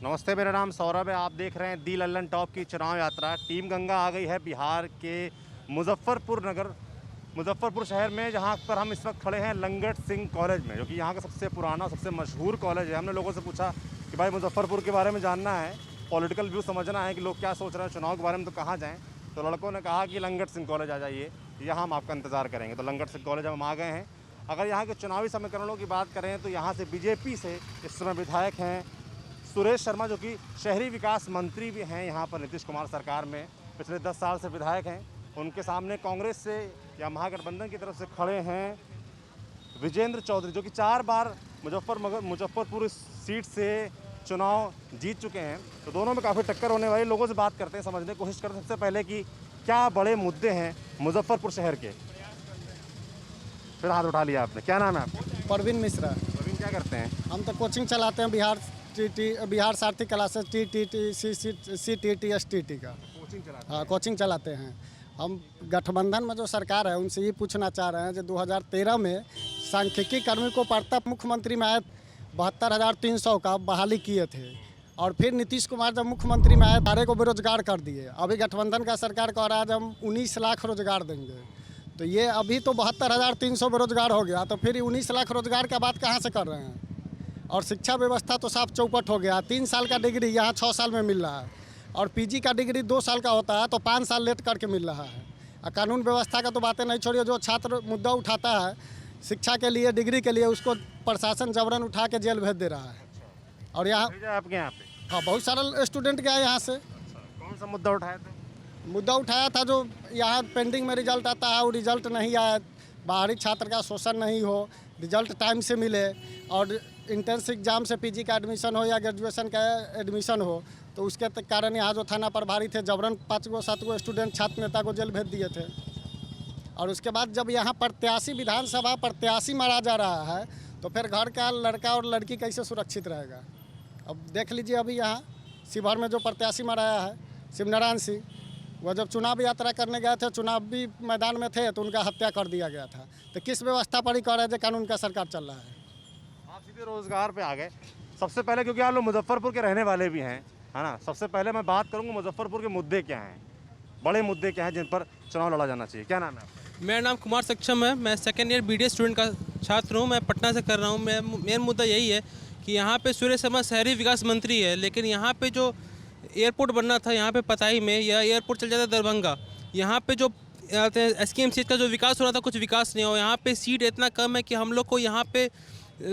नमस्ते, मेरा नाम सौरभ है। आप देख रहे हैं दी लल्लन टॉप की चुनाव यात्रा। टीम गंगा आ गई है बिहार के मुजफ्फरपुर शहर में, जहां पर हम इस वक्त खड़े हैं लंगट सिंह कॉलेज में, जो कि यहाँ का सबसे पुराना, सबसे मशहूर कॉलेज है। हमने लोगों से पूछा कि भाई मुजफ्फरपुर के बारे में जानना है, पॉलिटिकल व्यू समझना है कि लोग क्या सोच रहे हैं चुनाव के बारे में, तो कहाँ जाएँ। तो लड़कों ने कहा कि लंगट सिंह कॉलेज आ जाइए, यहाँ हम आपका इंतज़ार करेंगे। तो लंगट सिंह कॉलेज हम आ गए हैं। अगर यहाँ के चुनावी समीकरणों की बात करें तो यहाँ से बीजेपी से इस समय विधायक हैं सुरेश शर्मा, जो कि शहरी विकास मंत्री भी हैं यहाँ पर नीतीश कुमार सरकार में, पिछले 10 साल से विधायक हैं। उनके सामने कांग्रेस से या महागठबंधन की तरफ से खड़े हैं विजेंद्र चौधरी, जो कि 4 बार मुजफ्फरपुर सीट से चुनाव जीत चुके हैं। तो दोनों में काफ़ी टक्कर होने वाली। लोगों से बात करते हैं, समझने की कोशिश करते हैं सबसे पहले कि क्या बड़े मुद्दे हैं मुजफ्फरपुर शहर के। फिर हाथ उठा लिया आपने। क्या नाम है आपका? परवीन मिश्रा। प्रवीण, क्या करते हैं? हम तो कोचिंग चलाते हैं बिहार सारथी क्लासेस TTT CTT STT का कोचिंग चलाते हैं। हाँ, कोचिंग चलाते हैं। हम गठबंधन में जो सरकार है उनसे ये पूछना चाह रहे हैं जो 2013 में सांख्यिकी कर्मी को प्रताप मुख्यमंत्री में आए 72,300 का बहाली किए थे, और फिर नीतीश कुमार जब मुख्यमंत्री में आए सारे को बेरोजगार कर दिए। अभी गठबंधन का सरकार कह रहा है जब हम 19 लाख रोजगार देंगे, तो ये अभी तो 72,300 बेरोजगार हो गया, तो फिर 19 लाख रोजगार का बात कहाँ से कर रहे हैं। और शिक्षा व्यवस्था तो साफ चौपट हो गया। 3 साल का डिग्री यहाँ 6 साल में मिल रहा है, और PG का डिग्री 2 साल का होता है तो 5 साल लेट करके मिल रहा है। और कानून व्यवस्था का तो बातें नहीं छोड़िए, जो छात्र मुद्दा उठाता है शिक्षा के लिए, डिग्री के लिए, उसको प्रशासन जबरन उठा के जेल भेज दे रहा है। और यहाँ आपके यहाँ पे हाँ, बहुत सारा स्टूडेंट गया यहाँ से। कौन सा मुद्दा उठाया था? मुद्दा उठाया था जो यहाँ पेंडिंग में रिजल्ट आता है, वो रिजल्ट नहीं आए, बाहरी छात्र का शोषण नहीं हो, रिजल्ट टाइम से मिले, और इंट्रेंस एग्जाम से PG का एडमिशन हो या ग्रेजुएशन का एडमिशन हो, तो उसके कारण यहाँ जो थाना प्रभारी थे जबरन 5-7 स्टूडेंट छात्र नेता को जेल भेज दिए थे। और उसके बाद जब यहाँ प्रत्याशी, विधानसभा प्रत्याशी मारा जा रहा है, तो फिर घर का लड़का और लड़की कैसे सुरक्षित रहेगा। अब देख लीजिए, अभी यहाँ शिवहर में जो प्रत्याशी मराया है शिवनारायण सिंह, वह जब चुनाव यात्रा करने गए थे, चुनावी मैदान में थे, तो उनका हत्या कर दिया गया था। तो किस व्यवस्था पर ही कर रहे थे, कानून का सरकार चल रहा है। आप सीधे रोजगार पे आ गए। सबसे पहले, क्योंकि आप लोग मुजफ्फरपुर के रहने वाले भी हैं, है ना, सबसे पहले मैं बात करूंगा मुजफ्फरपुर के मुद्दे क्या हैं, बड़े मुद्दे क्या हैं जिन पर चुनाव लड़ा जाना चाहिए। क्या नाम है आपका? मेरा नाम कुमार सक्षम है। मैं सेकेंड ईयर BDS स्टूडेंट का छात्र हूँ। मैं पटना से कर रहा हूँ। मेन मुद्दा यही है कि यहाँ पे सुरेश शर्मा शहरी विकास मंत्री है, लेकिन यहाँ पे जो एयरपोर्ट बनना था यहाँ पे पताई में, या एयरपोर्ट चल जाता दरभंगा, यहाँ पे जो SKM का जो विकास हो रहा था, कुछ विकास नहीं हो। यहाँ पे सीट इतना कम है कि हम लोग को यहाँ पे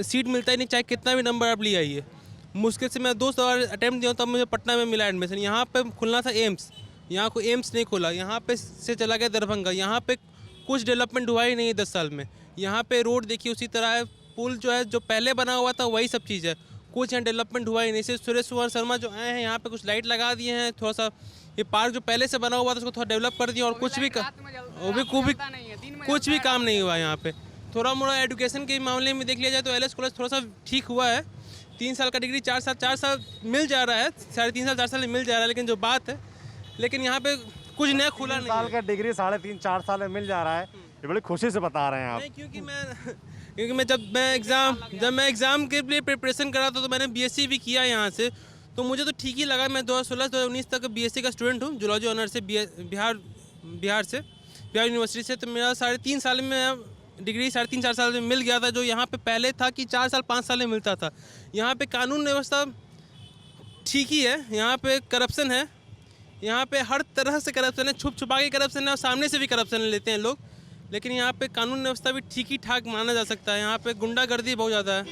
सीट मिलता ही नहीं, चाहे कितना भी नंबर आप ले आइए। मुश्किल से मैं 2 बार अटैम्प्ट दिया तब मुझे पटना में मिला एडमिशन। यहाँ पे खुलना था एम्स, यहाँ को एम्स नहीं खुला, यहाँ पे से चला गया दरभंगा। यहाँ पे कुछ डेवलपमेंट हुआ ही नहीं है 10 साल में। यहाँ पे रोड देखिए उसी तरह है, पुल जो है जो पहले बना हुआ था वही सब चीज़ है, कुछ यहाँ डेवलपमेंट हुआ ही नहीं। सिर्फ सुरेश कुमार शर्मा जो आए हैं यहाँ पे कुछ लाइट लगा दिए हैं, थोड़ा सा ये पार्क जो पहले से बना हुआ था उसको थोड़ा डेवलप कर दिया, और कुछ भी काम नहीं हुआ यहाँ पे। थोड़ा मोड़ा एजुकेशन के मामले में देख लिया जाए तो LS कॉलेज थोड़ा सा ठीक हुआ है। 3 साल का डिग्री 4 साल मिल जा रहा है, 3.5 साल 4 साल में मिल जा रहा है, लेकिन जो बात है, लेकिन यहाँ पे कुछ नया खुला नहीं। 3 साल का डिग्री 3.5-4 साल में मिल जा रहा है, ये बड़ी खुशी से बता रहे हैं आप। नहीं, क्योंकि मैं जब मैं एग्ज़ाम के लिए प्रिपरेशन कर रहा था तो मैंने BSc भी किया यहाँ से, तो मुझे तो ठीक ही लगा। मैं 2016-2019 तक BSc का स्टूडेंट हूँ, जूलॉजी ऑनर से, बिहार यूनिवर्सिटी से। तो मेरा 3.5 साल में डिग्री 3.5-4 साल में मिल गया था, जो यहाँ पे पहले था कि 4 साल 5 साल में मिलता था। यहाँ पे कानून व्यवस्था ठीक ही है, यहाँ पे करप्शन है, यहाँ पे हर तरह से करप्शन है, छुप छुपा के करप्शन है और सामने से भी करप्शन लेते हैं लोग। लेकिन यहाँ पे कानून व्यवस्था भी ठीक ही ठाक माना जा सकता है। यहाँ पे गुंडागर्दी बहुत ज़्यादा है।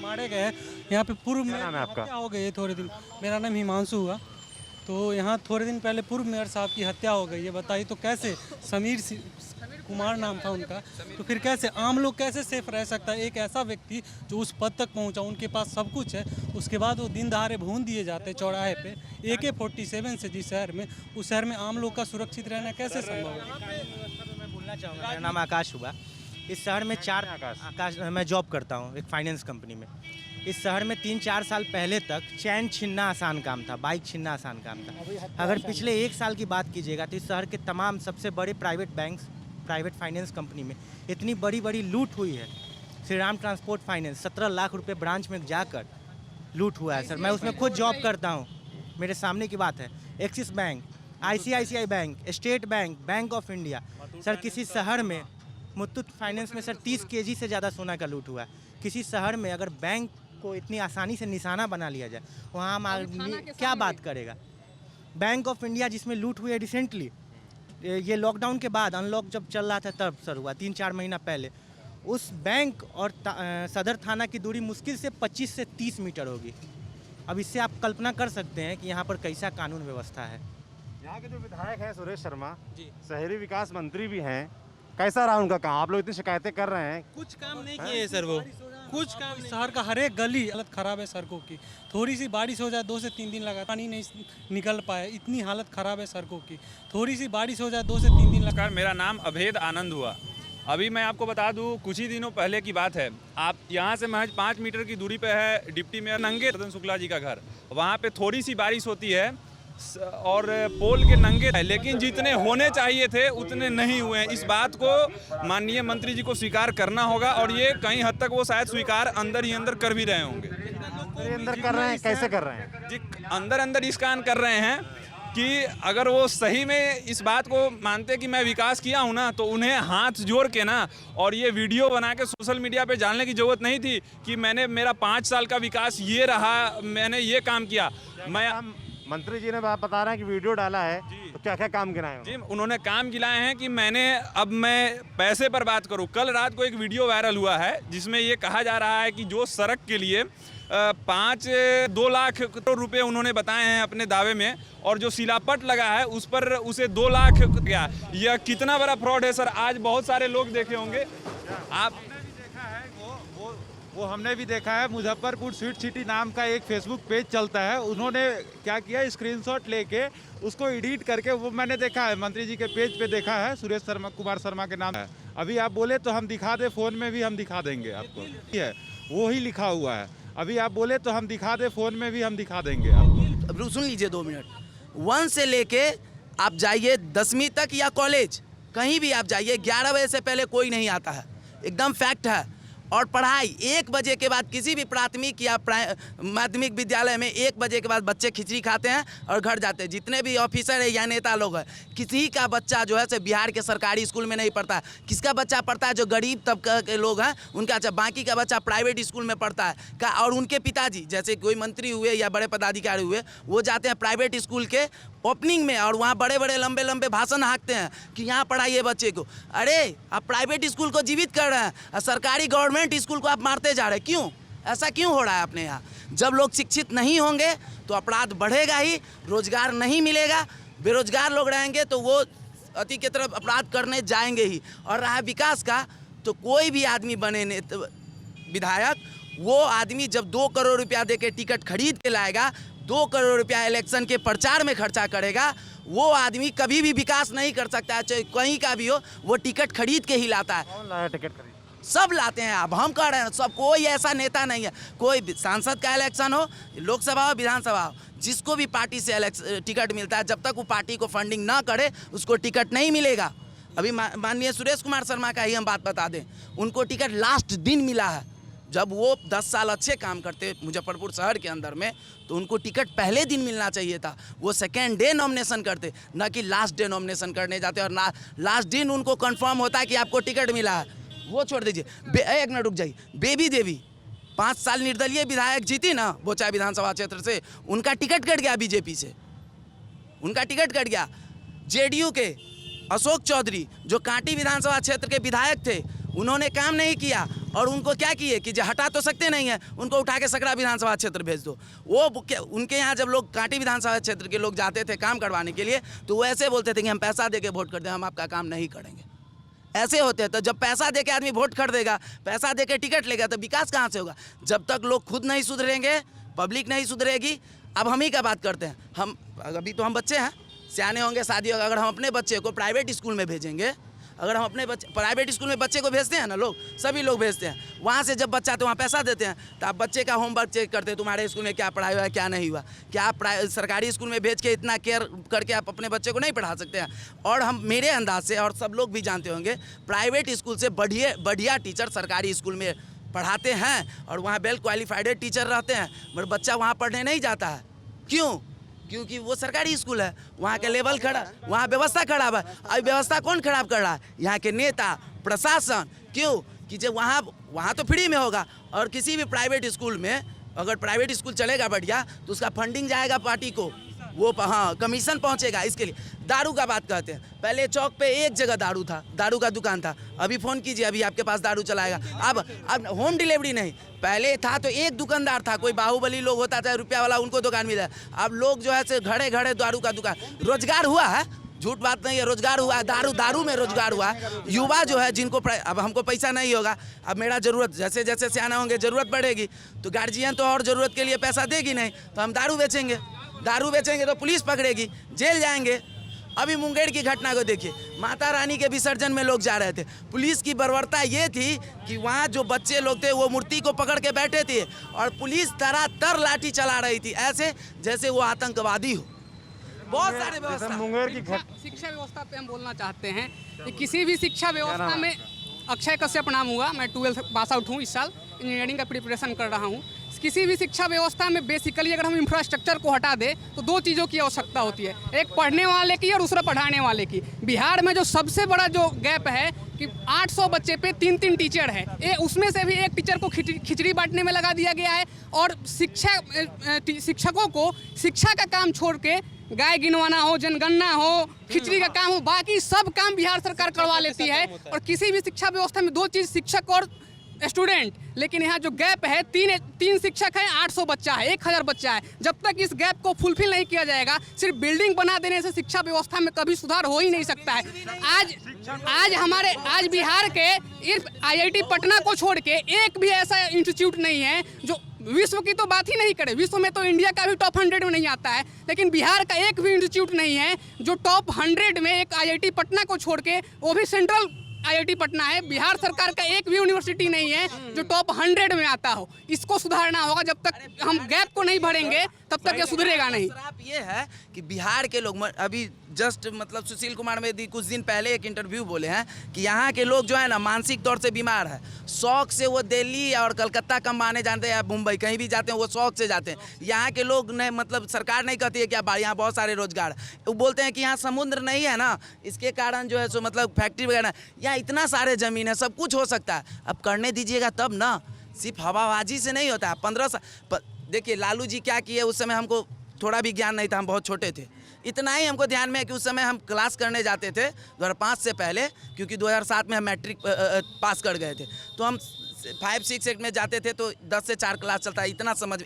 मारे गए यहाँ पे पूर्व क्या नाम है आपका? हत्या हो गई है थोड़े दिन। मेरा नाम हिमांशु हुआ। तो यहाँ थोड़े दिन पहले पूर्व मेयर साहब की हत्या हो गई है। बताइए तो कैसे, समीर कुमार नाम था उनका, तो फिर कैसे आम लोग कैसे सेफ रह सकता है। एक ऐसा व्यक्ति जो उस पद तक पहुंचा, उनके पास सब कुछ है, उसके बाद वो दिन दहाड़े भून दिए जाते चौराहे पे AK-47 से। जिस शहर में, उस शहर में आम लोग का सुरक्षित रहना कैसे संभव है। मैं बोलना चाहूँगा, मेरा नाम आकाश हुआ। इस शहर में आकाश मैं जॉब करता हूँ एक फाइनेंस कंपनी में। इस शहर में 3-4 साल पहले तक चैन छीनना आसान काम था, बाइक छीनना आसान काम था। अगर पिछले 1 साल की बात कीजिएगा तो इस शहर के तमाम सबसे बड़े private banks, private finance company में इतनी बड़ी बड़ी लूट हुई है। श्री राम ट्रांसपोर्ट फाइनेंस 17 लाख रुपए ब्रांच में जाकर लूट हुआ है सर। मैं उसमें खुद जॉब करता हूँ, मेरे सामने की बात है। Axis bank, ICICI bank, state bank, bank of India sir, किसी शहर में मुथूट फाइनेंस में सर 30 kg से ज़्यादा सोना का लूट हुआ है। किसी शहर में अगर बैंक को इतनी आसानी से निशाना बना लिया जाए, वहाँ आम आदमी क्या बात करेगा। बैंक ऑफ इंडिया जिसमें लूट हुई है रिसेंटली, ये लॉकडाउन के बाद अनलॉक जब चल रहा था तब सर हुआ, 3-4 महीना पहले। उस बैंक और सदर थाना की दूरी मुश्किल से 25 से 30 मीटर होगी। अब इससे आप कल्पना कर सकते हैं कि यहाँ पर कैसा कानून व्यवस्था है। यहाँ के जो विधायक हैं सुरेश शर्मा जी। शहरी विकास मंत्री भी हैं, कैसा रहा उनका काम? आप लोग इतनी शिकायतें कर रहे हैं, कुछ काम नहीं किए हैं सर वो, कुछ काम नहीं। शहर का हर एक गली हालत ख़राब है सड़कों की। थोड़ी सी बारिश हो जाए 2 से 3 दिन लगा, पानी नहीं निकल पाए, इतनी हालत ख़राब है सड़कों की। थोड़ी सी बारिश हो जाए 2 से 3 दिन लगा। नमस्कार, मेरा नाम अभेद आनंद हुआ। अभी मैं आपको बता दूं, कुछ ही दिनों पहले की बात है। आप यहाँ से महज 5 मीटर की दूरी पे है डिप्टी मेयर नंगे रतन शुक्ला जी का घर। वहाँ पे थोड़ी सी बारिश होती है और पोल के नंगे है, लेकिन जितने होने चाहिए थे उतने नहीं हुए हैं। इस बात को माननीय मंत्री जी को स्वीकार करना होगा और ये कहीं हद तक वो शायद स्वीकार अंदर ही अंदर कर भी रहे होंगे। अंदर कर रहे हैं, कैसे कर रहे हैं जी? अंदर अंदर इस कान कर रहे हैं कि अगर वो सही में इस बात को मानते कि मैं विकास किया हूँ ना, तो उन्हें हाथ जोड़ के ना और ये वीडियो बना के सोशल मीडिया पे डालने की ज़रूरत नहीं थी कि मेरा 5 साल का विकास ये रहा, मैंने ये काम किया। मैं मंत्री जी ने बता रहे हैं कि वीडियो डाला है, तो क्या क्या काम गिनाए हैं? जी, उन्होंने काम गिनाए हैं कि मैं पैसे पर बात करूं। कल रात को एक वीडियो वायरल हुआ है जिसमें ये कहा जा रहा है कि जो सड़क के लिए 2 लाख करोड़ रुपए उन्होंने बताए हैं अपने दावे में, और जो शिलापट लगा है उस पर उसे 2 लाख गया। यह कितना बड़ा फ्रॉड है सर? आज बहुत सारे लोग देखे होंगे, आप वो हमने भी देखा है। मुजफ्फरपुर स्वीट सिटी नाम का एक फेसबुक पेज चलता है, उन्होंने क्या किया, स्क्रीनशॉट लेके उसको एडिट करके, वो मैंने देखा है, मंत्री जी के पेज पे देखा है, सुरेश कुमार शर्मा के नाम है। अभी आप बोले तो हम दिखा दे, फ़ोन में भी हम दिखा देंगे आपको, है वो ही लिखा हुआ है। अभी आप बोले तो हम दिखा दे, फ़ोन में भी हम दिखा देंगे आपको। अब सुन लीजिए 2 मिनट। 1 से लेके आप जाइए 10वीं तक या कॉलेज, कहीं भी आप जाइए, 11 बजे से पहले कोई नहीं आता है, एकदम फैक्ट है। और पढ़ाई 1 बजे के बाद किसी भी प्राथमिक या माध्यमिक विद्यालय में 1 बजे के बाद बच्चे खिचड़ी खाते हैं और घर जाते हैं। जितने भी ऑफिसर है या नेता लोग हैं, किसी का बच्चा जो है से बिहार के सरकारी स्कूल में नहीं पढ़ता है। किसका बच्चा पढ़ता है? जो गरीब तबका के लोग हैं उनका, बाकी का बच्चा प्राइवेट स्कूल में पढ़ता है। और उनके पिताजी जैसे कोई मंत्री हुए या बड़े पदाधिकारी हुए, वो जाते हैं प्राइवेट स्कूल के ओपनिंग में और वहाँ बड़े बड़े लंबे लंबे भाषण हाँकते हैं कि यहाँ पढ़ाइए बच्चे को। अरे आप प्राइवेट स्कूल को जीवित कर रहे हैं और सरकारी गवर्नमेंट स्कूल को आप मारते जा रहे हैं। क्यों? ऐसा क्यों हो रहा है अपने यहाँ? जब लोग शिक्षित नहीं होंगे तो अपराध बढ़ेगा ही, रोजगार नहीं मिलेगा, बेरोजगार लोग रहेंगे तो वो अति की तरफ अपराध करने जाएंगे ही। और रहा विकास का, तो कोई भी आदमी बने विधायक, वो आदमी जब 2 करोड़ रुपया दे के टिकट खरीद के लाएगा, 2 करोड़ रुपया इलेक्शन के प्रचार में खर्चा करेगा, वो आदमी कभी भी विकास नहीं कर सकता है, चाहे कहीं का भी हो। वो टिकट खरीद के ही लाता है। कौन लाया टिकट खरीद? सब लाते हैं। अब हम कह रहे हैं सब, कोई ऐसा नेता नहीं है, कोई सांसद का इलेक्शन हो, लोकसभा हो, विधानसभा हो, जिसको भी पार्टी से टिकट मिलता है, जब तक वो पार्टी को फंडिंग ना करे उसको टिकट नहीं मिलेगा। अभी माननीय सुरेश कुमार शर्मा का ही हम बात बता दें, उनको टिकट लास्ट दिन मिला है। जब वो 10 साल अच्छे काम करते मुजफ्फरपुर शहर के अंदर में, तो उनको टिकट पहले दिन मिलना चाहिए था। वो सेकेंड डे नॉमिनेशन करते, न कि लास्ट डे नॉमिनेशन करने जाते, और लास्ट दिन उनको कंफर्म होता है कि आपको टिकट मिला है। वो छोड़ दीजिए, 1 मिनट रुक जाइए। बेबी देवी 5 साल निर्दलीय विधायक जीती ना बोचा विधानसभा क्षेत्र से, उनका टिकट कट गया बीजेपी से, उनका टिकट कट गया। जेडीयू के अशोक चौधरी जो कांटी विधानसभा क्षेत्र के विधायक थे, उन्होंने काम नहीं किया और उनको क्या किए कि हटा तो सकते नहीं हैं, उनको उठा के सकरा विधानसभा क्षेत्र भेज दो। वो उनके यहाँ जब लोग कांटी विधानसभा क्षेत्र के लोग जाते थे काम करवाने के लिए, तो वो ऐसे बोलते थे कि हम पैसा दे के वोट कर दें, हम आपका काम नहीं करेंगे। ऐसे होते हैं। तो जब पैसा दे के आदमी वोट खरीदेगा, पैसा दे के टिकट लेगा, तो विकास कहाँ से होगा? जब तक लोग खुद नहीं सुधरेंगे, पब्लिक नहीं सुधरेगी। अब हम ही का बात करते हैं, हम अभी तो हम बच्चे हैं, सियाने होंगे, शादी होगा। अगर हम अपने बच्चे को प्राइवेट स्कूल में भेजेंगे, अगर हम अपने बच्चे प्राइवेट स्कूल में बच्चे को भेजते हैं ना, लोग सभी लोग भेजते हैं, वहाँ से जब बच्चा तो वहाँ पैसा देते हैं, तो आप बच्चे का होमवर्क चेक करते हैं, तुम्हारे स्कूल में क्या पढ़ाई हुआ है, क्या नहीं हुआ। क्या आप सरकारी स्कूल में भेज के इतना केयर करके आप अपने बच्चे को नहीं पढ़ा सकते हैं? और हम मेरे अंदाज से, और सब लोग भी जानते होंगे, प्राइवेट स्कूल से बढ़िया टीचर सरकारी स्कूल में पढ़ाते हैं और वहाँ वेल क्वालिफाइड टीचर रहते हैं, मगर बच्चा वहाँ पढ़ने नहीं जाता है। क्यों? क्योंकि वो सरकारी स्कूल है, वहाँ का लेवल खराब, वहाँ व्यवस्था खराब है। अब व्यवस्था कौन खराब कर रहा है? यहाँ के नेता, प्रशासन। क्यों? कि जब वहाँ तो फ्री में होगा, और किसी भी प्राइवेट स्कूल में अगर प्राइवेट स्कूल चलेगा बढ़िया तो उसका फंडिंग जाएगा पार्टी को, वो हाँ कमीशन पहुँचेगा। इसके लिए दारू का बात कहते हैं, पहले चौक पे एक जगह दारू था, दारू का दुकान था। अभी फ़ोन कीजिए, अभी आपके पास दारू चलाएगा। अब होम डिलीवरी नहीं, पहले था तो एक दुकानदार था, कोई बाहुबली लोग होता था रुपया वाला, उनको दुकान मिला। अब लोग जो है से घड़े घड़े दारू का दुकान। रोजगार हुआ है, झूठ बात नहीं है, रोजगार हुआ है, दारू में रोजगार हुआ है। युवा जो है जिनको अब हमको पैसा नहीं होगा, अब मेरा ज़रूरत जैसे जैसे सियाना होंगे ज़रूरत बढ़ेगी तो गार्जियन तो और ज़रूरत के लिए पैसा देगी नहीं, तो हम दारू बेचेंगे तो पुलिस पकड़ेगी, जेल जाएंगे। अभी मुंगेर की घटना को देखिए, माता रानी के विसर्जन में लोग जा रहे थे, पुलिस की बर्बरता ये थी कि वहाँ जो बच्चे लोग थे वो मूर्ति को पकड़ के बैठे थे और पुलिस तरातर लाठी चला रही थी, ऐसे जैसे वो आतंकवादी हो। बहुत सारे व्यवस्था। मुंगेर की शिक्षा व्यवस्था पे हम बोलना चाहते हैं कि किसी भी शिक्षा व्यवस्था में, अक्षय कश्यप नाम हुआ, मैं 12th पास आउट हूँ, इस साल इंजीनियरिंग का प्रिपरेशन कर रहा हूँ। किसी भी शिक्षा व्यवस्था में बेसिकली अगर हम इंफ्रास्ट्रक्चर को हटा दें तो दो चीज़ों की आवश्यकता होती है, एक पढ़ने वाले की और दूसरा पढ़ाने वाले की। बिहार में जो सबसे बड़ा जो गैप है कि 800 बच्चे पे 3-3 टीचर है, उसमें से भी एक टीचर को खिचड़ी बांटने में लगा दिया गया है। और शिक्षकों को शिक्षा का काम छोड़ के गाय गिनवाना हो, जनगणना हो, खिचड़ी का काम हो, बाकी सब काम बिहार सरकार करवा लेती है। और किसी भी शिक्षा व्यवस्था में दो चीज़, शिक्षक और स्टूडेंट, लेकिन यहाँ जो गैप है, तीन शिक्षक है, 800 बच्चा है, 1000 बच्चा है। जब तक इस गैप को फुलफिल नहीं किया जाएगा, सिर्फ बिल्डिंग बना देने से शिक्षा व्यवस्था में कभी सुधार हो ही नहीं सकता है। आज बिहार के IIT पटना को छोड़ के एक भी ऐसा इंस्टीट्यूट नहीं है जो, विश्व की तो बात ही नहीं करे, विश्व में तो इंडिया का भी टॉप 100 में नहीं आता है, लेकिन बिहार का एक भी इंस्टीट्यूट नहीं है जो टॉप 100 में, एक IIT पटना को छोड़ के, वो भी सेंट्रल IIT पटना है। बिहार सरकार का एक भी यूनिवर्सिटी नहीं है जो टॉप 100 में आता हो। इसको सुधारना होगा, जब तक हम गैप को नहीं भरेंगे तब तक ये सुधरेगा नहीं। आप ये है कि बिहार के लोग, अभी जस्ट मतलब सुशील कुमार मेदी कुछ दिन पहले एक इंटरव्यू बोले हैं कि यहाँ के लोग जो है ना मानसिक तौर से बीमार है, शौक से वो दिल्ली और कलकत्ता कमाने जाते हैं या मुंबई कहीं भी जाते हैं, वो शौक से जाते हैं। यहाँ के लोग ने मतलब सरकार नहीं कहती है कि यहाँ बहुत सारे रोजगार, वो बोलते हैं कि यहाँ समुद्र नहीं है ना, इसके कारण जो है सो मतलब फैक्ट्री वगैरह, यहाँ इतना सारे ज़मीन है, सब कुछ हो सकता है। अब करने दीजिएगा तब ना, सिर्फ हवाबाजी से नहीं होता है। 15 साल देखिए लालू जी क्या किए, उस समय हमको थोड़ा भी ज्ञान नहीं था, हम बहुत छोटे थे। इतना ही हमको ध्यान में है कि उस समय हम क्लास करने जाते थे 2005 से पहले, क्योंकि 2007 में हम मैट्रिक पास कर गए थे, तो हम 5, 6, 8 में जाते थे तो 10 से 4 क्लास चलता है,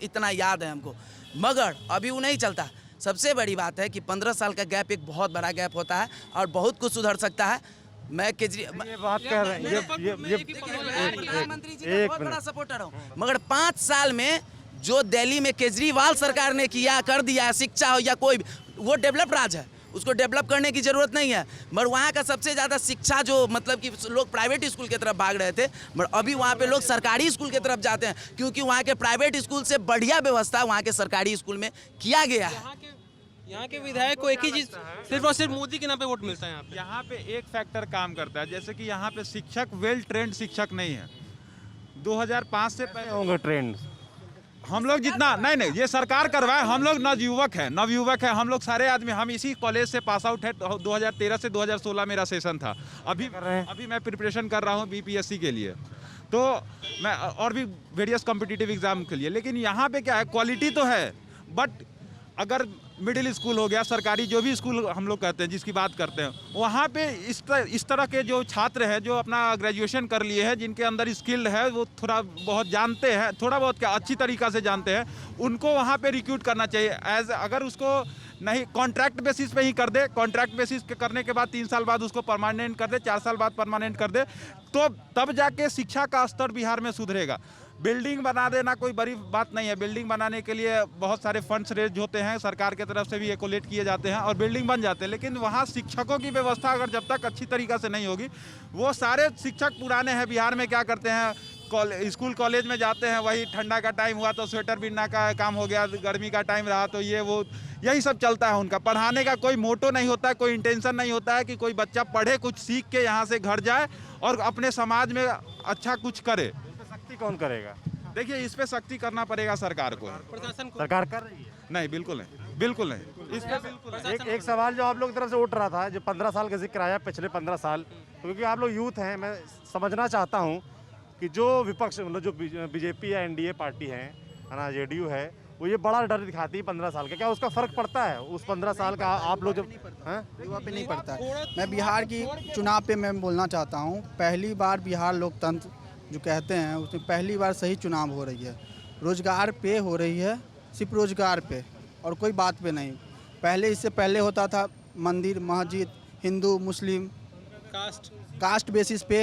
इतना याद है हमको। मगर अभी वो नहीं चलता। सबसे बड़ी बात है कि 15 साल का गैप एक बहुत बड़ा गैप होता है और बहुत कुछ सुधर सकता है। मैं केजरीवाल ये बात कर रहे हैं, प्रधानमंत्री जी का बहुत बड़ा सपोर्टर हूँ, मगर 5 साल में जो दिल्ली में केजरीवाल सरकार ने किया कर दिया, शिक्षा हो या कोई, वो डेवलप राज है, उसको डेवलप करने की ज़रूरत नहीं है। मगर वहाँ का सबसे ज़्यादा शिक्षा जो मतलब कि लोग प्राइवेट स्कूल की तरफ भाग रहे थे, मगर अभी वहाँ पे लोग सरकारी स्कूल की तरफ जाते हैं, क्योंकि वहाँ के प्राइवेट स्कूल से बढ़िया व्यवस्था वहाँ के सरकारी स्कूल में किया गया है। यहाँ के विधायक को एक ही चीज़, सिर्फ और सिर्फ मोदी के नाम पे वोट मिलता है। यहाँ पे एक फैक्टर काम करता है, जैसे कि यहाँ पे शिक्षक वेल ट्रेंड शिक्षक नहीं है। 2005 से पहले होंगे ट्रेंड, हम लोग जितना नहीं ये सरकार करवाए, हम लोग नवयुवक है, हम लोग सारे आदमी, हम इसी कॉलेज से पास आउट है। 2013 से 2016 मेरा सेशन था। अभी मैं प्रिपरेशन कर रहा हूँ BPSC के लिए, तो मैं और भी वेरियस कॉम्पिटिटिव एग्जाम के लिए। लेकिन यहाँ पे क्या है, क्वालिटी तो है, बट अगर मिडिल स्कूल हो गया, सरकारी जो भी स्कूल हम लोग कहते हैं, जिसकी बात करते हैं, वहाँ पे इस तरह के जो छात्र हैं जो अपना ग्रेजुएशन कर लिए हैं, जिनके अंदर स्किल्ड है, वो थोड़ा बहुत जानते हैं, थोड़ा बहुत क्या अच्छी तरीक़ा से जानते हैं, उनको वहाँ पे रिक्रूट करना चाहिए। अगर उसको नहीं कॉन्ट्रैक्ट बेसिस पे ही कर दे, कॉन्ट्रैक्ट बेसिस पे करने के बाद 3 साल बाद उसको परमानेंट कर दे, 4 साल बाद परमानेंट कर दे, तो तब जाके शिक्षा का स्तर बिहार में सुधरेगा। बिल्डिंग बना देना कोई बड़ी बात नहीं है। बिल्डिंग बनाने के लिए बहुत सारे फंड्स रेज होते हैं, सरकार की तरफ से भी एकोलेट किए जाते हैं और बिल्डिंग बन जाते हैं। लेकिन वहाँ शिक्षकों की व्यवस्था अगर जब तक अच्छी तरीक़ा से नहीं होगी, वो सारे शिक्षक पुराने हैं। बिहार में क्या करते हैं, स्कूल कॉलेज में जाते हैं, वही ठंडा का टाइम हुआ तो स्वेटर बिनना का काम हो गया, गर्मी का टाइम रहा तो ये वो, यही सब चलता है उनका। पढ़ाने का कोई मोटो नहीं होता है, कोई इंटेंशन नहीं होता है कि कोई बच्चा पढ़े, कुछ सीख के यहाँ से घर जाए और अपने समाज में अच्छा कुछ करे। सख्ती कौन करेगा? देखिए इस पे सख्ती करना पड़ेगा सरकार को। प्रशासन को सरकार कर रही है। नहीं, बिल्कुल नहीं, बिल्कुल नहीं, इस पे बिल्कुल नहीं। एक सवाल जो आप लोग की तरफ से उठ रहा था, जो 15 साल का जिक्र आया, पिछले 15 साल, तो क्योंकि आप लोग यूथ हैं, मैं समझना चाहता हूँ कि जो विपक्ष मतलब जो बीजेपी या एनडीए पार्टी है ना, जेडीयू है, वो ये बड़ा डर दिखाती है 15 साल का, क्या उसका फर्क पड़ता है उस 15 साल का? आप लोग जब युवा पे नहीं पड़ता है। मैं बिहार की चुनाव पे मैं बोलना चाहता हूँ, पहली बार बिहार लोकतंत्र जो कहते हैं उसमें पहली बार सही चुनाव हो रही है। रोजगार पे हो रही है, सिर्फ रोजगार पे और कोई बात पे नहीं। पहले इससे पहले होता था मंदिर मस्जिद हिंदू मुस्लिम कास्ट बेसिस पे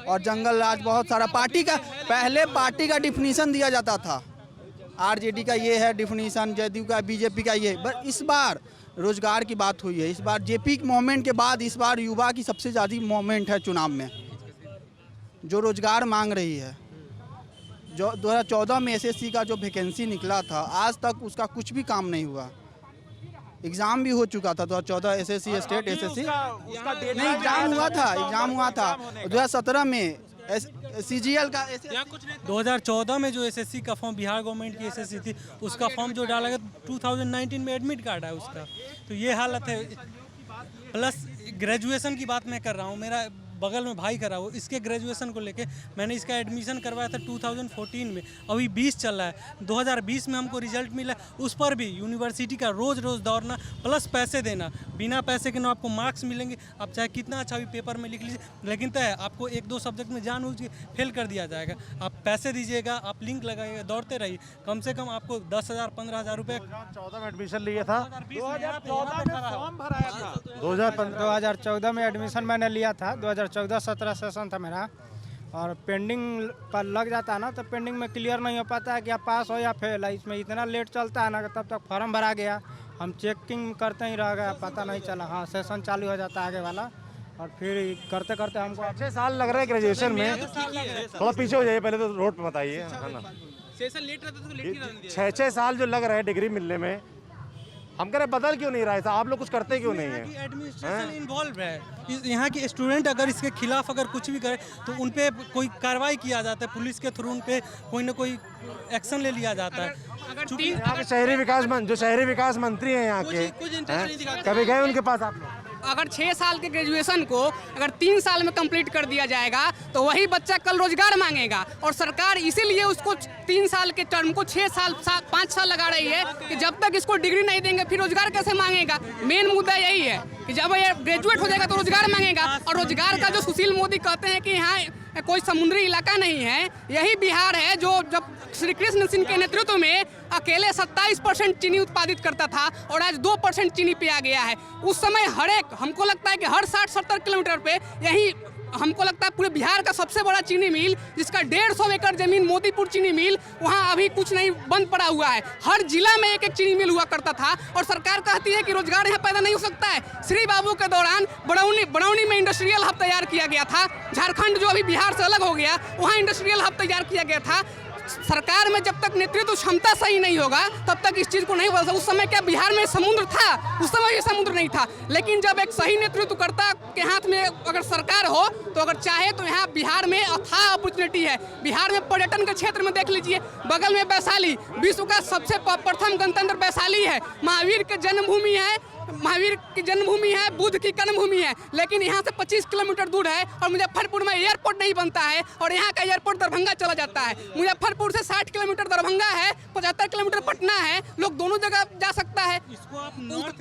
और जंगल राज, बहुत सारा पार्टी का, पहले पार्टी का डिफिनीशन दिया जाता था। आरजेडी का ये है डिफिनीशन, जदयू का, बीजेपी का ये। बट इस बार रोजगार की बात हुई है। इस बार जेपी मूवमेंट के बाद इस बार युवा की सबसे ज़्यादा मूवमेंट है चुनाव में, जो रोजगार मांग रही है। जो 2014 में एसएससी का जो वैकेंसी निकला था, आज तक उसका कुछ भी काम नहीं हुआ। एग्ज़ाम भी हो चुका था 2014 एसएससी स्टेट एसएससी नहीं, एग्ज़ाम हुआ था 2017 में सीजीएल का 2014 में जो एसएससी का फॉर्म, बिहार गवर्नमेंट की एसएससी थी, उसका फॉर्म जो डाला गया 2019 में एडमिट कार्ड है उसका। तो ये हालत है। प्लस ग्रेजुएशन की बात मैं कर रहा हूँ, मेरा बगल में भाई करा वो, इसके ग्रेजुएशन को लेके मैंने इसका एडमिशन करवाया था 2014 में, अभी 20 चल रहा है। 2020 में हमको रिजल्ट मिला, उस पर भी यूनिवर्सिटी का रोज़ दौड़ना प्लस पैसे देना। बिना पैसे के ना आपको मार्क्स मिलेंगे, आप चाहे कितना अच्छा भी पेपर में लिख लीजिए, लेकिन तय आपको 1-2 सब्जेक्ट में जानबूझ के फेल कर दिया जाएगा। आप पैसे दीजिएगा, आप लिंक लगाइएगा, दौड़ते रहिए, कम से कम आपको 10,000-15,000 रुपये। 2014 में एडमिशन लिया था, 2014 में फॉर्म भराया था। 2014 में एडमिशन मैंने लिया था, 2014-17 सेशन था मेरा, और पेंडिंग पर लग जाता है ना, तो पेंडिंग में क्लियर नहीं हो पाता है कि आप पास हो या फेल है। इसमें इतना लेट चलता है ना कि तब तक फॉर्म भरा गया, हम चेकिंग करते ही रह गए, पता नहीं चला। हाँ, सेशन चालू हो जाता है आगे वाला, और फिर करते करते हमको 6 साल लग रहे हैं ग्रेजुएशन में। थोड़ा पीछे हो जाइए, पहले तो रोड पे बताइए, है ना। सेशन लेट रहता तो लेट ही रहने दिया। 6 साल जो लग रहा है डिग्री मिलने में, हम कह रहे बदल क्यों नहीं रहा है? आप लोग कुछ करते क्यों नहीं है? एडमिनिस्ट्रेशन इन्वॉल्व है। यहाँ के स्टूडेंट अगर इसके खिलाफ अगर कुछ भी करे तो उन पे कोई कार्रवाई किया जाता है, पुलिस के थ्रू उन पे कोई ना कोई एक्शन ले लिया जाता है। चूंकि यहाँ के शहरी विकास मंत्री हैं यहाँ के, कभी गए उनके पास आप लोग? अगर 6 साल के ग्रेजुएशन को अगर 3 साल में कंप्लीट कर दिया जाएगा तो वही बच्चा कल रोजगार मांगेगा, और सरकार इसीलिए उसको 3 साल के टर्म को 5 साल लगा रही है कि जब तक इसको डिग्री नहीं देंगे फिर रोजगार कैसे मांगेगा। मेन मुद्दा यही है कि जब ये ग्रेजुएट हो जाएगा तो रोजगार मांगेगा, और रोजगार का जो सुशील मोदी कहते हैं कि यहाँ कोई समुद्री इलाका नहीं है, यही बिहार है जो जब श्री कृष्ण सिंह के नेतृत्व में अकेले 27% चीनी उत्पादित करता था और आज 2% चीनी पे आ गया है। उस समय हमको लगता है कि हर 60-70 किलोमीटर पे यही हमको लगता है पूरे बिहार का सबसे बड़ा चीनी मिल, जिसका 150 एकड़ जमीन मोतीपुर चीनी मिल, वहाँ अभी कुछ नहीं, बंद पड़ा हुआ है। हर जिला में एक चीनी मिल हुआ करता था, और सरकार कहती है कि रोजगार यहाँ पैदा नहीं हो सकता है। श्री बाबू के दौरान बरौनी में इंडस्ट्रियल हब तैयार किया गया था। झारखंड जो अभी बिहार से अलग हो गया, वहाँ इंडस्ट्रियल हब तैयार किया गया था। सरकार में जब तक नेतृत्व क्षमता सही नहीं होगा तब तक इस चीज़ को नहीं बदल। उस समय क्या बिहार में समुद्र था? उस समय ये समुद्र नहीं था, लेकिन जब एक सही नेतृत्वकर्ता के हाथ में अगर सरकार हो तो अगर चाहे तो यहाँ बिहार में अथाह अपॉर्चुनिटी है। बिहार में पर्यटन के क्षेत्र में देख लीजिए, बगल में वैशाली, विश्व का सबसे प्रथम गणतंत्र वैशाली है, महावीर की जन्मभूमि है, बुद्ध की कर्मभूमि है, लेकिन यहाँ से 25 किलोमीटर दूर है, और मुजफ्फरपुर में एयरपोर्ट नहीं बनता है, और यहाँ का एयरपोर्ट दरभंगा चला जाता है। मुजफ्फरपुर से 60 किलोमीटर दरभंगा है, 75 किलोमीटर पटना है, लोग दोनों जगह जा सकता है।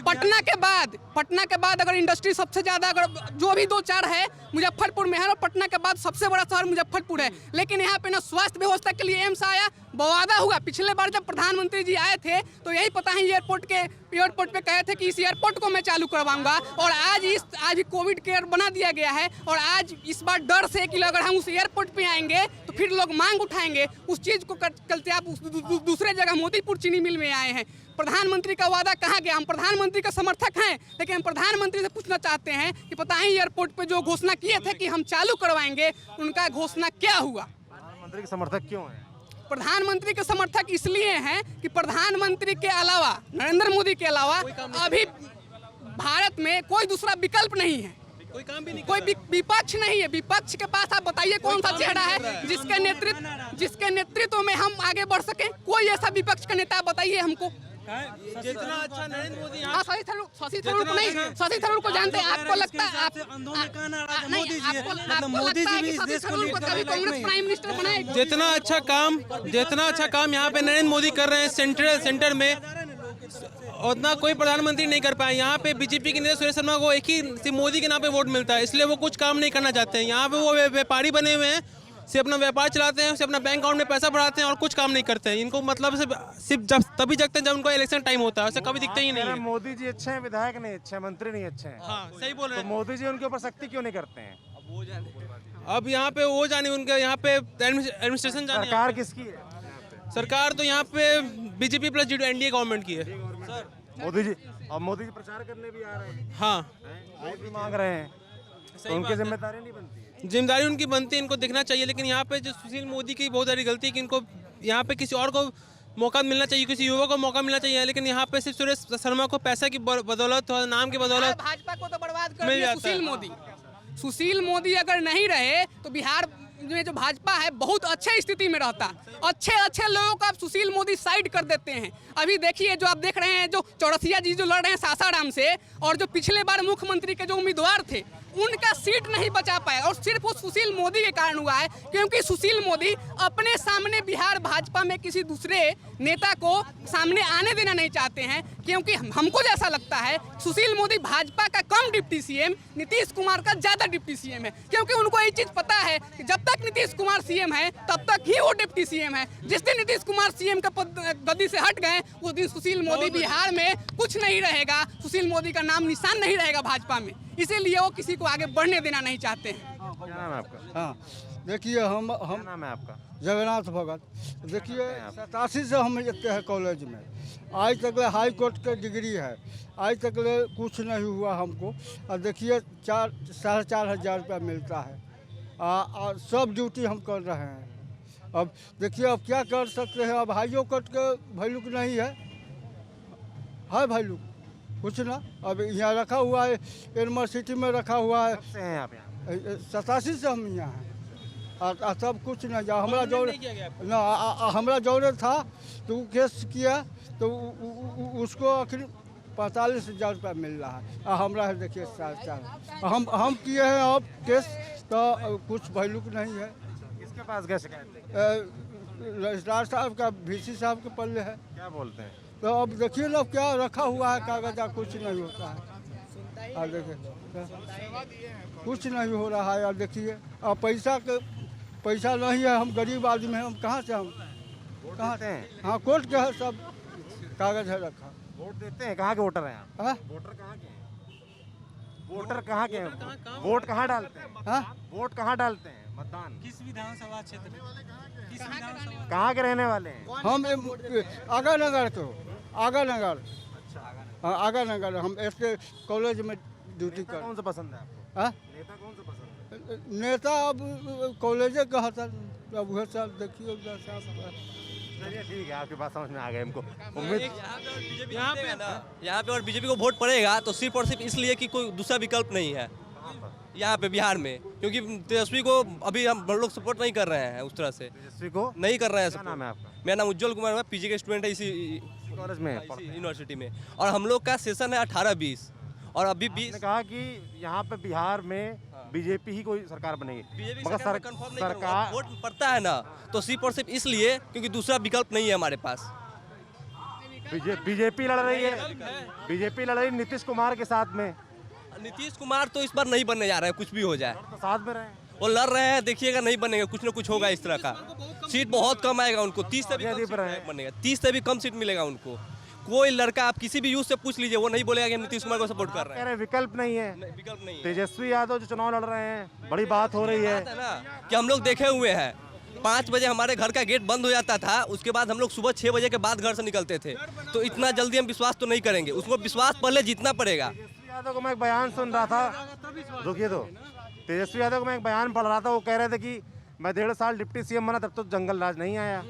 पटना के बाद अगर इंडस्ट्री सबसे ज़्यादा अगर जो भी 2-4 है मुजफ्फरपुर में है, और पटना के बाद सबसे बड़ा शहर मुजफ्फरपुर है। लेकिन यहाँ पे ना स्वास्थ्य व्यवस्था के लिए एम्स आया, वादा हुआ। पिछले बार जब प्रधानमंत्री जी आए थे तो यही पता है एयरपोर्ट पे कहे थे कि इस एयरपोर्ट को मैं चालू करवाऊंगा, और आज कोविड केयर बना दिया गया है। और आज इस बार डर से कि अगर हम उस एयरपोर्ट पे आएंगे तो फिर लोग मांग उठाएंगे, उस चीज़ को चलते आप दूसरे जगह मोतीपुर चीनी मिल में आए हैं। प्रधानमंत्री का वादा कहाँ गया? हम प्रधानमंत्री के समर्थक हैं, लेकिन हम प्रधानमंत्री से पूछना चाहते हैं कि पता है एयरपोर्ट पे जो घोषणा किए थे कि हम चालू करवाएंगे, उनका घोषणा क्या हुआ? प्रधानमंत्री के समर्थक क्यों हैं? प्रधानमंत्री के समर्थक इसलिए हैं कि प्रधानमंत्री के अलावा, नरेंद्र मोदी के अलावा अभी भारत में कोई दूसरा विकल्प नहीं है। कोई काम भी नहीं कोई विपक्ष नहीं है। विपक्ष के पास आप बताइए कौन सा चेहरा है जिसके नेतृत्व में हम आगे बढ़ सके? कोई ऐसा विपक्ष का नेता बताइए हमको। जितना अच्छा नरेंद्र मोदी हाँ, शशि थरूर को नहीं, शशि थरूर को जानते हैं। आपको लगता है मोदी जी भी इस देश को लीड कर रहे हैं कांग्रेस प्राइम मिनिस्टर बनाए? जितना अच्छा काम यहाँ पे नरेंद्र मोदी कर रहे हैं सेंटर में, उतना कोई प्रधानमंत्री नहीं कर पाए। यहाँ पे बीजेपी के नेता सुरेश शर्मा को एक ही सिर्फ मोदी के नाम पे वोट मिलता है, इसलिए वो कुछ काम नहीं करना चाहते हैं। यहाँ पे वो व्यापारी बने हुए हैं, से अपना व्यापार चलाते हैं, से अपना बैंक अकाउंट में पैसा बढ़ाते हैं और कुछ काम नहीं करते हैं। इनको मतलब सिर्फ जब तभी जगते हैं जब उनको इलेक्शन टाइम होता है, ऐसे कभी दिखते ही नहीं है। मोदी जी अच्छे हैं, विधायक नहीं अच्छे हैं, मंत्री नहीं अच्छे हैं। हाँ, सही बोल रहे तो हैं। मोदी जी उनके ऊपर सख्ती क्यों नहीं करते हैं? अब यहाँ पे वो जाने, उनके यहाँ पे एडमिनिस्ट्रेशन जाने। सरकार किसकी है? सरकार तो यहाँ पे बीजेपी प्लस एनडीए गवर्नमेंट की है। मोदी जी, अब मोदी जी प्रचार करने भी आ रहे हैं, हाँ, वोट भी मांग रहे हैं, तो उनकी जिम्मेदारी नहीं बनती है? जिम्मेदारी उनकी बनती है, इनको दिखना चाहिए। लेकिन यहाँ पे जो सुशील मोदी की बहुत सारी गलती है कि इनको यहाँ पे किसी और को मौका मिलना चाहिए, किसी युवा को मौका मिलना चाहिए। लेकिन यहाँ पे सिर्फ सुरेश शर्मा को पैसा की बदौलत और नाम की बदौलत भाजपा को तो बर्बाद कर मिल दिया जाता है। सुशील मोदी। सुशील मोदी अगर नहीं रहे तो बिहार में जो भाजपा है बहुत अच्छे स्थिति में रहता। अच्छे लोगों को आप सुशील मोदी साइड कर देते हैं। अभी देखिए जो आप देख रहे हैं, जो चौरसिया जी जो लड़ रहे हैं सासाराम से, और जो पिछले बार मुख्यमंत्री के जो उम्मीदवार थे उनका सीट नहीं बचा पाए, और सिर्फ वो सुशील मोदी के कारण हुआ है, क्योंकि सुशील मोदी अपने सामने बिहार भाजपा में किसी दूसरे नेता को सामने आने देना नहीं चाहते हैं। क्योंकि हमको जैसा लगता है सुशील मोदी भाजपा का कम डिप्टी सीएम, नीतीश कुमार का ज़्यादा डिप्टी सीएम है। क्योंकि उनको ये चीज़ पता है कि जब तक नीतीश कुमार सीएम है तब तक ही वो डिप्टी सीएम है। जिस दिन नीतीश कुमार सीएम का गद्दी से हट गए उस दिन सुशील मोदी बिहार में कुछ नहीं रहेगा, सुशील मोदी का नाम निशान नहीं रहेगा भाजपा में। इसीलिए वो किसी को आगे बढ़ने देना नहीं चाहते हैं। क्या नाम है आपका? हाँ, देखिए हम क्या नाम है आपका? जगन्नाथ भगत। देखिए 87 से हम जाते हैं कॉलेज में, आज तक हाई कोर्ट की डिग्री है, आज तक कुछ नहीं हुआ हमको। और देखिए 4,500 रुपया मिलता है, सब ड्यूटी हम कर रहे हैं। अब देखिए अब क्या कर सकते हैं, अब हाई कोर्ट के वैल्यू नहीं है वैल्यू कुछ ना। अब यहाँ रखा हुआ है, यूनिवर्सिटी में रखा हुआ है। से हैं आप यहाँ? 87 से हम यहाँ हैं, और सब कुछ ना जा हमारा जो ना हमारा जरूरत था तो वो केस किया तो उसको आखिर 45,000 रुपया मिल रहा है, और हमारा है देखिए 4,500। हम किए हैं अब केस तो कुछ वैल्यू नहीं है। किसके पास गए शिकायत? रजिस्ट्रार साहब का, VC साहब के पल्ले है। क्या बोलते हैं? तो अब देखिए ना क्या रखा हुआ है कागज, कुछ नहीं होता है। और देखिए कुछ नहीं हो रहा है। और देखिए अब पैसा नहीं है, हम गरीब आदमी हैं, हम कहाँ से कहाँ देते हैं? हाँ, कोर्ट के है, सब कागज है रखा। वोट देते हैं? कहाँ के वोटर हैं आप? हाँ, वोटर कहाँ के हैं? वोटर कहाँ के हैं? वोट कहाँ डालते हैं? हाँ, वोट कहाँ डालते हैं? मतदान किस विधानसभा क्षेत्र में, किस विधानसभा? कहाँ के रहने वाले हैं? हम आगा नगर के, आगा नगर, हाँ आगा नगर। हम ऐसे कॉलेज में ड्यूटी नेता कर। कौन सा पसंद है आपको? हाँ, नेता कौन सा पसंद है? नेता अब कॉलेजे का था, अब वह सब देखिए चलिए ठीक है, आपकी बात समझ में आ गई हमको। उम्मीद यहाँ पे और बीजेपी को वोट पड़ेगा तो सिर्फ और सिर्फ इसलिए कि कोई दूसरा विकल्प नहीं है यहाँ पे बिहार में, क्योंकि तेजस्वी को अभी हम लोग सपोर्ट नहीं कर रहे हैं उस तरह से, तेजस्वी को नहीं कर रहे हैं क्या support। नाम है आपका? मेरा नाम उज्जवल कुमार है, पीजी के स्टूडेंट है इसी कॉलेज में यूनिवर्सिटी में, और हम लोग का सेशन है 18-20 और अभी 20। आपने कहा कि यहाँ पे बिहार में बीजेपी ही कोई सरकार बनेगी, बीजेपी मगर सरकार कंफर्म नहीं सरकार सरकार वोट पड़ता है ना तो सिर्फ और सिर्फ इसलिए क्योंकि दूसरा विकल्प नहीं है हमारे पास। बीजेपी लड़ रही है, बीजेपी लड़ रही है नीतीश कुमार के साथ में। नीतीश कुमार तो इस बार नहीं बनने जा रहे हैं, कुछ भी हो जाए तो साथ में रहे, वो लड़ रहे हैं, देखिएगा नहीं बनेगा, कुछ ना कुछ होगा इस तरह का। सीट बहुत कम आएगा उनको, 30 से भी कम सीट बनेगा, 30 से भी कम सीट मिलेगा उनको। कोई लड़का आप किसी भी यूथ से पूछ लीजिए, वो नहीं बोलेगा कि नीतीश कुमार को सपोर्ट कर रहे हैं। विकल्प नहीं है, विकल्प नहीं है। तेजस्वी यादव जो चुनाव लड़ रहे हैं, बड़ी बात हो रही है ना कि हम लोग देखे हुए हैं 5 बजे हमारे घर का गेट बंद हो जाता था, उसके बाद हम लोग सुबह 6 बजे के बाद घर से निकलते थे, तो इतना जल्दी हम विश्वास तो नहीं करेंगे, उसको विश्वास पहले जीतना पड़ेगा। तेजस्वी यादव को मैं एक बयान सुन रहा था, रुकिए तो, तेजस्वी यादव को मैं एक बयान पढ़ रहा था, वो कह रहे थे कि मैं 1.5 साल डिप्टी सीएम बना तब तो जंगल राज नहीं आया।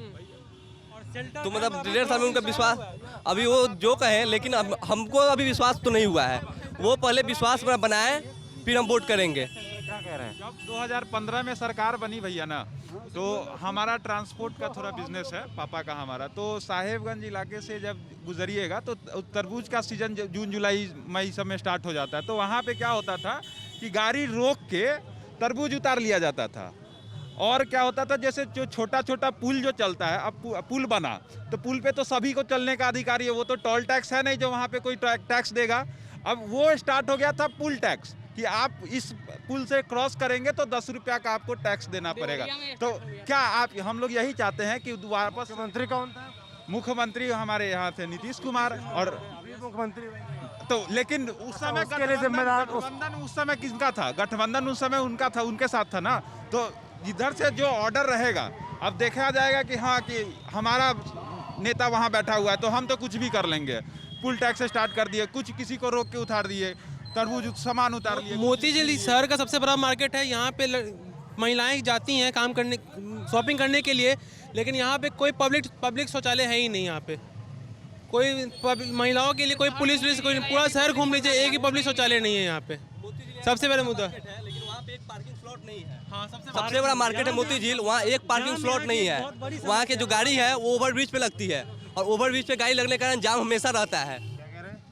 तो मतलब 1.5 साल में उनका विश्वास, अभी वो जो कहे, लेकिन हमको अभी विश्वास तो नहीं हुआ है। वो पहले विश्वास बनाए, फिर हम वोट करेंगे। क्या कह रहे हैं? जब 2015 में सरकार बनी भैया ना, तो हमारा ट्रांसपोर्ट का थोड़ा बिजनेस है पापा का हमारा, तो साहेबगंज इलाके से जब गुजरिएगा तो तरबूज का सीजन जून जुलाई मई सब में स्टार्ट हो जाता है। तो वहाँ पे क्या होता था कि गाड़ी रोक के तरबूज उतार लिया जाता था। और क्या होता था, जैसे जो छोटा छोटा पुल जो चलता है, अब पुल बना तो पुल पे तो सभी को चलने का अधिकारी है, वो तो टोल टैक्स है नहीं जो वहाँ पे कोई टैक्स देगा। अब वो स्टार्ट हो गया था पुल टैक्स, कि आप इस पुल से क्रॉस करेंगे तो 10 रुपया का आपको टैक्स देना पड़ेगा। तो क्या आप, हम लोग यही चाहते हैं कि वापस मुख्यमंत्री कौन था? मुख्यमंत्री हमारे यहाँ थे नीतीश कुमार, और मुख्यमंत्री तो लेकिन उस समय उसके लिए जिम्मेदार गठबंधन उस समय किसका था? गठबंधन उस समय उनका था, उनके साथ था ना। तो इधर से जो ऑर्डर रहेगा, अब देखा जाएगा कि हाँ कि हमारा नेता वहाँ बैठा हुआ है तो हम तो कुछ भी कर लेंगे। पुल टैक्स स्टार्ट कर दिए, कुछ किसी को रोक के उतार दिए, तरबूज सामान उतार लिए। मोती झील शहर का सबसे बड़ा मार्केट है। यहाँ पे महिलाएं जाती हैं काम करने, शॉपिंग करने के लिए, लेकिन यहाँ पे कोई पब्लिक शौचालय है ही नहीं। यहाँ पे कोई महिलाओं के लिए कोई पुलिस कोई, पूरा शहर घूम लीजिए, एक ही पब्लिक शौचालय नहीं है यहाँ पे। सबसे बड़ा मुद्दा, लेकिन वहाँ पे एक पार्किंग स्लॉट नहीं है। हाँ, सबसे बड़ा मार्केट है मोती झील, वहाँ एक पार्किंग स्लॉट नहीं है। वहाँ के जो गाड़ी है वो ओवरब्रिज पे लगती है, और ओवरब्रिज पे गाड़ी लगने के कारण जाम हमेशा रहता है।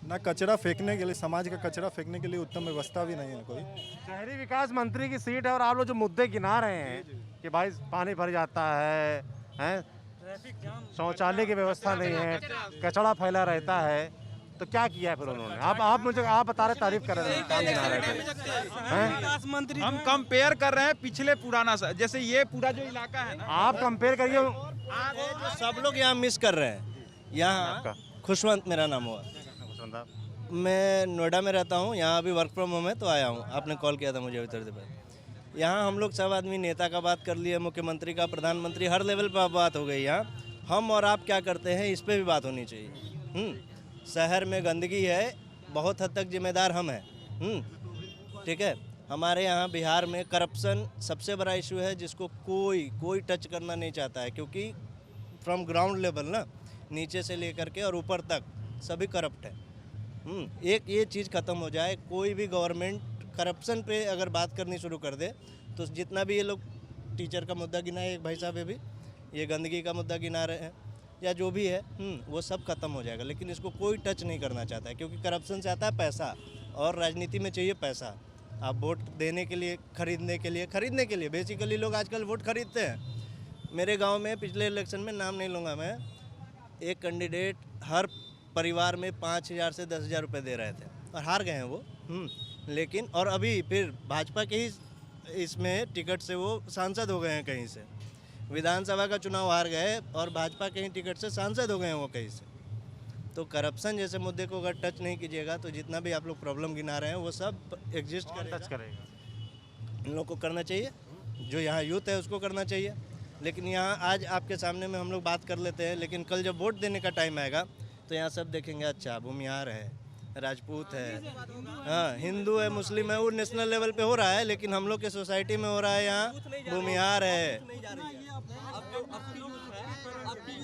ना कचरा फेंकने के लिए, समाज का कचरा फेंकने के लिए उत्तम व्यवस्था भी नहीं है कोई। शहरी विकास मंत्री की सीट है और आप लोग जो मुद्दे गिना रहे हैं कि भाई पानी भर जाता है, शौचालय की व्यवस्था नहीं है, कचरा फैला रहता है, तो क्या किया है फिर उन्होंने? आप बता रहे, तारीफ कर रहे हैं, काम गिना रहे थे। हम कंपेयर कर रहे हैं पिछले पुराना, जैसे ये पूरा जो इलाका है ना, आप कंपेयर करिए। सब लोग यहाँ मिस कर रहे हैं। यहाँ खुशवंत मेरा नाम हुआ, मैं नोएडा में रहता हूँ। यहाँ अभी वर्क फ्रॉम होम है तो आया हूँ। आपने कॉल किया था मुझे अभी थोड़ी देर पहले। यहाँ हम लोग सब आदमी नेता का बात कर लिए, मुख्यमंत्री का, प्रधानमंत्री, हर लेवल पर बात हो गई। यहाँ हम और आप क्या करते हैं इस पर भी बात होनी चाहिए। शहर में गंदगी है, बहुत हद तक जिम्मेदार हम हैं। ठीक है, हमारे यहाँ बिहार में करप्शन सबसे बड़ा इशू है, जिसको कोई टच करना नहीं चाहता है, क्योंकि फ्रॉम ग्राउंड लेवल ना, नीचे से लेकर के और ऊपर तक सभी करप्ट है। एक ये चीज़ ख़त्म हो जाए, कोई भी गवर्नमेंट करप्शन पे अगर बात करनी शुरू कर दे, तो जितना भी ये लोग टीचर का मुद्दा गिना है, एक भाई साहब है भी, ये गंदगी का मुद्दा गिना रहे हैं, या जो भी है, वो सब खत्म हो जाएगा। लेकिन इसको कोई टच नहीं करना चाहता है, क्योंकि करप्शन से आता है पैसा, और राजनीति में चाहिए पैसा। आप वोट देने के लिए, खरीदने के लिए बेसिकली लोग आजकल वोट खरीदते हैं। मेरे गांव में पिछले इलेक्शन में, नाम नहीं लूँगा मैं, एक कैंडिडेट हर परिवार में 5,000 से 10,000 रुपये दे रहे थे, और हार गए हैं वो। लेकिन और अभी फिर भाजपा के ही इसमें टिकट से वो सांसद हो गए हैं कहीं से। विधानसभा का चुनाव हार गए और भाजपा के ही टिकट से सांसद हो गए हैं वो कहीं से। तो करप्शन जैसे मुद्दे को अगर टच नहीं कीजिएगा, तो जितना भी आप लोग प्रॉब्लम गिना रहे हैं वो सब एग्जिस्ट करेगा। इन लोग को करना चाहिए, जो यहाँ यूथ है उसको करना चाहिए। लेकिन यहाँ आज आपके सामने में हम लोग बात कर लेते हैं, लेकिन कल जब वोट देने का टाइम आएगा तो यहाँ सब देखेंगे, अच्छा भूमिहार है, राजपूत है, हाँ हिंदू है, मुस्लिम है, वो नेशनल लेवल पे हो रहा है, लेकिन हम लोग के सोसाइटी में हो रहा है यहाँ भूमिहार है।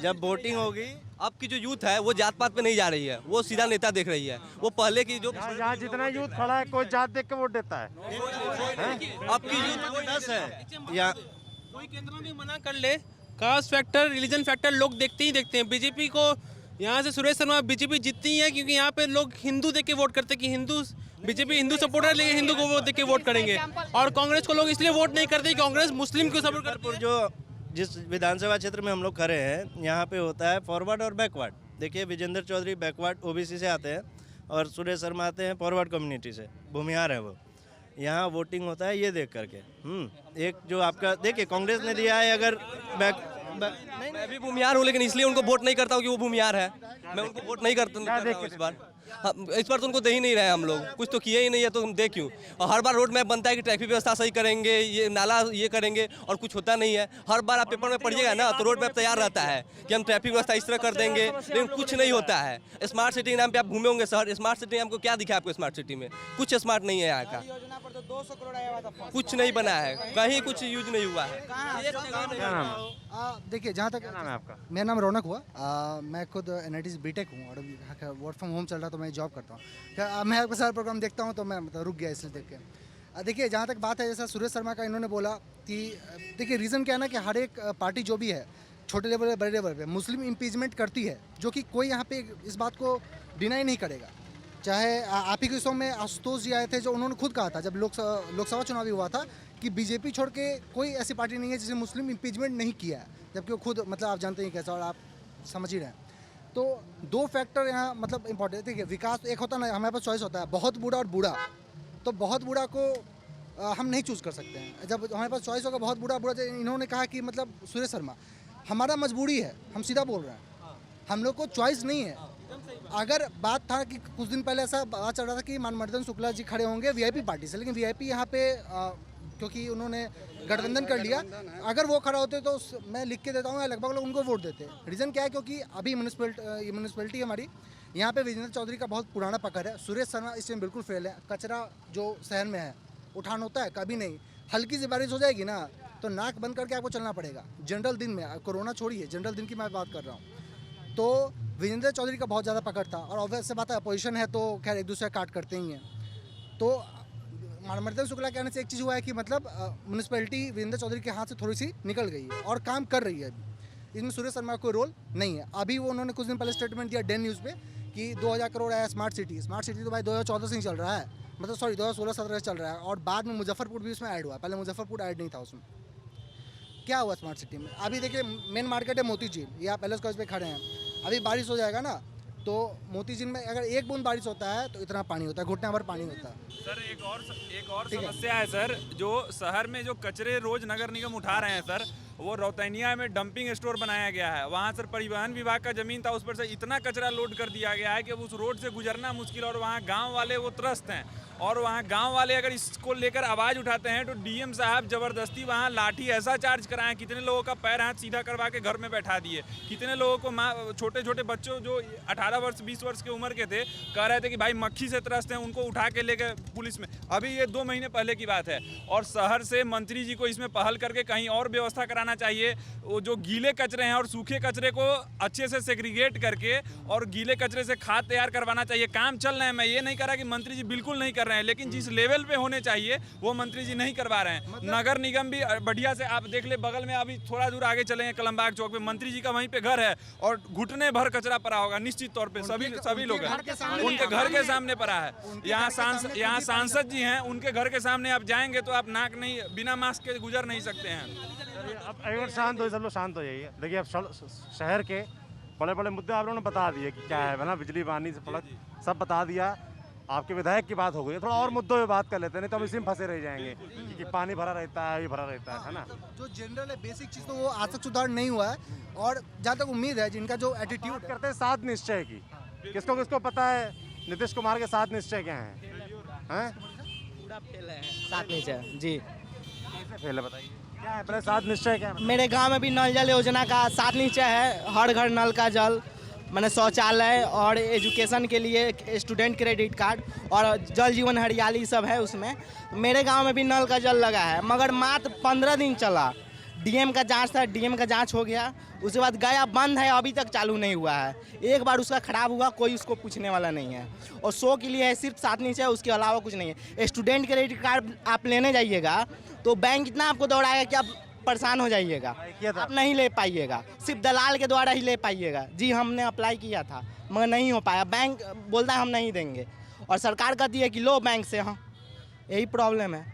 जब वोटिंग होगी, अब की जो यूथ है वो जात पात पे नहीं जा रही है, वो सीधा नेता देख रही है। वो पहले की जो यहाँ जितना यूथ खड़ा है, कोई जात देख के वोट देता है। अब की यूथ को डस है। या कोई कितना भी मना कर ले, कास्ट फैक्टर, रिलीजन फैक्टर लोग देखते ही देखते हैं। बीजेपी को यहाँ से सुरेश शर्मा बीजेपी जीतती है, क्योंकि यहाँ पे लोग हिंदू देख के वोट करते हैं कि हिंदू, बीजेपी हिंदू सपोर्टर, लेकिन हिंदू को वोट देख के वोट करेंगे। और कांग्रेस को लोग इसलिए वोट नहीं करते, कांग्रेस मुस्लिम को सपोर्ट करती है। जो जिस विधानसभा क्षेत्र में हम लोग खड़े हैं, यहाँ पे होता है फॉरवर्ड और बैकवर्ड। देखिए विजेंद्र चौधरी बैकवर्ड ओबीसी से आते हैं, और सुरेश शर्मा आते हैं फॉरवर्ड कम्युनिटी से, भूमिहार है वो। यहाँ वोटिंग होता है ये देख करके। एक जो आपका देखिए कांग्रेस ने दिया है, अगर नहीं, मैं भी भूमिहार हूँ, लेकिन इसलिए उनको वोट नहीं करता हूँ कि वो भूमिहार है। मैं उनको वोट नहीं करता हूँ इस बार। इस बार तो उनको दे ही नहीं रहे हम लोग, कुछ तो किए ही नहीं है, तो हम दे क्यों? और हर बार रोड मैप बनता है कि ट्रैफिक व्यवस्था सही करेंगे, ये नाला ये करेंगे, और कुछ होता नहीं है। हर बार आप पेपर में पढ़िएगा ना, तो रोड मैप तैयार रहता है कि हम ट्रैफिक व्यवस्था इस तरह कर देंगे, लेकिन कुछ नहीं होता है। स्मार्ट सिटी के नाम पे आप घूमे होंगे शहर, स्मार्ट सिटी हमको क्या दिखा? आपको स्मार्ट सिटी में कुछ स्मार्ट नहीं है, यहाँ का कुछ नहीं बना है, कहीं कुछ यूज नहीं हुआ है। देखिए जहाँ तक नाम है आपका? मेरा नाम रौनक हुआ, मैं खुद NIT बीटेक हूँ, और अभी वर्क फ्रॉम होम चल रहा, तो मैं जॉब करता हूँ। मैं आपका सारा प्रोग्राम देखता हूँ, तो मैं मतलब रुक गया इसलिए देख के। देखिए जहाँ तक बात है, जैसा सुरेश शर्मा का इन्होंने बोला कि देखिए रीज़न क्या है ना कि हर एक पार्टी जो भी है, छोटे लेवल पे बड़े लेवल पे मुस्लिम इम्पीचमेंट करती है, जो कि कोई यहाँ पे इस बात को डिनाई नहीं करेगा। चाहे आप ही के शो में आशुतोष जी आए थे, जो उन्होंने खुद कहा था जब लोकसभा चुनाव भी हुआ था कि बीजेपी छोड़ के कोई ऐसी पार्टी नहीं है जिसने मुस्लिम इम्पीचमेंट नहीं किया है, जबकि वो खुद मतलब आप जानते हैं कैसा, और आप समझ ही रहे हैं। तो दो फैक्टर यहाँ मतलब इंपॉर्टेंट। देखिए विकास एक होता है ना, हमारे पास चॉइस होता है बहुत बूढ़ा और बूढ़ा, तो बहुत बूढ़ा को हम नहीं चूज़ कर सकते हैं। जब हमारे पास चॉइस होगा बहुत बूढ़ा बूढ़ा, इन्होंने कहा कि मतलब सुरेश शर्मा हमारा मजबूरी है, हम सीधा बोल रहे हैं, हम लोग को चॉइस नहीं है। अगर बात था कि कुछ दिन पहले ऐसा बात चल रहा था कि मनमर्दन शुक्ला जी खड़े होंगे वीआईपी पार्टी से, लेकिन वीआईपी यहाँ पे क्योंकि उन्होंने गठबंधन कर लिया, अगर वो खड़ा होते तो मैं लिख के देता हूँ लगभग लोग उनको वोट देते। रीज़न क्या है, क्योंकि अभी म्यूनसिपैलिटी हमारी यहाँ पे विजेंद्र चौधरी का बहुत पुराना पकड़ है, सुरेश शर्मा इसमें बिल्कुल फेल है। कचरा जो शहर में है उठान होता है कभी नहीं, हल्की सी बारिश हो जाएगी ना तो नाक बंद करके आपको चलना पड़ेगा। जनरल दिन में, कोरोना छोड़िए, जनरल दिन की मैं बात कर रहा हूँ, तो विजेंद्र चौधरी का बहुत ज़्यादा पकड़ था। और ऑब्वियस से बात है, अपोजिशन है तो खैर एक दूसरे काट करते ही हैं। तो मनमर्दन शुक्ला कहने से एक चीज़ हुआ है कि मतलब म्यूनसिपैलिटी विजेंद्र चौधरी के हाथ से थोड़ी सी निकल गई है और काम कर रही है। अभी इसमें सुरेश शर्मा का कोई रोल नहीं है। अभी वो उन्होंने कुछ दिन पहले स्टेटमेंट दिया डेन न्यूज़ पे कि 2000 करोड़ आया स्मार्ट सिटी तो भाई 2014 से ही चल रहा है, मतलब सॉरी 2016-17 से चल रहा है, और बाद में मुजफ्फरपुर भी उसमें ऐड हुआ। पहले मुजफ्फरपुर ऐड नहीं था उसमें। क्या हुआ स्मार्ट सिटी में? अभी देखिए मेन मार्केट है मोती झील, ये आप पैलेस कॉलेज पे खड़े हैं, अभी बारिश हो जाएगा ना तो मोती झील में अगर एक बूंद बारिश होता है तो इतना पानी होता है, घुटने भर पानी होता है। सर एक और समस्या है सर, जो शहर में जो कचरे रोज नगर निगम उठा रहे हैं सर, वो रौतनिया में डंपिंग स्टोर बनाया गया है। वहाँ सर परिवहन विभाग का ज़मीन था, उस पर से इतना कचरा लोड कर दिया गया है कि उस रोड से गुजरना मुश्किल, और वहाँ गांव वाले वो त्रस्त हैं। और वहाँ गांव वाले अगर इसको लेकर आवाज़ उठाते हैं तो डीएम साहब ज़बरदस्ती वहाँ लाठी ऐसा चार्ज कराएं, कितने लोगों का पैर हाथ सीधा करवा के घर में बैठा दिए, कितने लोगों को छोटे छोटे बच्चों जो 18 वर्ष 20 वर्ष की उम्र के थे कह रहे थे कि भाई मक्खी से त्रस्त हैं, उनको उठा के लेकर पुलिस में। अभी ये 2 महीने पहले की बात है। और शहर से मंत्री जी को इसमें पहल करके कहीं और व्यवस्था कराना चाहिए। वो जो गीले कचरे हैं और सूखे कचरे को अच्छे से सेग्रीगेट करके और गीले कचरे से खाद तैयार करवाना चाहिए। काम चल रहे हैं, मैं ये नहीं कह रहा कि मंत्री जी बिल्कुल नहीं कर रहे हैं, लेकिन जिस लेवल पे होने चाहिए वो मंत्री जी नहीं करवा रहे हैं। नगर निगम भी बढ़िया से, आप देख ले बगल में, अभी थोड़ा दूर आगे चलेंगे कलमबाग चौक पे मंत्री जी का वहीं पे घर है और घुटने भर कचरा पड़ा होगा निश्चित तौर पे, सभी लोग हैं, उनके घर के सामने पड़ा है। यहाँ सांसद जी हैं, उनके घर के सामने आप जाएंगे तो आप नाक नहीं, बिना मास्क के गुजर नहीं सकते हैं। अब एक मिनट शांत हो, सब लोग शांत हो जाइए। देखिए अब शहर के बड़े बड़े मुद्दे आप लोगों ने बता दिए कि क्या है ना, बिजली पानी से सड़क सब बता दिया। आपके विधायक की बात हो गई, थोड़ा और मुद्दों पे बात कर लेते हैं, नहीं तो हम इसी में फंसे रह जाएंगे कि पानी भरा रहता है, ये भरा रहता है ना। जो जनरल है बेसिक चीज़ तो वो आज तक सुधार नहीं हुआ है। और जहाँ तक उम्मीद है जिनका जो एटीट्यूड करते हैं 7 निश्चय की, किसको किसको पता है नीतीश कुमार के 7 निश्चय क्या हैं? पूरा फेल है 7 निश्चय जी। कैसे फेल है बताइए, क्या है पहले 7 निश्चय क्या है? मेरे गांव में भी नल जल योजना का 7 निश्चय है, हर घर नल का जल, मैंने शौचालय और एजुकेशन के लिए स्टूडेंट क्रेडिट कार्ड और जल जीवन हरियाली सब है उसमें। मेरे गांव में भी नल का जल लगा है, मगर मात्र 15 दिन चला। डीएम का जांच था, डीएम का जांच हो गया, उसके बाद गया बंद है, अभी तक चालू नहीं हुआ है। एक बार उसका खराब हुआ, कोई उसको पूछने वाला नहीं है। और 100 के लिए है सिर्फ 7 निश्चय, उसके अलावा कुछ नहीं है। स्टूडेंट क्रेडिट कार्ड आप लेने जाइएगा तो बैंक इतना आपको दौड़ाएगा कि आप परेशान हो जाइएगा, आप नहीं ले पाइएगा, सिर्फ दलाल के द्वारा ही ले पाइएगा। जी हमने अप्लाई किया था मगर नहीं हो पाया, बैंक बोलता है हम नहीं देंगे और सरकार कहती है कि लो बैंक से। हाँ यही प्रॉब्लम है।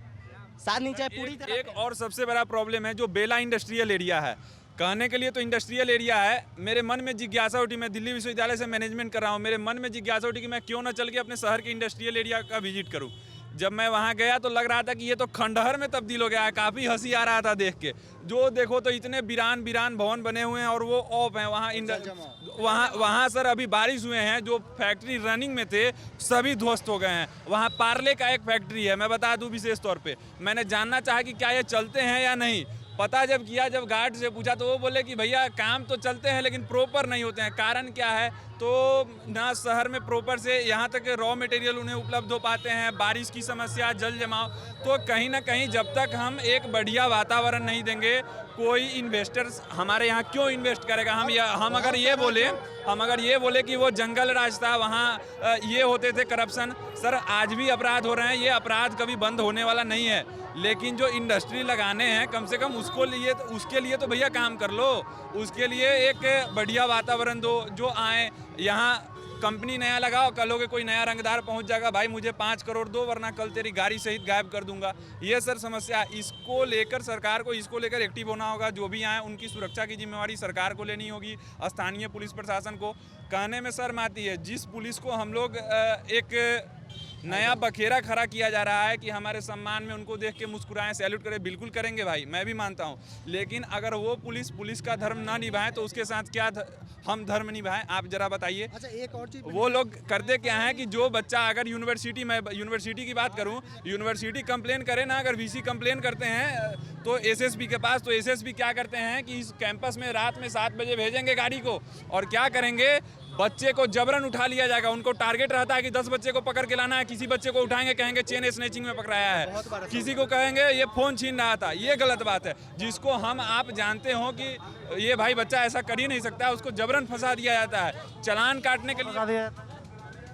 7 निश्चय पूरी तरह। एक और सबसे बड़ा प्रॉब्लम है जो बेला इंडस्ट्रियल एरिया है। कहने के लिए तो इंडस्ट्रियल एरिया है, मेरे मन में जिज्ञासा उठी, मैं दिल्ली विश्वविद्यालय से मैनेजमेंट कर रहा हूँ, मेरे मन में जिज्ञासा उठी कि मैं क्यों ना चल के अपने शहर के इंडस्ट्रियल एरिया का विजिट करूँ। जब मैं वहाँ गया तो लग रहा था कि ये तो खंडहर में तब्दील हो गया है, काफ़ी हंसी आ रहा था देख के। जो देखो तो इतने वीरान भवन बने हुए हैं और वो ऑफ हैं। वहाँ सर अभी बारिश हुए हैं, जो फैक्ट्री रनिंग में थे सभी ध्वस्त हो गए हैं। वहाँ पार्ले का एक फैक्ट्री है, मैं बता दूँ विशेष तौर पे, मैंने जानना चाहा कि क्या ये चलते हैं या नहीं। पता जब किया, जब गार्ड से पूछा तो वो बोले कि भैया काम तो चलते हैं लेकिन प्रॉपर नहीं होते हैं। कारण क्या है, तो ना शहर में प्रॉपर से यहाँ तक रॉ मटेरियल उन्हें उपलब्ध हो पाते हैं, बारिश की समस्या, जल जमाव। तो कहीं ना कहीं जब तक हम एक बढ़िया वातावरण नहीं देंगे, कोई इन्वेस्टर्स हमारे यहाँ क्यों इन्वेस्ट करेगा? हम अगर ये बोले कि वो जंगल राज था, वहाँ ये होते थे करप्शन, सर आज भी अपराध हो रहे हैं, ये अपराध कभी बंद होने वाला नहीं है। लेकिन जो इंडस्ट्री लगाने हैं कम से कम उसके लिए तो भैया काम कर लो, उसके लिए एक बढ़िया वातावरण दो, जो आए यहाँ कंपनी नया लगाओ, कल हो के कोई नया रंगदार पहुंच जाएगा, भाई मुझे 5 करोड़ दो वरना कल तेरी गाड़ी सहित गायब कर दूंगा। ये सर समस्या, इसको लेकर सरकार को एक्टिव होना होगा। जो भी आए उनकी सुरक्षा की जिम्मेवारी सरकार को लेनी होगी, स्थानीय पुलिस प्रशासन को। कहने में शर्म आती है, जिस पुलिस को हम लोग एक नया बखेरा खड़ा किया जा रहा है कि हमारे सम्मान में उनको देख के मुस्कुराएं, सैल्यूट करें, बिल्कुल करेंगे भाई, मैं भी मानता हूं। लेकिन अगर वो पुलिस का धर्म ना निभाएं तो उसके साथ क्या हम धर्म निभाएं? आप जरा बताइए। अच्छा, एक और चीज, वो लोग करते क्या है कि जो बच्चा अगर यूनिवर्सिटी की बात करूं, यूनिवर्सिटी कंप्लेन करे ना, अगर वीसी कंप्लेन करते हैं तो एसएसपी के पास, तो एसएसपी क्या करते हैं कि इस कैंपस में रात में 7 बजे भेजेंगे गाड़ी को, और क्या करेंगे, बच्चे को जबरन उठा लिया जाएगा। उनको टारगेट रहता है कि 10 बच्चे को पकड़ के लाना है। किसी बच्चे को उठाएंगे, कहेंगे चेन स्नैचिंग में पकड़ाया है, किसी को कहेंगे ये फ़ोन छीन रहा था। ये गलत बात है, जिसको आप जानते हो कि ये भाई बच्चा ऐसा कर ही नहीं सकता, उसको जबरन फंसा दिया जाता है। चालान काटने के लिए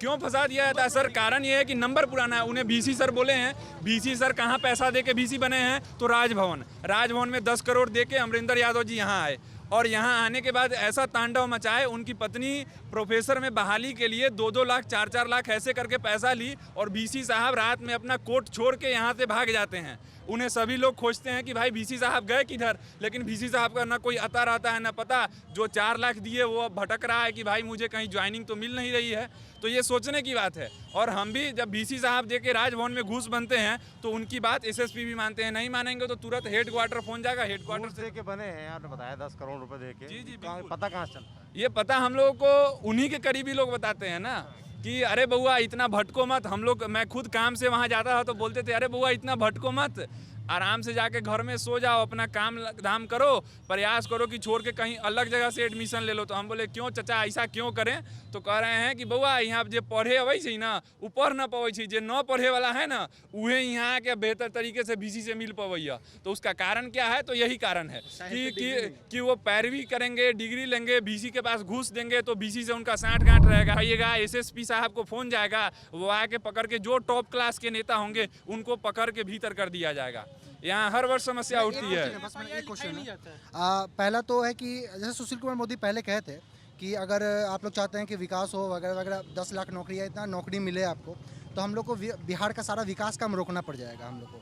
क्यों फंसा दिया जाता है सर? कारण ये है कि नंबर पुराना है। उन्हें बीसी सर बोले हैं, बीसी सर कहाँ पैसा दे के बीसी बने हैं? तो राजभवन में 10 करोड़ दे के अमरिंदर यादव जी यहाँ आए, और यहाँ आने के बाद ऐसा तांडव मचाए, उनकी पत्नी प्रोफेसर में बहाली के लिए 2-2 लाख 4-4 लाख ऐसे करके पैसा ली, और बीसी साहब रात में अपना कोट छोड़ के यहाँ से भाग जाते हैं। उन्हें सभी लोग खोजते हैं कि भाई बीसी साहब गए किधर, लेकिन बीसी साहब का ना कोई अता रहता है ना पता। जो 4 लाख दिए वो अब भटक रहा है कि भाई मुझे कहीं ज्वाइनिंग तो मिल नहीं रही है। तो ये सोचने की बात है। और हम भी जब बीसी साहब दे के राजभवन में घूस बनते हैं तो उनकी बात एसएसपी भी मानते हैं, नहीं मानेंगे तो तुरंत हेडक्वार्टर फोन जाएगा, हेडक्वार्टर से के बने हैं, आपने बताया 10 करोड़ रुपए दे के। जी पता कहाँ से चलता है? ये पता हम लोगों को उन्हीं के करीबी लोग बताते हैं ना कि अरे बउआ इतना भटको मत। मैं खुद काम से वहाँ जाता था तो बोलते थे, अरे बउआ इतना भटको मत, आराम से जाके घर में सो जाओ, अपना काम धाम करो, प्रयास करो कि छोड़ के कहीं अलग जगह से एडमिशन ले लो। तो हम बोले क्यों चचा, ऐसा क्यों करें? तो कह रहे हैं कि बउआ यहाँ जे पढ़े अबै छै ना, उ पढ़ न पबै छै, जे न पढ़े वाला है ना उहे यहाँ के बेहतर तरीके से बीसी से मिल पवैया। तो उसका कारण क्या है? तो यही कारण है कि वो पैरवी करेंगे, डिग्री लेंगे, बीसी के पास घूस देंगे तो बीसी से उनका साठ गांठ रहेगा। आइएगा, एसएसपी साहब को फोन जाएगा, वो आके पकड़ के जो टॉप क्लास के नेता होंगे उनको पकड़ के भीतर कर दिया जाएगा। यहाँ हर वर्ष समस्या उठती है। बस मेरा एक क्वेश्चन है। पहला तो है कि जैसे सुशील कुमार मोदी पहले कहे थे कि अगर आप लोग चाहते हैं कि विकास हो वगैरह वगैरह, 10 लाख नौकरी है, इतना नौकरी मिले आपको, तो हम लोग को बिहार का सारा विकास काम रोकना पड़ जाएगा। हम लोग को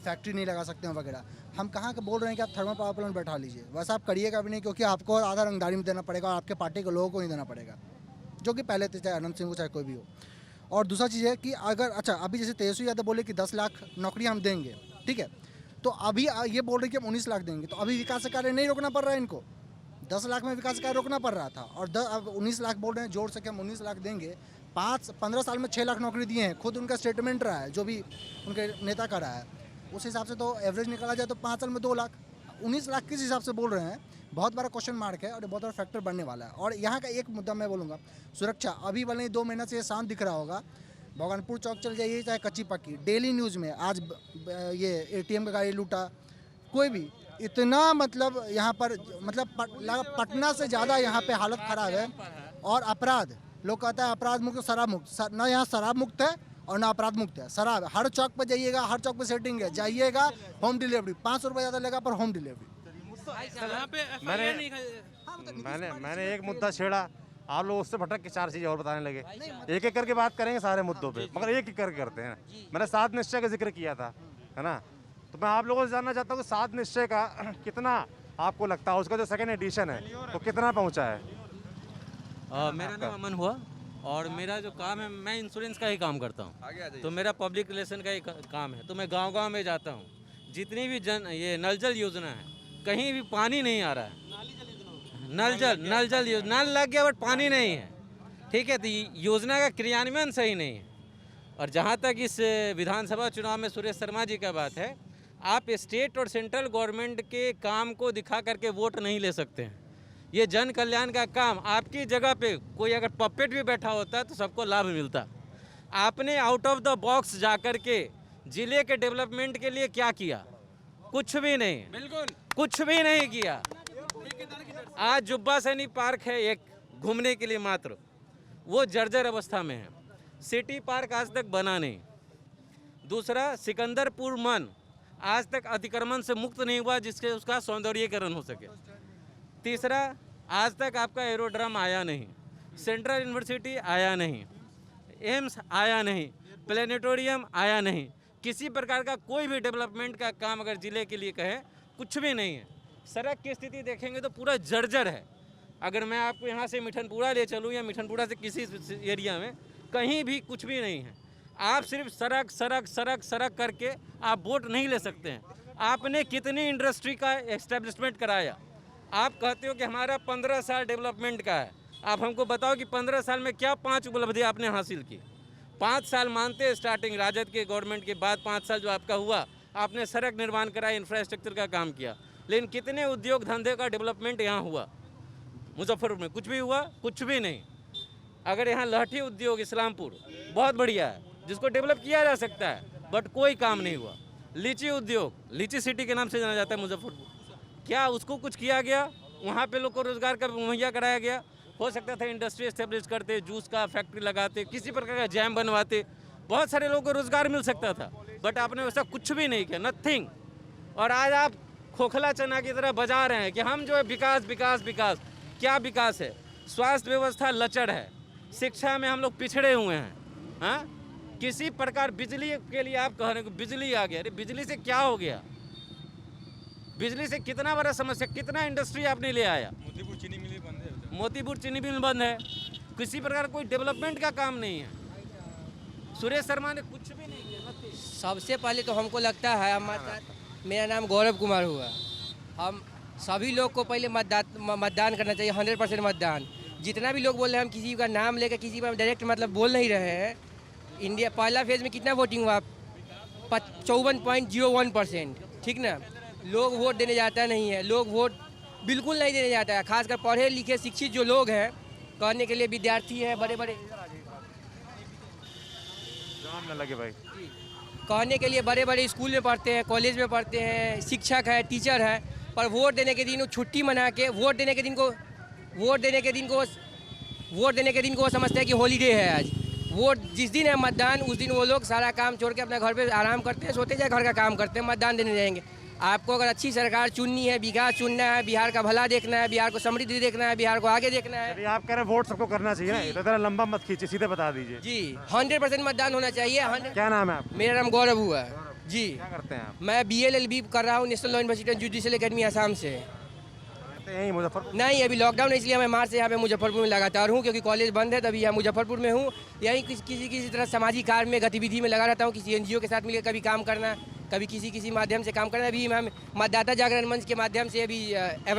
फैक्ट्री नहीं लगा सकते हैं वगैरह। हम कहाँ के बोल रहे हैं कि आप थर्मल पावर प्लांट बैठा लीजिए, बस आप करिएगा भी नहीं, क्योंकि आपको आधा रंगदारी में देना पड़ेगा और आपके पार्टी के लोगों को नहीं देना पड़ेगा, जो कि पहले थे, चाहे अनंत सिंह हो चाहे कोई भी हो। और दूसरा चीज़ है कि अगर अच्छा अभी जैसे तेजस्वी यादव बोले कि 10 लाख नौकरी हम देंगे, ठीक है, तो अभी ये बोल रहे कि हम 19 लाख देंगे, तो अभी विकास कार्य नहीं रोकना पड़ रहा है इनको। 10 लाख में विकास कार्य रोकना पड़ रहा था, और अब 19 लाख बोल रहे हैं जोर से कि हम 19 लाख देंगे। 15 साल में 6 लाख नौकरी दिए हैं, खुद उनका स्टेटमेंट रहा है, जो भी उनके नेता का रहा है, उस हिसाब से तो एवरेज निकाला जाए तो 5 साल में 2 लाख। 19 लाख किस हिसाब से बोल रहे हैं, बहुत बड़ा क्वेश्चन मार्क है और बहुत बड़ा फैक्टर बनने वाला है। और यहाँ का एक मुद्दा मैं बोलूँगा, सुरक्षा। अभी वाले 2 महीना से शांत दिख रहा होगा, भगवानपुर चौक चल जाइए चाहे कच्ची पक्की, डेली न्यूज़ में आज ये ATM का गाड़ी लूटा, कोई भी इतना मतलब यहाँ पर मतलब पटना से ज़्यादा यहाँ पे हालत ख़राब है। और अपराध, लोग कहता है अपराध मुक्त शराब मुक्त, ना यहाँ शराब मुक्त है और ना अपराध मुक्त है। शराब हर चौक पे जाइएगा, हर चौक पे सेटिंग है, जाइएगा होम डिलीवरी, 500 रुपये ज़्यादा लेगा पर होम डिलीवरी। मैंने एक मुद्दा छेड़ा, आप लोग उससे भटक के 4 चीज़ें और बताने लगे। एक एक करके बात करेंगे सारे मुद्दों पे, मगर एक एक करके करते हैं। मैंने 7 निश्चय का जिक्र किया था, है ना, तो मैं आप लोगों से जानना चाहता हूँ कि 7 निश्चय का कितना आपको लगता है, उसका जो 2nd एडिशन है वो कितना पहुँचा है? मेरा नाम अमन हुआ और मेरा जो काम है, मैं इंश्योरेंस का ही काम करता हूँ, तो मेरा पब्लिक रिलेशन का ही काम है। तो मैं गांव-गांव में जाता हूँ, जितनी भी ये नल जल योजना है, कहीं भी पानी नहीं आ रहा है। नल जल योजना लग गया बट पानी नहीं है, ठीक है, तो योजना का क्रियान्वयन सही नहीं है। और जहाँ तक इस विधानसभा चुनाव में सुरेश शर्मा जी का बात है, आप स्टेट और सेंट्रल गवर्नमेंट के काम को दिखा करके वोट नहीं ले सकते हैं। ये जन कल्याण का काम, आपकी जगह पे कोई अगर पपेट भी बैठा होता तो सबको लाभ मिलता। आपने आउट ऑफ द बॉक्स जा कर के ज़िले के डेवलपमेंट के लिए क्या किया? कुछ भी नहीं, बिल्कुल कुछ भी नहीं किया। आज जुब्बा सैनी पार्क है एक घूमने के लिए मात्र, वो जर्जर अवस्था में है। सिटी पार्क आज तक बना नहीं। दूसरा, सिकंदरपुर वन आज तक अतिक्रमण से मुक्त नहीं हुआ जिससे उसका सौंदर्यीकरण हो सके। तीसरा, आज तक आपका एरोड्रम आया नहीं, सेंट्रल यूनिवर्सिटी आया नहीं, एम्स आया नहीं, प्लेनेटोरियम आया नहीं, किसी प्रकार का कोई भी डेवलपमेंट का काम अगर जिले के लिए कहें कुछ भी नहीं है। सड़क की स्थिति देखेंगे तो पूरा जर्जर है। अगर मैं आपको यहाँ से मिठनपुरा ले चलूँ या मिठनपुरा से किसी एरिया में, कहीं भी कुछ भी नहीं है। आप सिर्फ सड़क सड़क सड़क सड़क करके आप वोट नहीं ले सकते हैं। आपने कितनी इंडस्ट्री का एस्टेब्लिशमेंट कराया? आप कहते हो कि हमारा 15 साल डेवलपमेंट का है। आप हमको बताओ कि 15 साल में क्या 5 उपलब्धि आपने हासिल की? 5 साल मानते हैं स्टार्टिंग राजद के गवर्नमेंट के बाद 5 साल जो आपका हुआ, आपने सड़क निर्माण कराया, इंफ्रास्ट्रक्चर का काम किया, लेकिन कितने उद्योग धंधे का डेवलपमेंट यहाँ हुआ? मुजफ्फरपुर में कुछ भी हुआ? कुछ भी नहीं। अगर यहाँ लहठी उद्योग इस्लामपुर बहुत बढ़िया है, जिसको डेवलप किया जा सकता है, बट कोई काम नहीं हुआ। लीची उद्योग, लीची सिटी के नाम से जाना जाता है मुजफ्फरपुर, क्या उसको कुछ किया गया? वहाँ पे लोग को रोजगार का मुहैया कराया गया? हो सकता था इंडस्ट्री एस्टेब्लिश करते, जूस का फैक्ट्री लगाते, किसी प्रकार का जैम बनवाते, बहुत सारे लोगों को रोजगार मिल सकता था, बट आपने वैसा कुछ भी नहीं किया, नथिंग। और आज आप खोखला चना की तरह बजा रहे हैं कि हम जो है विकास विकास विकास। क्या विकास है? स्वास्थ्य व्यवस्था लचर है, शिक्षा में हम लोग पिछड़े हुए हैं। हाँ, किसी प्रकार बिजली के लिए आप कह रहे हैं कि बिजली आ गया, अरे बिजली से क्या हो गया? बिजली से कितना बड़ा समस्या, कितना इंडस्ट्री आपने ले आया? मोतीपुर चीनी मिल बंद है, मोतीपुर चीनी मिल बंद है, किसी प्रकार कोई डेवलपमेंट का काम नहीं है। सुरेश शर्मा ने कुछ भी नहीं किया। सबसे पहले तो हमको लगता है, मेरा नाम गौरव कुमार हुआ, हम सभी लोग को पहले मतदान करना चाहिए, 100% मतदान। जितना भी लोग बोल रहे हैं, हम किसी का नाम लेकर किसी पर डायरेक्ट मतलब बोल नहीं रहे हैं। इंडिया पहला फेज में कितना वोटिंग हुआ? 54.01%, ठीक ना। लोग वोट देने जाता नहीं है, लोग वोट बिल्कुल नहीं देने जाता है। खासकर पढ़े लिखे शिक्षित जो लोग हैं, कहने के लिए विद्यार्थी हैं, बड़े बड़े जाम न लगे भाई, कहने के लिए बड़े बड़े स्कूल में पढ़ते हैं, कॉलेज में पढ़ते हैं, शिक्षक है, टीचर है, पर वोट देने के दिन वो छुट्टी मना के वोट देने के दिन को वो समझते हैं कि हॉलीडे है आज। वोट जिस दिन है मतदान, उस दिन वो लोग सारा काम छोड़ के अपने घर पे आराम करते हैं, सोते जाए घर का काम करते हैं, मतदान देने जाएंगे। आपको अगर अच्छी सरकार चुननी है, विकास चुनना है, बिहार का भला देखना है, बिहार को समृद्धि देखना है, बिहार को आगे देखना है। आप कह रहे हैं वोट सबको करना चाहिए ना, इतना लंबा मत खींचिए, सीधे बता दीजिए। जी 100% मतदान होना चाहिए। क्या नाम है आप? मेरा नाम गौरव हुआ है जी। क्या करते हैं आप? मैं BLLB कर रहा हूँ national law university judicial academy Assam से। यहीं मुजफ्फरपुर? नहीं, अभी लॉकडाउन है इसलिए मैं मार्च से यहाँ पे मुजफ्फरपुर में लगातार हूँ, क्योंकि कॉलेज बंद है, तभी यहाँ मुजफ्फरपुर में हूँ। यहीं किसी तरह सामाजिक कार्य में गतिविधि में लगा रहता हूँ, किसी NGO के साथ मिलकर कभी काम करना, कभी किसी माध्यम से काम करना। अभी हम मतदाता जागरण मंच के माध्यम से अभी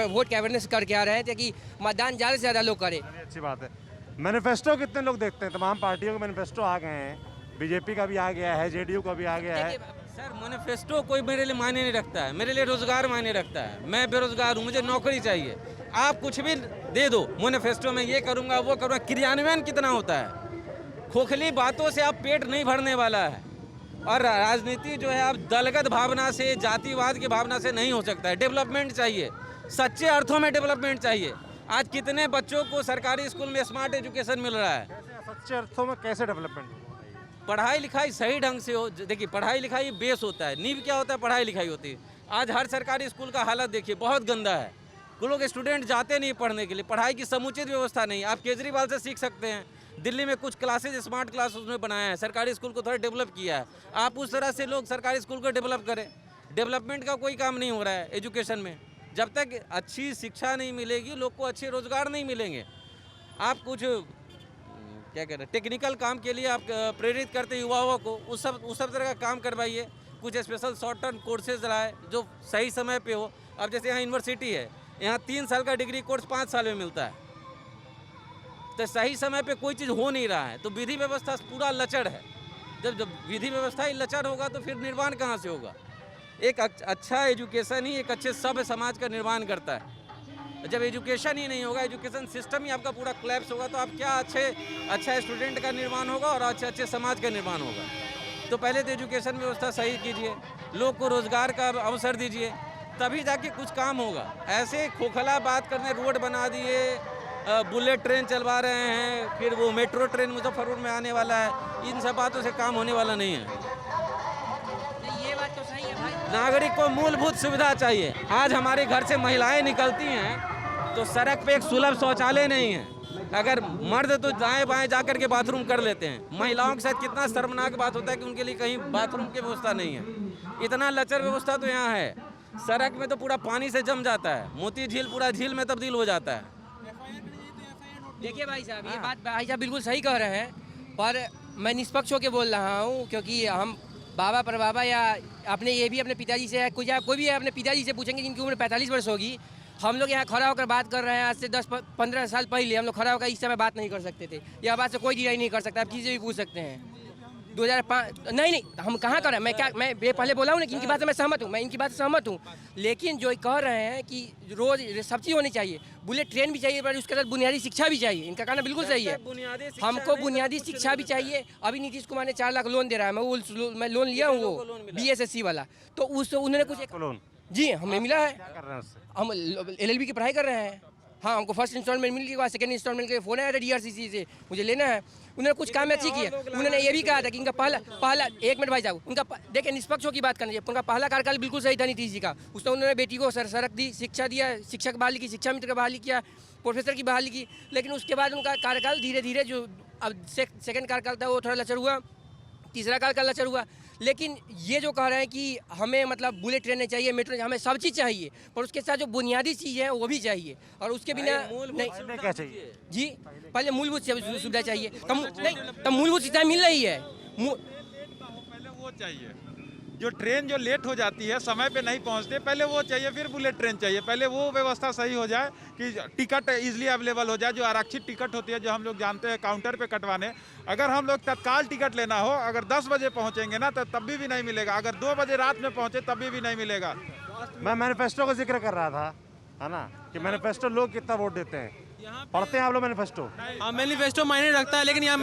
वोट के अवेयरनेस करके आ रहे हैं ताकि मतदान ज़्यादा से ज़्यादा लोग करें। अच्छी बात है। मैनिफेस्टो कितने लोग देखते हैं? तमाम पार्टियों के मैनिफेस्टो आ गए हैं, बीजेपी का भी आ गया है, JDU का भी आ गया है। सर मैनिफेस्टो कोई मेरे लिए मायने नहीं रखता है, मेरे लिए रोजगार मायने रखता है। मैं बेरोजगार हूँ, मुझे नौकरी चाहिए। आप कुछ भी दे दो मैनिफेस्टो में, ये करूँगा वो करूँगा, क्रियान्वयन कितना होता है? खोखली बातों से आप पेट नहीं भरने वाला है। और राजनीति जो है आप दलगत भावना से, जातिवाद की भावना से नहीं हो सकता है। डेवलपमेंट चाहिए, सच्चे अर्थों में डेवलपमेंट चाहिए। आज कितने बच्चों को सरकारी स्कूल में स्मार्ट एजुकेशन मिल रहा है? सच्चे अर्थों में कैसे डेवलपमेंट? पढ़ाई लिखाई सही ढंग से हो। देखिए पढ़ाई लिखाई बेस होता है, नींव क्या होता है? पढ़ाई लिखाई होती है। आज हर सरकारी स्कूल का हालत देखिए, बहुत गंदा है। लोग स्टूडेंट जाते नहीं पढ़ने के लिए, पढ़ाई की समुचित व्यवस्था नहीं। आप केजरीवाल से सीख सकते हैं, दिल्ली में कुछ क्लासेज स्मार्ट क्लास उसमें बनाया है, सरकारी स्कूल को थोड़ा डेवलप किया है। आप उस तरह से लोग सरकारी स्कूल को डेवलप करें। डेवलपमेंट का कोई काम नहीं हो रहा है एजुकेशन में। जब तक अच्छी शिक्षा नहीं मिलेगी, लोग को अच्छे रोजगार नहीं मिलेंगे। आप कुछ क्या कह रहे हैं, टेक्निकल काम के लिए आप प्रेरित करते युवाओं को, उस सब तरह का काम करवाइए। कुछ स्पेशल शॉर्ट टर्म कोर्सेज लाए जो सही समय पे हो। अब जैसे यहाँ यूनिवर्सिटी है, यहाँ 3 साल का डिग्री कोर्स 5 साल में मिलता है, तो सही समय पे कोई चीज़ हो नहीं रहा है, तो विधि व्यवस्था पूरा लचर है। जब विधि व्यवस्था ही लचर होगा तो फिर निर्माण कहाँ से होगा? एक अच्छा एजुकेशन ही एक अच्छे सभ्य समाज का निर्माण करता है। जब एजुकेशन ही नहीं होगा, एजुकेशन सिस्टम ही आपका पूरा कोलैप्स होगा, तो आप क्या अच्छा स्टूडेंट का निर्माण होगा और अच्छे समाज का निर्माण होगा। तो पहले तो एजुकेशन व्यवस्था सही कीजिए। लोग को रोजगार का अवसर दीजिए, तभी जाके कुछ काम होगा। ऐसे खोखला बात करने, रोड बना दिए, बुलेट ट्रेन चलवा रहे हैं, फिर वो मेट्रो ट्रेन मुजफ्फरपुर में आने वाला है, इन सब बातों से काम होने वाला नहीं है। ये बात तो सही है भाई। नागरिक को मूलभूत सुविधा चाहिए। आज हमारे घर से महिलाएं निकलती हैं तो सड़क पे एक सुलभ शौचालय नहीं है। अगर मर्द तो दाएं बाएं जाकर के बाथरूम कर लेते हैं, महिलाओं के साथ कितना शर्मनाक बात होता है कि उनके लिए कहीं बाथरूम की व्यवस्था नहीं है। इतना लचर व्यवस्था तो यहाँ है। सड़क में तो पूरा पानी से जम जाता है, मोती झील पूरा झील में तब्दील हो जाता है। देखिए भाई साहब, ये बात भाई साहब बिल्कुल सही कह रहे हैं, पर मैं निष्पक्ष होकर बोल रहा हूँ, क्योंकि हम बाबा पर बाबा या अपने ये भी अपने पिताजी से कोई भी अपने पिताजी से पूछेंगे जिनकी उम्र 45 वर्ष होगी। हम लोग यहाँ खड़ा होकर बात कर रहे हैं। आज से 10-15 साल पहले हम लोग खड़ा होकर इस समय बात नहीं कर सकते थे। यह बात से कोई डिनाई नहीं कर सकता, आप किसी से भी पूछ सकते हैं। 2005 नहीं हम कहाँ कर रहे हैं। मैं ये पहले बोला हूँ ना कि इनकी बात से मैं सहमत हूँ, मैं इनकी बात से सहमत हूँ, लेकिन जो कह रहे हैं कि रोज सब चीज़ होनी चाहिए, बुलेट ट्रेन भी चाहिए, पर उसके साथ बुनियादी शिक्षा भी चाहिए। इनका कहना बिल्कुल सही है, हमको बुनियादी शिक्षा भी चाहिए। अभी नीतीश कुमार ने 4 लाख लोन दे रहा है, मैं लोन लिया हूँ, वो BSSC वाला, तो उस उन्होंने कुछ जी हमें मिला है। हम LLB की पढ़ाई कर रहे हैं। हाँ, हमको फर्स्ट इंस्टॉलमेंट मिल गया, सेकंड इंस्टॉलमेंट के फ़ोन आया था DRCC से, मुझे लेना है। उन्होंने कुछ काम अच्छी किया। उन्होंने ये भी कहा था कि इनका पहला 1 मिनट भाई साहब, उनका देखिए निष्पक्षों की बात करनी चाहिए। उनका पहला कार्यकाल बिल्कुल सही था नीतीश जी का। उसने उन्होंने बेटी को सड़क दी, शिक्षा दिया, शिक्षक बहाली की, शिक्षा मित्र का बहाली किया, प्रोफेसर की बहाली की। लेकिन उसके बाद उनका कार्यकाल धीरे धीरे जो अब सेकंड कार्यकाल था वो थोड़ा लचर हुआ, तीसरा कार्यकाल लचर हुआ। लेकिन ये जो कह रहे हैं कि हमें मतलब बुलेट ट्रेन चाहिए, मेट्रो, हमें सब चीज़ चाहिए, पर उसके साथ जो बुनियादी चीज़ है वो भी चाहिए, और उसके बिना नहीं क्या चाहिए जी। पहले मूलभूत सुविधा चाहिए, तब मूलभूत सुविधा मिल रही है। पहले वो चाहिए, जो ट्रेन जो लेट हो जाती है, समय पे नहीं पहुंचते, पहले वो चाहिए, फिर बुलेट ट्रेन चाहिए। पहले वो व्यवस्था सही हो जाए कि टिकट इजीली अवेलेबल हो जाए। जो आरक्षित टिकट होती है, जो हम लोग जानते हैं काउंटर पे कटवाने, अगर हम लोग तत्काल टिकट लेना हो, अगर 10 बजे पहुंचेंगे ना तो तब भी नहीं मिलेगा। अगर 2 बजे रात में पहुंचे तब भी नहीं मिलेगा। मैं मैनिफेस्टो का जिक्र कर रहा था, है ना, कि मैनिफेस्टो लोग कितना वोट देते हैं। पढ़ते हैं आप लोग मैनिफेस्टो? हाँ, मैनिफेस्टो मायने रखता है, लेकिन यहाँ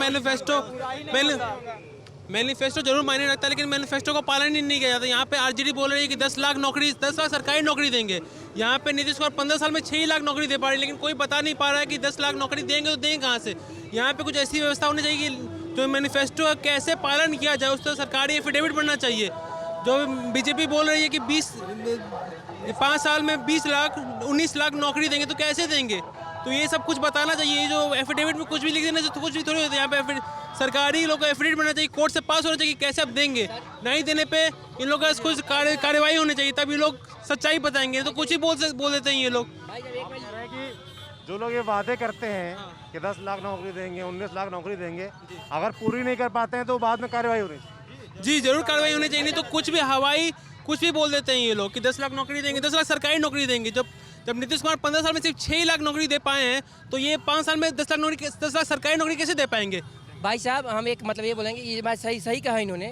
मैनिफेस्टो जरूर मायने रखता है, लेकिन मैनिफेस्टो को पालन ही नहीं किया जाता। यहाँ पे RJD बोल रही है कि 10 लाख सरकारी नौकरी देंगे। यहाँ पे नीतीश कुमार 15 साल में 6 लाख नौकरी दे पा रही है, लेकिन कोई बता नहीं पा रहा है कि 10 लाख नौकरी देंगे तो देंगे कहाँ से। यहाँ पे कुछ ऐसी व्यवस्था होनी चाहिए कि जो मैनिफेस्टो का कैसे पालन किया जाए, उस पर सरकारी एफिडेविट बनना चाहिए। जो BJP बोल रही है कि 5 साल में 19 लाख नौकरी देंगे, तो कैसे देंगे? तो ये सब कुछ बताना चाहिए। जो एफिडेविट में कुछ भी लिख देने से तो कुछ भी थोड़ी होता है। यहाँ पे सरकारी लोग का एफिडेविट बनना चाहिए, कोर्ट से पास होना चाहिए, कैसे आप देंगे। नहीं देने पे इन लोगों का कुछ कार्यवाही होनी चाहिए, तभी लोग सच्चाई बताएंगे। तो कुछ ही बोल देते हैं ये लोग। जो लोग ये वादे करते हैं कि 10 लाख नौकरी देंगे, 19 लाख नौकरी देंगे, अगर पूरी नहीं कर पाते हैं तो बाद में कार्रवाई होनी चाहिए। जी जरूर कार्रवाई होनी चाहिए, नहीं तो कुछ भी हवाई कुछ भी बोल देते हैं ये लोग कि 10 लाख नौकरी देंगे, 10 लाख सरकारी नौकरी देंगे। जब नीतीश कुमार 15 साल में सिर्फ 6 लाख नौकरी दे पाए हैं, तो ये 5 साल में 10 लाख सरकारी नौकरी कैसे दे पाएंगे? भाई साहब, हम एक मतलब ये बोलेंगे, ये बात सही कहा इन्होंने।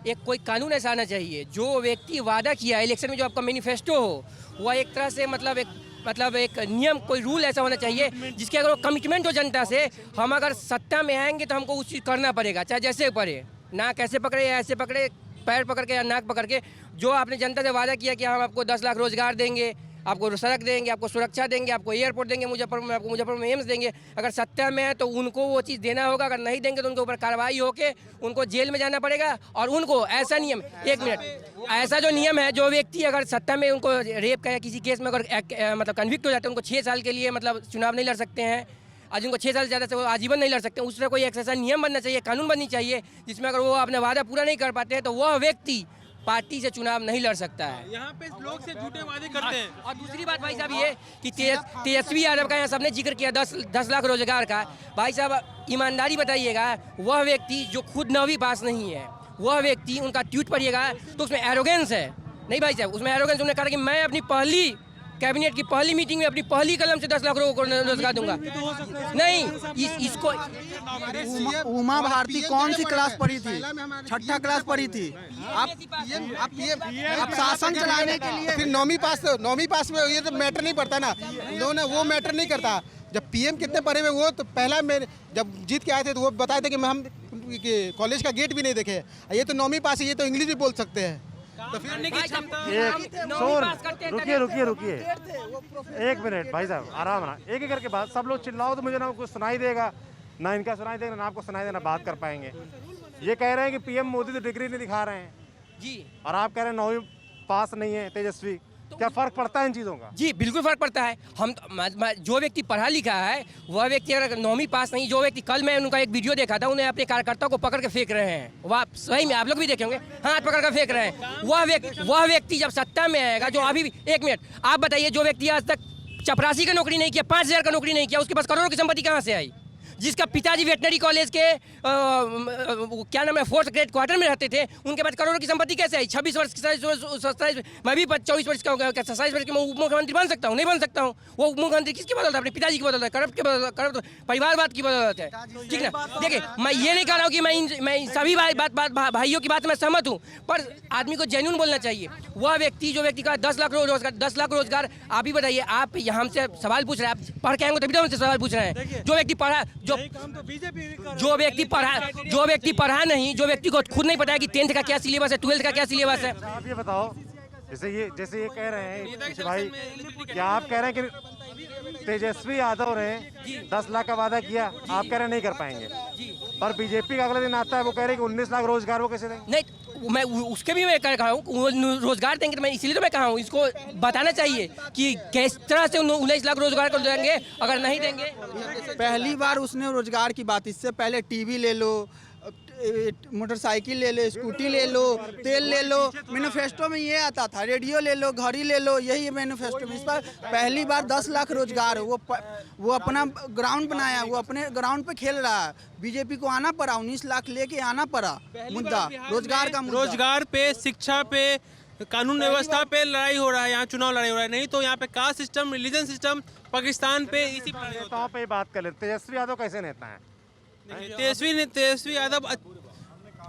एक कोई कानून ऐसा आना चाहिए, जो व्यक्ति वादा किया इलेक्शन में, जो आपका मैनिफेस्टो हो, वह एक तरह से मतलब एक नियम, कोई रूल ऐसा होना चाहिए जिसके अगर वो कमिटमेंट हो जनता से, हम अगर सत्ता में आएंगे तो हमको उस चीज़ करना पड़ेगा, चाहे जैसे पड़े, ना कैसे पकड़े या ऐसे पकड़े, पैर पकड़ के या नाक पकड़ के। जो आपने जनता से वादा किया कि हम आपको 10 लाख रोजगार देंगे, आपको सड़क देंगे, आपको सुरक्षा देंगे, आपको एयरपोर्ट देंगे, मुजफ्फरपुर में एम्स देंगे, अगर सत्ता में है तो उनको वो चीज़ देना होगा। अगर नहीं देंगे तो उनके ऊपर कार्रवाई होके उनको जेल में जाना पड़ेगा। और उनको ऐसा नियम, 1 मिनट, ऐसा जो नियम है, जो व्यक्ति अगर सत्ता में उनको रेप का या किसी केस में अगर मतलब कन्विक्ट हो जाते हैं, उनको 6 साल के लिए मतलब चुनाव नहीं लड़ सकते हैं, और जिनको 6 साल से ज़्यादा से वो आजीवन नहीं लड़ सकते। उस तरह कोई एक ऐसा नियम बनना चाहिए, कानून बननी चाहिए, जिसमें अगर वो अपना वादा पूरा नहीं कर पाते हैं तो वह व्यक्ति पार्टी से चुनाव नहीं लड़ सकता है। यहाँ पे लोग से झूठे वादे करते हैं। और दूसरी बात भाई साहब ये कि तेजस्वी यादव का यहाँ सबने जिक्र किया 10 लाख रोजगार का। भाई साहब ईमानदारी बताइएगा, वह व्यक्ति जो खुद 9वीं पास नहीं है, वह व्यक्ति, उनका ट्वीट पढ़िएगा तो उसमें एरोगेंस है। नहीं भाई साहब, उसमें एरोगेंस, उन्होंने कहा कि मैं अपनी पहली कैबिनेट की पहली मीटिंग में अपनी पहली कलम से 10 लाख लोगों को रोजगार दूंगा। नहीं, इसको उमा भारती कौन सी क्लास पढ़ी थी? 6ठा क्लास पढ़ी थी। आप शासन चलाने के लिए फिर 9वीं पास में ये तो मैटर नहीं पड़ता ना, इन्होंने वो मैटर नहीं करता। जब PM कितने पढ़े हुए, वो तो पहला मैं जब जीत के आए थे तो वो बताए थे कि हम कॉलेज का गेट भी नहीं देखे। ये तो 9वीं पास है, ये तो इंग्लिश भी बोल सकते हैं। तो फिर करने की क्षमता रुकिए एक मिनट भाई साहब, आराम ना, एक एक करके बात, सब लोग चिल्लाओ तो मुझे ना कुछ सुनाई देगा, ना इनका सुनाई देगा, ना आपको सुनाई देना, बात कर पाएंगे। ये कह रहे हैं कि पीएम मोदी तो डिग्री नहीं दिखा रहे हैं जी, और आप कह रहे हैं 9वीं पास नहीं है तेजस्वी, क्या फर्क पड़ता है इन चीज़ों का? जी बिल्कुल फर्क पड़ता है। हम जो व्यक्ति पढ़ा लिखा है वह व्यक्ति अगर 9वीं पास नहीं, जो व्यक्ति, कल मैं उनका एक वीडियो देखा था, उन्हें अपने कार्यकर्ताओं को पकड़ के फेंक रहे हैं, वह सही में आप लोग भी देखे होंगे, हाथ पकड़ कर फेंक रहे हैं। वह व्यक्ति जब सत्ता में आएगा, जो अभी भी, एक मिनट आप बताइए, जो व्यक्ति आज तक चपरासी का नौकरी नहीं किया, 5,000 का नौकरी नहीं किया, उसके पास करोड़ों की संपत्ति कहाँ से आई? जिसका पिताजी वेटनरी कॉलेज के क्या नाम है 4th ग्रेड क्वार्टर में रहते थे, उनके पास करोड़ों की संपत्ति कैसे आई? 26 वर्ष, 27, मैं भी 24 वर्ष का हो गया, 27 वर्ष के मैं उप मुख्यमंत्री बन सकता हूँ? नहीं बन सकता हूँ। वो उप मुख्यमंत्री किसकी बदौलत है? अपने पिताजी की बदौलत है, करप्ट परिवारवाद की बदौलत है, ठीक है। देखिए, मैं ये नहीं कह रहा हूँ कि मैं सभी भाइयों की बात में सहमत हूँ, पर आदमी को जेन्युइन बोलना चाहिए। वह व्यक्ति, जो व्यक्ति का 10 लाख रोजगार, आप ही बताइए, आप यहाँ हमसे सवाल पूछ रहे हैं, आप पढ़ के आएंगे तभी तो हमसे सवाल पूछ रहे हैं। जो व्यक्ति पढ़ा, जो व्यक्ति पढ़ा नहीं, जो व्यक्ति को खुद नहीं पता है कि 10th का क्या सिलेबस है, 12th का क्या सिलेबस है। आप ये बताओ, जैसे ये कह रहे हैं भाई, क्या आप कह रहे हैं कि तेजस्वी यादव ने 10 लाख का वादा किया, आप कह रहे हैं नहीं कर पाएंगे, पर बीजेपी का अगले दिन आता है, वो कह रहे हैं कि 19 लाख रोजगार वो कैसे देंगे? नहीं, मैं उसके भी मैं कह रहा हूँ रोजगार देंगे, तो मैं इसीलिए तो मैं कहा हूँ, इसको बताना चाहिए कि किस तरह से 19 लाख रोजगार को देंगे, अगर नहीं देंगे। पहली बार उसने रोजगार की बात, इससे पहले टीवी ले लो, मोटरसाइकिल ले लो, स्कूटी ले लो, तेल ले लो, मैनिफेस्टो में ये आता था, रेडियो ले लो, घड़ी ले लो, यही मैनिफेस्टो में। इस बार पहली बार 10 लाख रोजगार, वो अपना ग्राउंड बनाया, वो अपने ग्राउंड पे खेल रहा है। बीजेपी को आना पड़ा, 19 लाख लेके आना पड़ा, मुद्दा रोजगार का मुद्दा। रोजगार पे, शिक्षा पे, कानून व्यवस्था पे लड़ाई हो रहा है, यहाँ चुनाव लड़ाई हो रहा है, नहीं तो यहाँ पे caste system, religion system, Pakistan पे इसी नेताओं पे बात कर लेते। तेजस्वी यादव कैसे नेता है?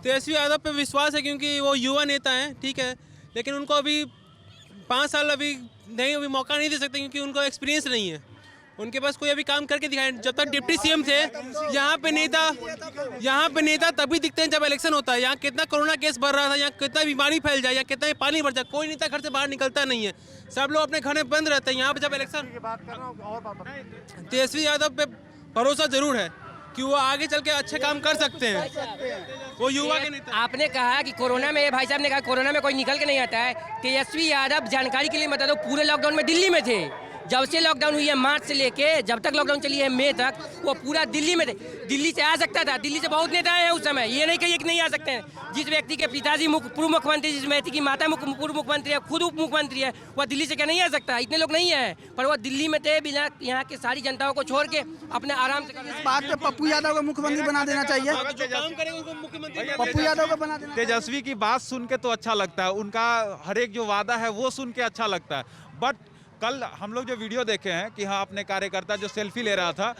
तेजस्वी यादव पे विश्वास है, क्योंकि वो युवा नेता हैं, ठीक है, लेकिन उनको अभी 5 साल अभी मौका नहीं दे सकते, क्योंकि उनको एक्सपीरियंस नहीं है, उनके पास कोई अभी काम करके दिखाए। जब तक डिप्टी सीएम थे, यहाँ पे नेता तभी दिखते हैं जब इलेक्शन होता है। यहाँ कितना कोरोना केस बढ़ रहा था, यहाँ कितना बीमारी फैल जाए, या कितना पानी बढ़ जाए, कोई नेता घर से बाहर निकलता नहीं है, सब लोग अपने घर में बंद रहते हैं। यहाँ पे जब इलेक्शन की बात कर रहा हूँ, और तेजस्वी यादव पे भरोसा जरूर है कि वो आगे चल के अच्छे काम कर सकते हैं, वो युवा के नेता। आपने कहा कि कोरोना में, भाई साहब ने कहा कोरोना में कोई निकल के नहीं आता है। तेजस्वी यादव, जानकारी के लिए बता दो, पूरे लॉकडाउन में दिल्ली में थे। जब से लॉकडाउन हुई है, मार्च से लेके जब तक लॉकडाउन चली है मई तक, वो पूरा दिल्ली में थे। दिल्ली से आ सकता था, दिल्ली से बहुत नेता हैं उस समय, ये नहीं कहिए कि नहीं आ सकते हैं। जिस व्यक्ति के पिताजी पूर्व मुख्यमंत्री, जिस व्यक्ति की माता पूर्व मुख्यमंत्री है, खुद उप मुख्यमंत्री है, वह दिल्ली से क्या नहीं आ सकता? इतने लोग नहीं है, पर वह दिल्ली में थे, बिना यहाँ के सारी जनताओं को छोड़ के अपने आराम से। इस बात पे पप्पू यादव को मुख्यमंत्री बना देना चाहिए, पप्पू यादव को बना देना। तेजस्वी की बात सुन के तो अच्छा लगता है, उनका हर एक जो वादा है वो सुन के अच्छा लगता है, बट कल हम लोग जो वीडियो देखे हैं कि हाँ अपने कार्यकर्ता जो सेल्फी ले रहा था,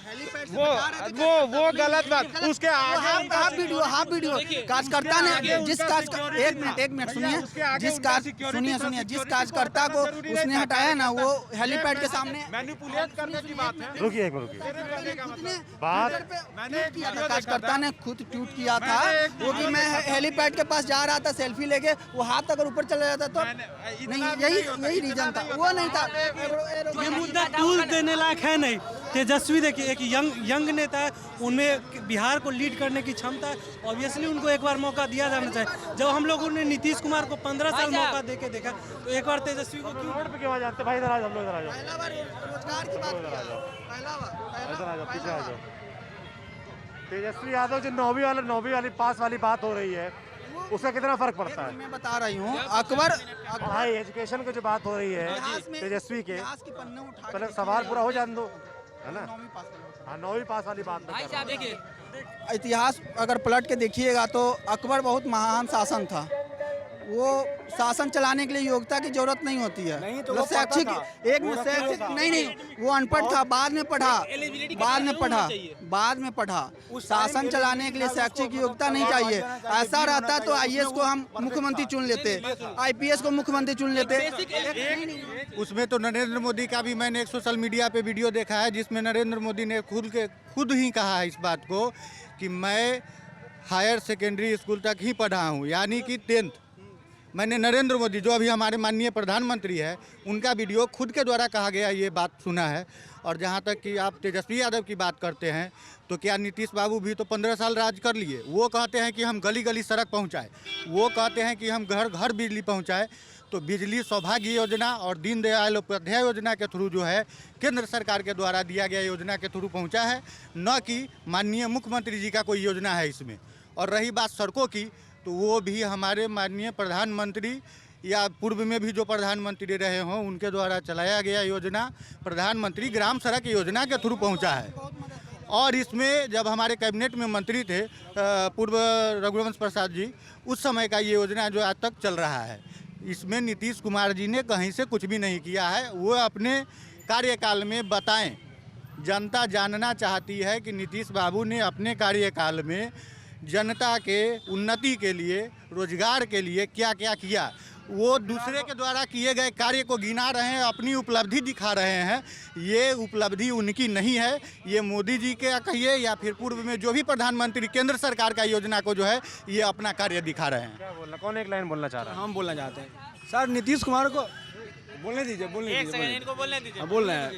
वो गलत बात। उसके आगे हाफ वीडियो कार्यकर्ता ने जिस एक मिनट सुनिए, जिस कार्यकर्ता को उसने हटाया ना, वो हेलीपैड के सामने मैनिपुलेट करने की बात है। रुकिए बात, कार्यकर्ता ने खुद ट्वीट किया था वो कि मैं हेलीपैड के पास जा रहा था सेल्फी लेके, वो हाथ अगर ऊपर चला जाता तो नहीं, यही रीजन था, वो नहीं था। ये मुद्दा टूल देने लायक है नहीं। तेजस्वी देखिए एक यंग नेता है, उनमें बिहार को लीड करने की क्षमता है, ऑब्वियसली उनको एक बार मौका दिया जाना चाहिए। जब हम लोगों ने नीतीश कुमार को 15 साल मौका देके देखा, तो एक बार तेजस्वी को क्यों आ जाते भाई? इधर आ जाओ, हम लोग इधर आ जाओ, पहला बार रोजगार की बात इधर आ जाओ, पीछे आ जाओ। तेजस्वी यादव जो 9वीं वाली पास वाली बात हो रही है, उसका कितना फर्क पड़ता है? मैं बता रही हूँ, अकबर भाई एजुकेशन की जो बात हो रही है तेजस्वी के, पहले सवाल पूरा हो जाने दो, है ना? हाँ, 9वीं पास वाली बात। इतिहास अगर पलट के देखिएगा तो अकबर बहुत महान शासन था, वो शासन चलाने के लिए योग्यता की जरूरत नहीं होती है, तो शैक्षिक नहीं, वो अनपढ़ था, बाद में पढ़ा। शासन चलाने के लिए शैक्षिक योग्यता नहीं चाहिए। ऐसा रहता तो आईएएस को हम मुख्यमंत्री चुन लेते, आईपीएस को मुख्यमंत्री चुन लेते। उसमें तो नरेंद्र मोदी का भी मैंने एक सोशल मीडिया पे वीडियो देखा है, जिसमें नरेंद्र मोदी ने खुद ही कहा है इस बात को कि मैं हायर सेकेंडरी स्कूल तक ही पढ़ा हूँ, यानी कि 10th, मैंने नरेंद्र मोदी जो अभी हमारे माननीय प्रधानमंत्री है उनका वीडियो खुद के द्वारा कहा गया ये बात सुना है। और जहाँ तक कि आप तेजस्वी यादव की बात करते हैं तो क्या नीतीश बाबू भी तो 15 साल राज कर लिए। वो कहते हैं कि हम गली गली सड़क पहुँचाए, वो कहते हैं कि हम घर घर बिजली पहुँचाए। तो बिजली सौभाग्य योजना और दीनदयाल उपाध्याय योजना के थ्रू जो है केंद्र सरकार के द्वारा दिया गया योजना के थ्रू पहुंचा है, न कि माननीय मुख्यमंत्री जी का कोई योजना है इसमें। और रही बात सड़कों की तो वो भी हमारे माननीय प्रधानमंत्री या पूर्व में भी जो प्रधानमंत्री रहे हों उनके द्वारा चलाया गया योजना प्रधानमंत्री ग्राम सड़क योजना के थ्रू पहुँचा है। और इसमें जब हमारे कैबिनेट में मंत्री थे पूर्व रघुवंश प्रसाद जी, उस समय का ये योजना जो आज तक चल रहा है, इसमें नीतीश कुमार जी ने कहीं से कुछ भी नहीं किया है। वो अपने कार्यकाल में बताएं, जनता जानना चाहती है कि नीतीश बाबू ने अपने कार्यकाल में जनता के उन्नति के लिए, रोजगार के लिए क्या क्या किया। वो दूसरे के द्वारा किए गए कार्य को गिना रहे हैं, अपनी उपलब्धि दिखा रहे हैं। ये उपलब्धि उनकी नहीं है, ये मोदी जी के कहिए या फिर पूर्व में जो भी प्रधानमंत्री केंद्र सरकार का योजना को जो है ये अपना कार्य दिखा रहे हैं। क्या बोलना, कौन एक लाइन बोलना चाह रहा है? हम बोलना चाहते हैं सर नीतीश कुमार को बोलने दीजिए, बोल रहे हैं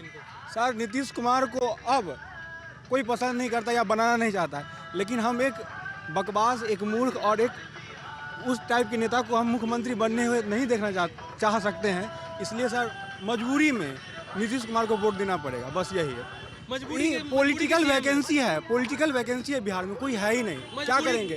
सर। नीतीश कुमार को अब कोई पसंद नहीं करता या बनाना नहीं चाहता, लेकिन हम एक बकवास, एक मूर्ख और एक उस टाइप के नेता को हम मुख्यमंत्री बनने हुए नहीं देखना चाह सकते हैं। इसलिए सर मजबूरी में नीतीश कुमार को वोट देना पड़ेगा, बस यही है मजबूरी। पॉलिटिकल वैकेंसी है, पॉलिटिकल वैकेंसी है बिहार में, कोई है ही नहीं, क्या करेंगे।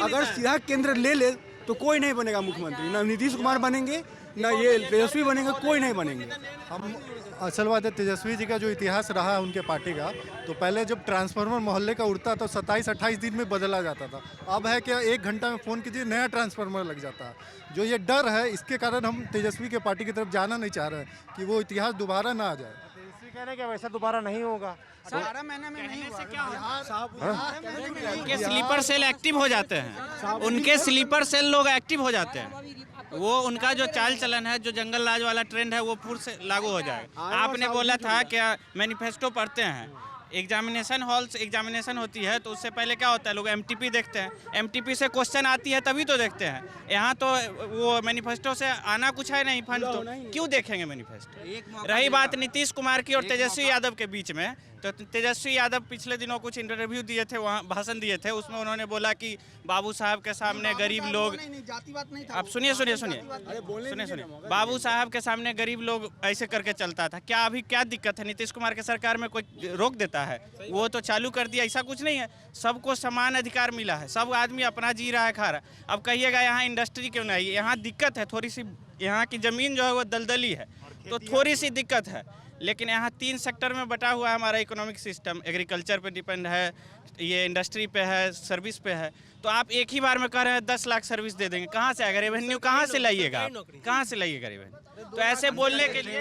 अगर सीधा केंद्र ले तो कोई नहीं बनेगा मुख्यमंत्री, ना नीतीश कुमार बनेंगे ना ये तेजस्वी बनेंगे, कोई नहीं बनेंगे। हम असल बात है तेजस्वी जी का जो इतिहास रहा है उनके पार्टी का, तो पहले जब ट्रांसफार्मर मोहल्ले का उड़ता तो 27-28 दिन में बदला जाता था। अब है कि 1 घंटा में फ़ोन कीजिए नया ट्रांसफार्मर लग जाता है। जो ये डर है इसके कारण हम तेजस्वी के पार्टी की तरफ जाना नहीं चाह रहे हैं कि वो इतिहास दोबारा ना आ जाए। तेजस्वी कह रहे हैं कि वैसा दोबारा नहीं होगा। 12 महीने में नहीं हुआ। उनके स्लीपर सेल एक्टिव हो जाते हैं, उनके स्लीपर सेल लोग एक्टिव हो जाते हैं। वो उनका जो चाल चलन है, जो जंगल राज वाला ट्रेंड है, वो पूर्ण से लागू हो जाएगा। आपने बोला था क्या मैनिफेस्टो पढ़ते हैं, एग्जामिनेशन हॉल से एग्जामिनेशन होती है तो उससे पहले क्या होता है, लोग एमटीपी देखते हैं, एमटीपी से क्वेश्चन आती है तभी तो देखते हैं। यहाँ तो वो मैनिफेस्टो से आना कुछ है नहीं, फंड तो क्यों देखेंगे मैनिफेस्टो। रही बात नीतीश कुमार की और तेजस्वी यादव के बीच में, तो तेजस्वी यादव पिछले दिनों कुछ इंटरव्यू दिए थे, वहाँ भाषण दिए थे, उसमें उन्होंने बोला कि बाबू साहब के सामने गरीब लोग, अब सुनिए, बाबू साहब के सामने गरीब लोग ऐसे करके चलता था। क्या अभी क्या दिक्कत है, नीतीश कुमार के सरकार में कोई रोक देता है? वो तो चालू कर दिया, ऐसा कुछ नहीं है। सबको समान अधिकार मिला है, सब आदमी अपना जी रहा है, खा रहा है। अब कहिएगा यहाँ इंडस्ट्री क्यों नहीं, यहाँ दिक्कत है थोड़ी सी, यहाँ की ज़मीन जो है वो दलदली है तो थोड़ी सी दिक्कत है। लेकिन यहाँ 3 सेक्टर में बटा हुआ है हमारा इकोनॉमिक सिस्टम, एग्रीकल्चर पे डिपेंड है, ये इंडस्ट्री पे है, सर्विस पे है। तो आप एक ही बार में कह रहे हैं 10 लाख सर्विस दे देंगे, कहाँ से आएगा रेवेन्यू, कहाँ से लाइएगा, कहाँ से लाइएगा रेवेन्यू? तो ऐसे बोलने के लिए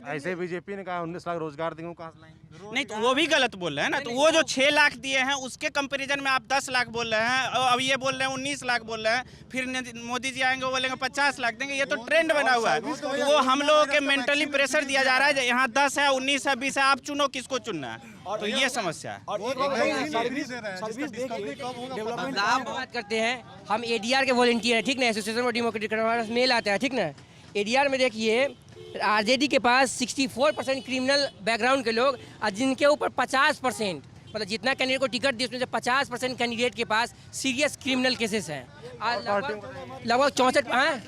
ऐसे बीजेपी ने कहा 19 लाख रोजगार देंगे, कहाँ से लाएंगे? नहीं, तो वो भी गलत बोल रहे हैं ना। तो वो जो 6 लाख दिए हैं उसके कंपैरिजन में आप 10 लाख बोल रहे हैं, और अब ये बोल रहे हैं 19 लाख बोल रहे हैं, फिर मोदी जी आएंगे वो बोलेंगे 50 लाख देंगे। ये तो ट्रेंड बना हुआ है। तो वो हम लोगों के मेंटली प्रेशर दिया जा रहा है, यहाँ 10 है, 19 है, 20 है, आप चुनो किसको चुनना है। तो ये समस्या है। आप बात करते हैं, हम एडीआर के वॉलंटियर हैं, ठीक ना, एसोसिएशन फॉर डेमोक्रेटिक हमारा मेल आता है, ठीक ना। एडीआर में देखिए आरजेडी के पास 64% क्रिमिनल बैकग्राउंड के लोग, और जिनके ऊपर 50%, मतलब जितना कैंडिडेट को टिकट दिया उसमें से 50% कैंडिडेट के पास सीरियस क्रिमिनल केसेस हैं। लगभग 64 है।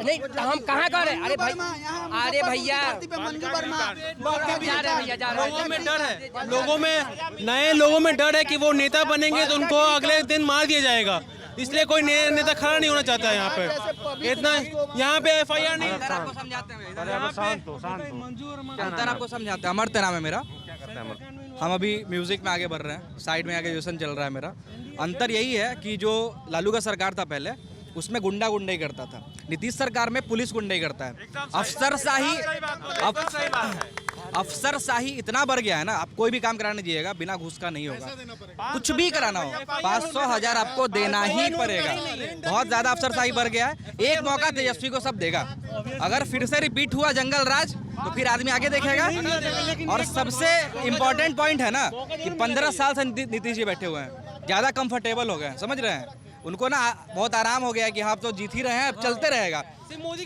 नहीं तो हम कहाँ कर रहे हैं? अरे भैया लोगों में डर है, लोगों में, नए लोगों में डर है कि वो नेता बनेंगे तो उनको अगले दिन मार दिया जाएगा, इसलिए कोई नया नेता खड़ा नहीं होना चाहता है यहाँ पे। इतना यहाँ पे FIR नहीं। आपको समझाते हैं, आपको समझाते हैं। अमर नाम है मेरा, हम अभी म्यूजिक में आगे बढ़ रहे हैं, साइड में ग्रेजुएशन चल रहा है मेरा। अंतर यही है कि जो लालू का सरकार था पहले, उसमें गुंडाई करता था। नीतीश सरकार में पुलिस गुंडाई करता है। अफसरशाही इतना बढ़ गया है ना, आप कोई भी काम कराने दीजिएगा बिना घूस का नहीं होगा, कुछ भी कराना हो 500,000 आपको देना ही पड़ेगा। बहुत ज़्यादा अफसरशाही बढ़ गया है। एक मौका तेजस्वी को सब देगा, अगर फिर से रिपीट हुआ जंगल राज तो फिर आदमी आगे देखेगा। और सबसे इम्पोर्टेंट पॉइंट है ना कि 15 साल से नीतीश जी बैठे हुए हैं, ज़्यादा कंफर्टेबल हो गए हैं, समझ रहे हैं। उनको ना बहुत आराम हो गया है कि हाँ, आप तो जीत ही रहे हैं, अब चलते रहेगा।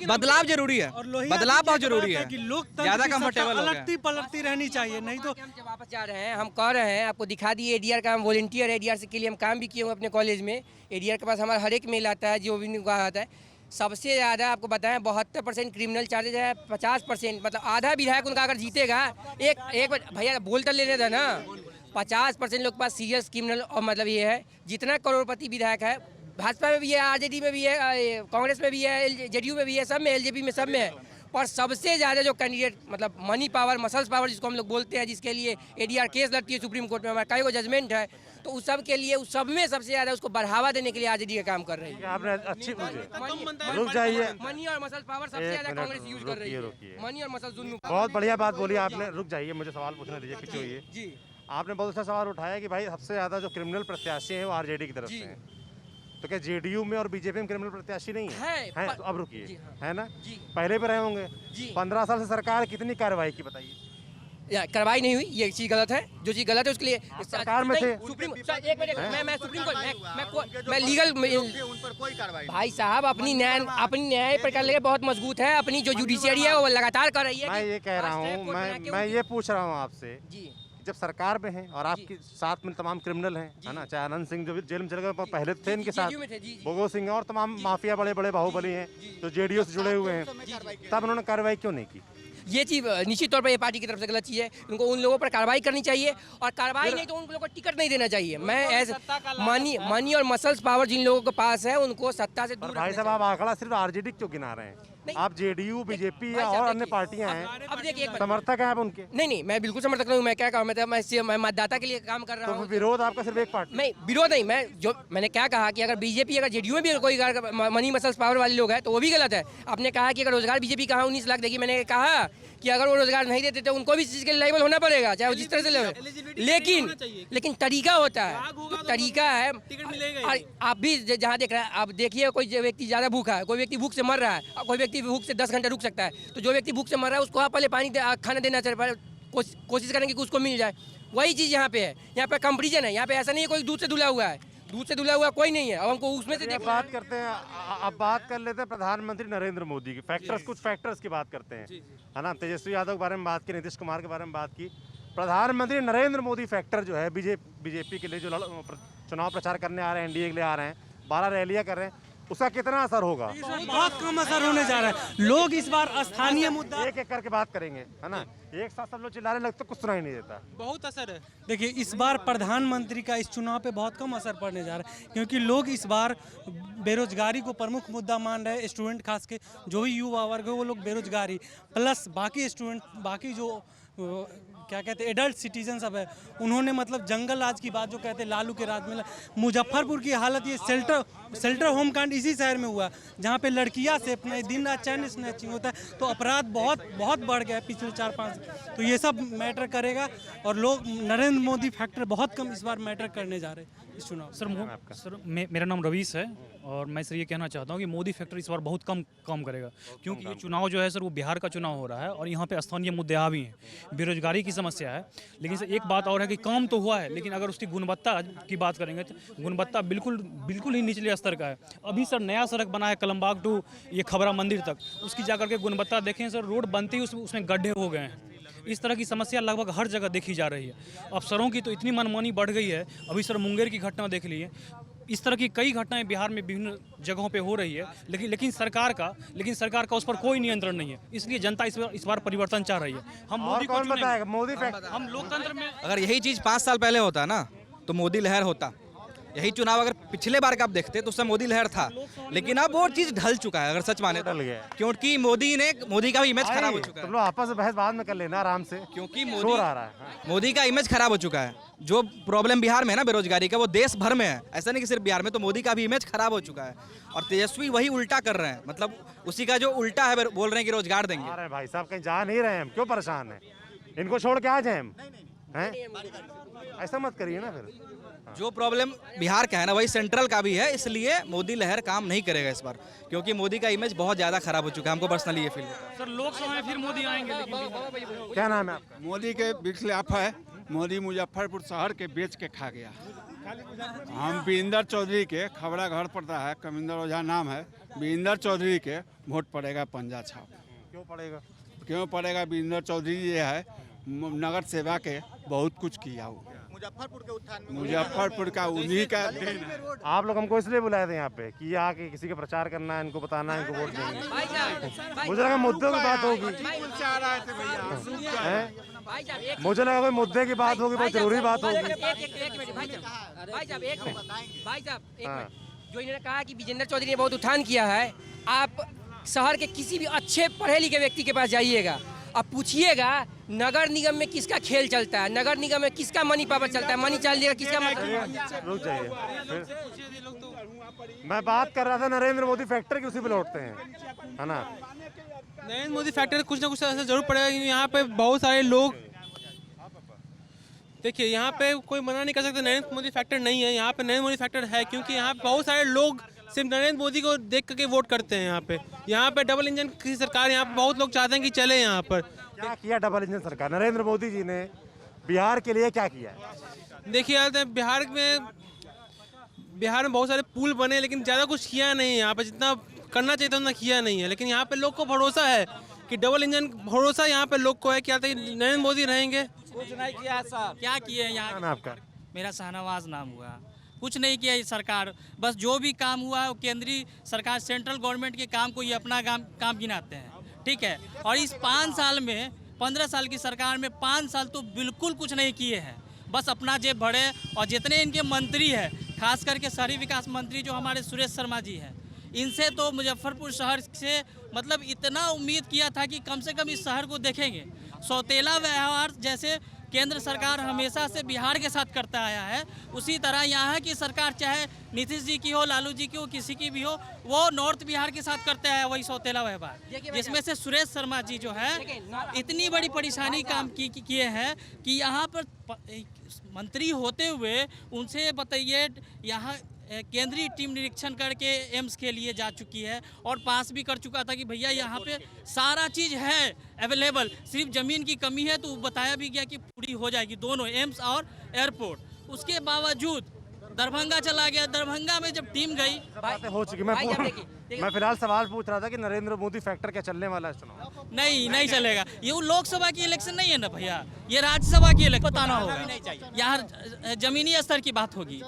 बदलाव जरूरी है, बदलाव बहुत जरूरी है, ज़्यादा कंफर्टेबल हो गया। पलटती रहनी चाहिए, नहीं तो वापस जा रहे हैं। हम कह रहे हैं, आपको दिखा दिए एडीआर का, हम वॉलंटियर एडीआर के लिए हम काम भी किए हुए अपने कॉलेज में। एडीआर के पास हमारा हर एक मेल आता है, जो भी आता है। सबसे ज़्यादा आपको बताएं 72% क्रिमिनल चार्जेज है, 50% मतलब आधा विधायक उनका अगर जीतेगा, एक भैया बोल तो लेने था ना, 50% लोग के पास सीरियस क्रिमिनल और मतलब ये है। जितना करोड़पति विधायक है, भाजपा में भी है, आरजेडी में भी है, कांग्रेस में भी है, जेडीयू में भी है, सब में, एलजेपी में, सब में है। पर सबसे ज़्यादा जो कैंडिडेट मतलब मनी पावर, मसल्स पावर जिसको हम लोग बोलते हैं, जिसके लिए एडीआर केस लड़ती है सुप्रीम कोर्ट में, हमारा कई को जजमेंट है, तो उस सब के लिए, उस सब में सबसे ज़्यादा उसको बढ़ावा देने के लिए आरजेडी का काम कर रही है। आपने अच्छी रुक जाइए, मनी और मसल पावर सबसे ज़्यादा कांग्रेस यूज कर रही है। मनी और मसल दोनों। बहुत बढ़िया बात बोली आपने। रुक जाइए, मुझे सवाल पूछने दीजिए, पीछे होइए जी। आपने बहुत अच्छा सवाल उठाया कि भाई सबसे ज़्यादा जो क्रिमिनल प्रत्याशी हैं वो आरजेडी की तरफ से हैं। तो क्या जेडीयू में और बीजेपी में क्रिमिनल प्रत्याशी नहीं है? हैं तो अब रुकिए, है ना? पहले भी रहे होंगे। 15 साल से सरकार कितनी कार्रवाई की बताइए? कार्रवाई नहीं हुई, ये चीज गलत है। जो चीज गलत है उसके लिए सरकार में थे। सुप्रीम एक मिनट, मैं सुप्रीम कोर्ट मैं लीगल उन पर कोई कार्रवाई। भाई साहब अपनी न्याय प्रकार लेके बहुत मजबूत है। अपनी जो जुडिशियरी है वो लगातार कर रही है। मैं ये कह रहा हूँ, मैं ये पूछ रहा हूँ आपसे, जब सरकार में हैं और आपके साथ में तमाम क्रिमिनल हैं, है ना, चाहे आनंद सिंह जो भी जेल में चले गए, पहले थे इनके साथ भगवत सिंह और तमाम माफिया बड़े बड़े बाहुबली हैं जो जेडीयू से जुड़े हुए हैं, तब उन्होंने कार्रवाई क्यों नहीं की? ये चीज़ निश्चित तौर पर ये पार्टी की तरफ से गलत चीज़ है। उनको उन लोगों पर कार्रवाई करनी चाहिए, और कार्रवाई नहीं तो उन लोगों को टिकट नहीं देना चाहिए। मैं ऐसे मनी और मसल्स पावर जिन लोगों के पास है उनको सत्ता से दूर। भाई साहब आप आंकड़ा सिर्फ आरजेडी क्यों गिना रहे हैं? आप जेडीयू, बीजेपी या और अन्य पार्टियां हैं, अब देखिए समर्थक हैं आप उनके? नहीं, मैं बिल्कुल समर्थक नहीं हूँ। मैं क्या कहूँ, मैं मतदाता के लिए काम कर रहा हूँ। तो विरोध आपका सिर्फ एक पार्टी? नहीं, विरोध नहीं। मैंने क्या कहा कि अगर बीजेपी, अगर जेडीयू में भी कोई मनी मसल्स पावर वाले लोग हैं तो वो भी गलत है। आपने कहा कि अगर रोजगार बीजेपी कहा 19 लाख देगी, मैंने कहा कि अगर वो रोजगार नहीं देते तो उनको भी चीज़ के लायबल होना पड़ेगा, चाहे वो जिस तरह से ले। लेकिन तरीका होता है, तो तरीका है। आप भी जहाँ देख रहे हैं, आप देखिए कोई व्यक्ति ज़्यादा भूखा है, कोई व्यक्ति भूख से मर रहा है, और कोई व्यक्ति भूख से 10 घंटे रुक सकता है। तो जो व्यक्ति भूख से मर रहा है उसको आप पहले पानी खाना देना चाहिए, कोशिश करेंगे कि उसको मिल जाए। वही चीज़ यहाँ पे है। यहाँ पे कंपेरिजन है। यहाँ पे ऐसा नहीं है कोई दूध से धुला हुआ है, दूध से धुला हुआ कोई नहीं है। अब हमको उसमें से बात करते हैं। अब बात कर लेते हैं प्रधानमंत्री नरेंद्र मोदी की। फैक्टर्स, कुछ फैक्टर्स की बात करते हैं, है ना। तेजस्वी यादव के बारे में बात की, नीतीश कुमार के बारे में बात की। प्रधानमंत्री नरेंद्र मोदी फैक्टर जो है बीजेपी के लिए जो चुनाव प्रचार करने आ रहे हैं, एनडीए के लिए आ रहे हैं, 12 रैलियां कर रहे हैं, उसका कितना असर होगा? बहुत कम असर होने जा रहा है। लोग इस बार स्थानीय मुद्दा एक एक करके बात करेंगे, है ना। एक साथ सब लोग चिल्लाने लगते, कुछ सुनाई नहीं देता। बहुत असर है। देखिए इस बार प्रधानमंत्री का इस चुनाव पे बहुत कम असर पड़ने जा रहा है, क्योंकि लोग इस बार बेरोजगारी को प्रमुख मुद्दा मान रहे हैं। स्टूडेंट खास के जो भी युवा वर्ग है वो लोग बेरोजगारी, प्लस बाकी स्टूडेंट, बाकी जो क्या कहते हैं एडल्ट सिटीजन सब है, उन्होंने मतलब जंगल राज की बात जो कहते हैं, लालू के राज में मुजफ्फरपुर की हालत, ये शेल्टर होम कांड इसी शहर में हुआ, जहाँ पे लड़कियां से अपने दिन रात चैन स्नैचिंग होता है। तो अपराध बहुत बढ़ गया है पिछले 4-5। तो ये सब मैटर करेगा, और लोग नरेंद्र मोदी फैक्टर बहुत कम इस बार मैटर करने जा रहे हैं इस चुनाव। सर मेरा नाम रवीश है, और मैं सर ये कहना चाहता हूँ कि मोदी फैक्टर इस बार बहुत कम करेगा, क्योंकि ये चुनाव जो है सर वो बिहार का चुनाव हो रहा है, और यहाँ पे स्थानीय मुद्दे आ भी हैं, बेरोजगारी की समस्या है। लेकिन सर एक बात और है कि काम तो हुआ है, लेकिन अगर उसकी गुणवत्ता की बात करेंगे तो गुणवत्ता बिल्कुल ही निचले स्तर का है। अभी सर नया सड़क बना है कलमबाग टू ये खबरा मंदिर तक, उसकी जाकर के गुणवत्ता देखें सर, रोड बनते ही उसमें गड्ढे हो गए हैं। इस तरह की समस्या लगभग हर जगह देखी जा रही है। अफसरों की तो इतनी मनमानी बढ़ गई है। अभी सर मुंगेर की घटना देख लीजिए, इस तरह की कई घटनाएं बिहार में विभिन्न जगहों पे हो रही है, लेकिन सरकार का उस पर कोई नियंत्रण नहीं है। इसलिए जनता इस बार परिवर्तन चाह रही है। हम मोदी को बताएगा, मोदी हम लोकतंत्र में, अगर यही चीज़ 5 साल पहले होता ना तो मोदी लहर होता। यही चुनाव अगर पिछले बार का आप देखते तो उससे मोदी लहर था, लेकिन अब वो चीज़ ढल चुका है, अगर सच माने तो, क्योंकि मोदी का भी इमेज खराब हो चुका है। तो आपस में बहस बाद में कर लेना आराम से, क्योंकि मोदी का इमेज खराब हो चुका है। जो प्रॉब्लम बिहार में है ना बेरोजगारी का, वो देश भर में है, ऐसा नहीं कि सिर्फ बिहार में। तो मोदी का भी इमेज खराब हो चुका है, और तेजस्वी वही उल्टा कर रहे हैं, मतलब उसी का जो उल्टा है, बोल रहे हैं कि रोजगार देंगे। अरे भाई साहब कहीं जा नहीं रहे हैं हम, क्यों परेशान हैं? इनको छोड़ के आ जाए हम, ऐसा मत करिए ना फिर। जो प्रॉब्लम बिहार का है ना वही सेंट्रल का भी है, इसलिए मोदी लहर काम नहीं करेगा इस बार, क्योंकि मोदी का इमेज बहुत ज़्यादा खराब हो चुका है। हमको पर्सनली ये फील होता है। सर लोकसभा में फिर मोदी आएंगे, लेकिन क्या नाम है आपका? मोदी के खिलाफ है। मोदी मुजफ्फरपुर शहर के बेच के खा गया। हम बीरेंद्र चौधरी के, खबड़ा घर पड़ता है, कमिंदर ओझा नाम है। बीरेंद्र चौधरी के वोट पड़ेगा पंजा छाप। क्यों पड़ेगा? क्यों पड़ेगा? बीरेंद्र चौधरी ये है नगर सेवा के बहुत कुछ किया हुआ। मुजफ्फरपुर का उन्हीं का देन है। आप लोग हमको इसलिए बुलाए थे यहाँ पे कि ये आके किसी का प्रचार करना है, इनको बताना है, इनको वोट देंगे। मुझे लगा मुद्दों की बात होगी, मुझे लगा कोई मुद्दे की बात होगी, बहुत जरूरी बात होगी। भाई साहब जो इन्होंने कहा कि विजेंद्र चौधरी ने बहुत उत्थान किया है, आप शहर के किसी भी अच्छे पढ़े लिखे व्यक्ति के पास जाइएगा, अब पूछिएगा नगर निगम में किसका खेल चलता है, नगर निगम में किसका मनी पावर चलता है, मनी चलिएगा किसका। रुक जाइए, मैं बात कर रहा था नरेंद्र मोदी फैक्टर की, उसी पे लौटते हैं, है ना। नरेंद्र मोदी फैक्टर कुछ ना कुछ ऐसा जरूर पड़ेगा, क्योंकि यहाँ पे बहुत सारे लोग, देखिए यहाँ पे कोई मना नहीं कर सकता नरेंद्र मोदी फैक्टर नहीं है, यहाँ पे नरेंद्र मोदी फैक्टर है, क्योंकि यहाँ पे बहुत सारे लोग सिर्फ नरेंद्र मोदी को देख करके वोट करते हैं। यहाँ पे डबल इंजन की सरकार, यहाँ पे बहुत लोग चाहते हैं कि चले। यहाँ पर क्या किया डबल इंजन सरकार? नरेंद्र मोदी जी ने बिहार के लिए क्या किया? देखिए यार, बिहार में बहुत सारे पुल बने, लेकिन ज़्यादा कुछ किया नहीं। यहाँ पे जितना करना चाहिए था उतना किया नहीं है, लेकिन यहाँ पे लोग को भरोसा है कि डबल इंजन, भरोसा यहाँ पे लोग को है कि नरेंद्र मोदी रहेंगे। कुछ नहीं किया साहब। क्या किए यहाँ? नाम आपका? मेरा शाहनवाज नाम हुआ। कुछ नहीं किया ये सरकार, बस जो भी काम हुआ वो केंद्रीय सरकार, सेंट्रल गवर्नमेंट के काम को ये अपना काम गिनाते हैं, ठीक है। और इस 5 साल में, 15 साल की सरकार में 5 साल तो बिल्कुल कुछ नहीं किए हैं, बस अपना जेब भरे। और जितने इनके मंत्री हैं, खास करके शहरी विकास मंत्री जो हमारे सुरेश शर्मा जी हैं, इनसे तो मुजफ्फरपुर शहर से मतलब इतना उम्मीद किया था कि कम से कम इस शहर को देखेंगे। सौतेला व्यवहार जैसे केंद्र सरकार हमेशा से बिहार के साथ करता आया है, उसी तरह यहाँ की सरकार, चाहे नीतीश जी की हो, लालू जी की हो, किसी की भी हो, वो नॉर्थ बिहार के साथ करते आया वही सौतेला व्यवहार, जिसमें से सुरेश शर्मा जी जो है इतनी बड़ी परेशानी काम किए हैं कि यहाँ पर मंत्री होते हुए उनसे बताइए, यहाँ केंद्रीय टीम निरीक्षण करके एम्स के लिए जा चुकी है और पास भी कर चुका था कि भैया यहाँ पे सारा चीज़ है अवेलेबल, सिर्फ ज़मीन की कमी है। तो बताया भी गया कि पूरी हो जाएगी दोनों, एम्स और एयरपोर्ट। उसके बावजूद दरभंगा चला गया, दरभंगा में जब टीम गई बातें हो चुकी। मैं फिलहाल सवाल पूछ रहा था कि नरेंद्र मोदी फैक्टर क्या चलने वाला है चुनाव? नहीं चलेगा। ये लोकसभा की इलेक्शन नहीं है ना भैया, ये राज्यसभा की इलेक्शन बताना होगा। यहाँ जमीनी स्तर की बात होगी,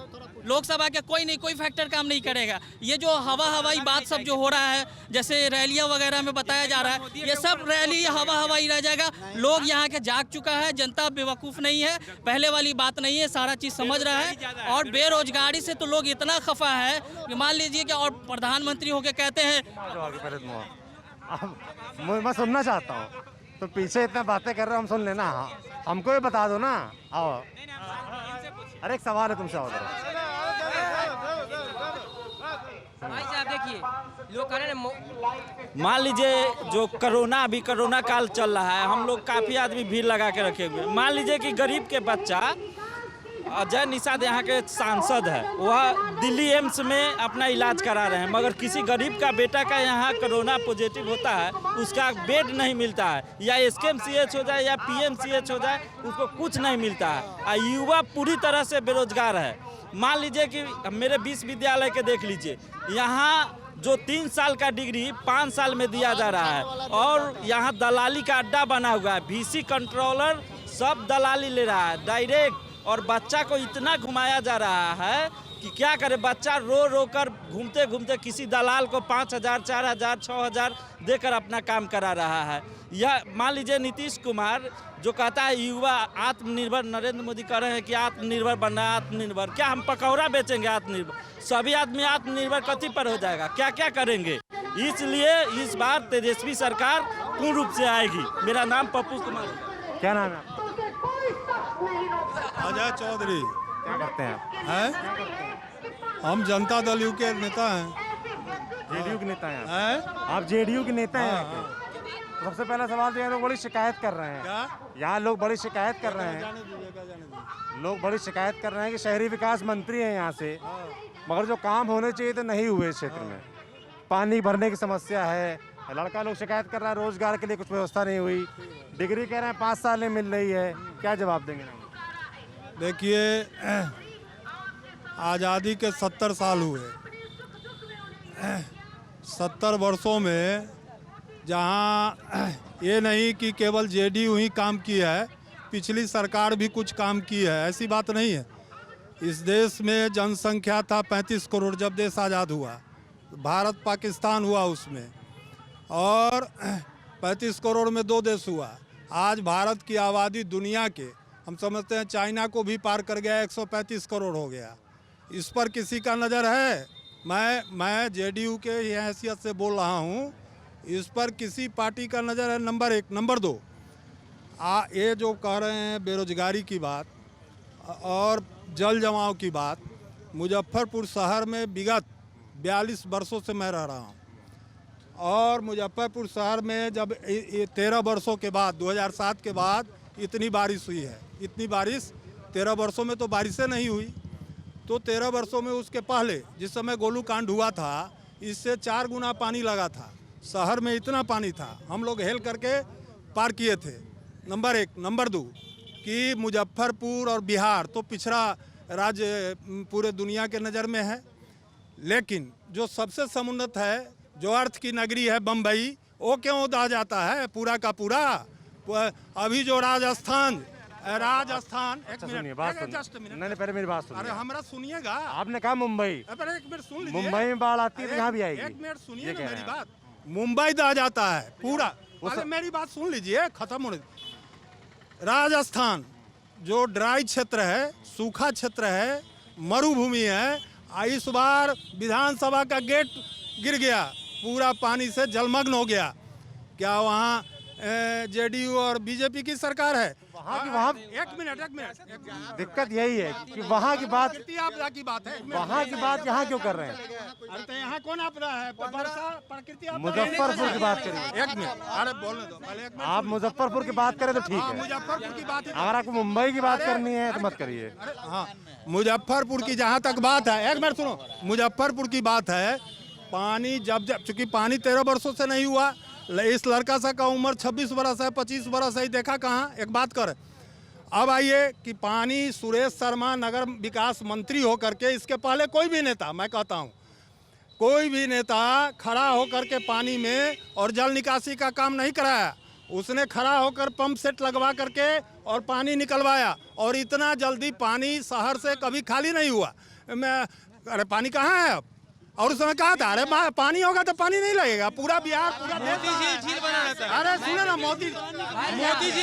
लोकसभा के कोई फैक्टर काम नहीं करेगा। ये जो हवाई बात सब जो हो रहा है, जैसे रैलियां वगैरह में बताया जा रहा है, ये सब रैली हवाई रह जाएगा। लोग यहाँ के जाग चुका है, जनता बेवकूफ़ नहीं है, पहले वाली बात नहीं है, सारा चीज़ समझ रहा है। और बेरोजगारी से तो लोग इतना खफा है कि मान लीजिए कि, और प्रधानमंत्री होके कहते हैं, मैं सुनना चाहता हूँ, तो पीछे इतना बातें कर रहे हो, हम सुन लेना। हाँ, हमको भी बता दो ना। आओ, अरे एक सवाल है तुमसे। भाई साहब देखिए, लोग कह रहे हैं, मान लीजिए जो कोरोना काल चल रहा है, हम लोग काफ़ी आदमी भीड़ लगा के रखे हुए। मान लीजिए कि गरीब के बच्चा अजय निषाद यहाँ के सांसद है, वह दिल्ली एम्स में अपना इलाज करा रहे हैं, मगर किसी गरीब का बेटा का यहाँ कोरोना पॉजिटिव होता है, उसका बेड नहीं मिलता है, या SKMCH हो जाए या PMCH हो जाए, उसको कुछ नहीं मिलता है। और युवा पूरी तरह से बेरोजगार है। मान लीजिए कि मेरे विश्वविद्यालय के देख लीजिए, यहाँ जो 3 साल का डिग्री 5 साल में दिया जा रहा है, और यहाँ दलाली का अड्डा बना हुआ है। VC कंट्रोलर सब दलाली ले रहा है डायरेक्ट, और बच्चा को इतना घुमाया जा रहा है कि क्या करे, बच्चा रो कर घूमते घूमते किसी दलाल को 5,000, 4,000, 6,000 देकर अपना काम करा रहा है। यह मान लीजिए नीतीश कुमार जो कहता है युवा आत्मनिर्भर, नरेंद्र मोदी कह रहे हैं कि आत्मनिर्भर बनना है, आत्मनिर्भर। क्या हम पकौड़ा बेचेंगे आत्मनिर्भर? सभी आदमी आत्मनिर्भर कथी पर हो जाएगा, क्या क्या करेंगे? इसलिए इस बार तेजस्वी सरकार पूर्ण रूप से आएगी। मेरा नाम पप्पू कुमार। क्या नाम है? अजय चौधरी। क्या करते हैं? हम जनता दल यू के नेता हैं। JDU के नेता हैं आप? JDU के नेता हैं? सबसे पहला सवाल तो लोग बड़ी शिकायत कर रहे हैं, यहाँ लोग बड़ी शिकायत कर रहे हैं, कि शहरी विकास मंत्री हैं यहाँ से, मगर जो काम होने चाहिए तो नहीं हुए इस क्षेत्र में। पानी भरने की समस्या है, लड़का लोग शिकायत कर रहा है, रोजगार के लिए कुछ व्यवस्था नहीं हुई, डिग्री कह रहे हैं 5 साल में मिल रही है। क्या जवाब देंगे? देखिए, आज़ादी के 70 साल हुए। 70 वर्षों में जहां ये नहीं कि केवल जेडीयू ही काम की है, पिछली सरकार भी कुछ काम की है, ऐसी बात नहीं है। इस देश में जनसंख्या था 35 करोड़ जब देश आज़ाद हुआ, भारत पाकिस्तान हुआ उसमें, और 35 करोड़ में 2 देश हुआ। आज भारत की आबादी दुनिया के, हम समझते हैं चाइना को भी पार कर गया, 135 करोड़ हो गया। इस पर किसी का नज़र है? मैं जेडीयू के ही हैसियत से बोल रहा हूँ, इस पर किसी पार्टी का नज़र है? नंबर 1। नंबर 2, ये जो कह रहे हैं बेरोजगारी की बात और जल जमाव की बात, मुजफ्फरपुर शहर में विगत 42 वर्षों से मैं रह रहा हूँ, और मुजफ्फरपुर शहर में जब 13 वर्षों के बाद 2007 के बाद इतनी बारिश हुई है, इतनी बारिश 13 वर्षों में तो बारिशें नहीं हुई। तो 13 वर्षों में उसके पहले जिस समय गोलू कांड हुआ था, इससे 4 गुना पानी लगा था, शहर में इतना पानी था, हम लोग हेल करके पार किए थे। नंबर 1। नंबर 2 कि मुजफ्फरपुर और बिहार तो पिछड़ा राज्य पूरे दुनिया के नज़र में है, लेकिन जो सबसे समुन्नत है, जो अर्थ की नगरी है बम्बई, वो क्यों उदा जाता है पूरा का पूरा? अभी जो राजस्थान अच्छा सुनिए, बात सुनिए। नहीं, पहले मेरी बात सुनिए। अरे हमारा सुनिएगा। आपने कहा मुंबई, एक मिनट सुन लीजिए। मुंबई में बाढ़ आती है तो यहाँ भी आएगी। एक मिनट सुनिए ना मेरी बात। मुंबई दा जाता है पूरा। पहले मेरी बात सुन लीजिए, खत्म होने। राजस्थान जो ड्राई क्षेत्र है, सूखा क्षेत्र है, मरुभूमि है, इस बार विधानसभा का गेट गिर गया, पूरा पानी से जलमग्न हो गया। क्या वहाँ जेडीयू और बीजेपी की सरकार है? वहाँ एक मिनट दिक्कत यही है कि वहाँ की बात आपदा की बात है, वहाँ की बात यहाँ क्यों कर रहे हैं? अरे तो यहाँ कौन आपदा है? प्रकृति आपदा। मुजफ्फरपुर की बात करिए। एक मिनट, अरे बोलने दो पहले। आप मुजफ्फरपुर की बात करें तो ठीक है, मुजफ्फरपुर की बात। अगर आपको मुंबई की बात करनी है तो मत करिए। हाँ, मुजफ्फरपुर की जहाँ तक बात है, एक मिनट सुनो, मुजफ्फरपुर की बात है, पानी जब चूंकि पानी 13 वर्षों से नहीं हुआ, इस लड़का सा का उम्र 26 बरस है, 25 बरस है, देखा कहाँ? एक बात कर। अब आइए कि पानी सुरेश शर्मा नगर विकास मंत्री होकर के, इसके पहले कोई भी नेता, मैं कहता हूँ कोई भी नेता खड़ा होकर के पानी में और जल निकासी का काम नहीं कराया। उसने खड़ा होकर पंप सेट लगवा करके और पानी निकलवाया, और इतना जल्दी पानी शहर से कभी खाली नहीं हुआ। अरे पानी कहाँ है अब? और उस समय कहा था अरे पानी होगा तो पानी नहीं लगेगा, पूरा बिहार पूरा झील बना रहता है। अरे सुनो ना, मोदी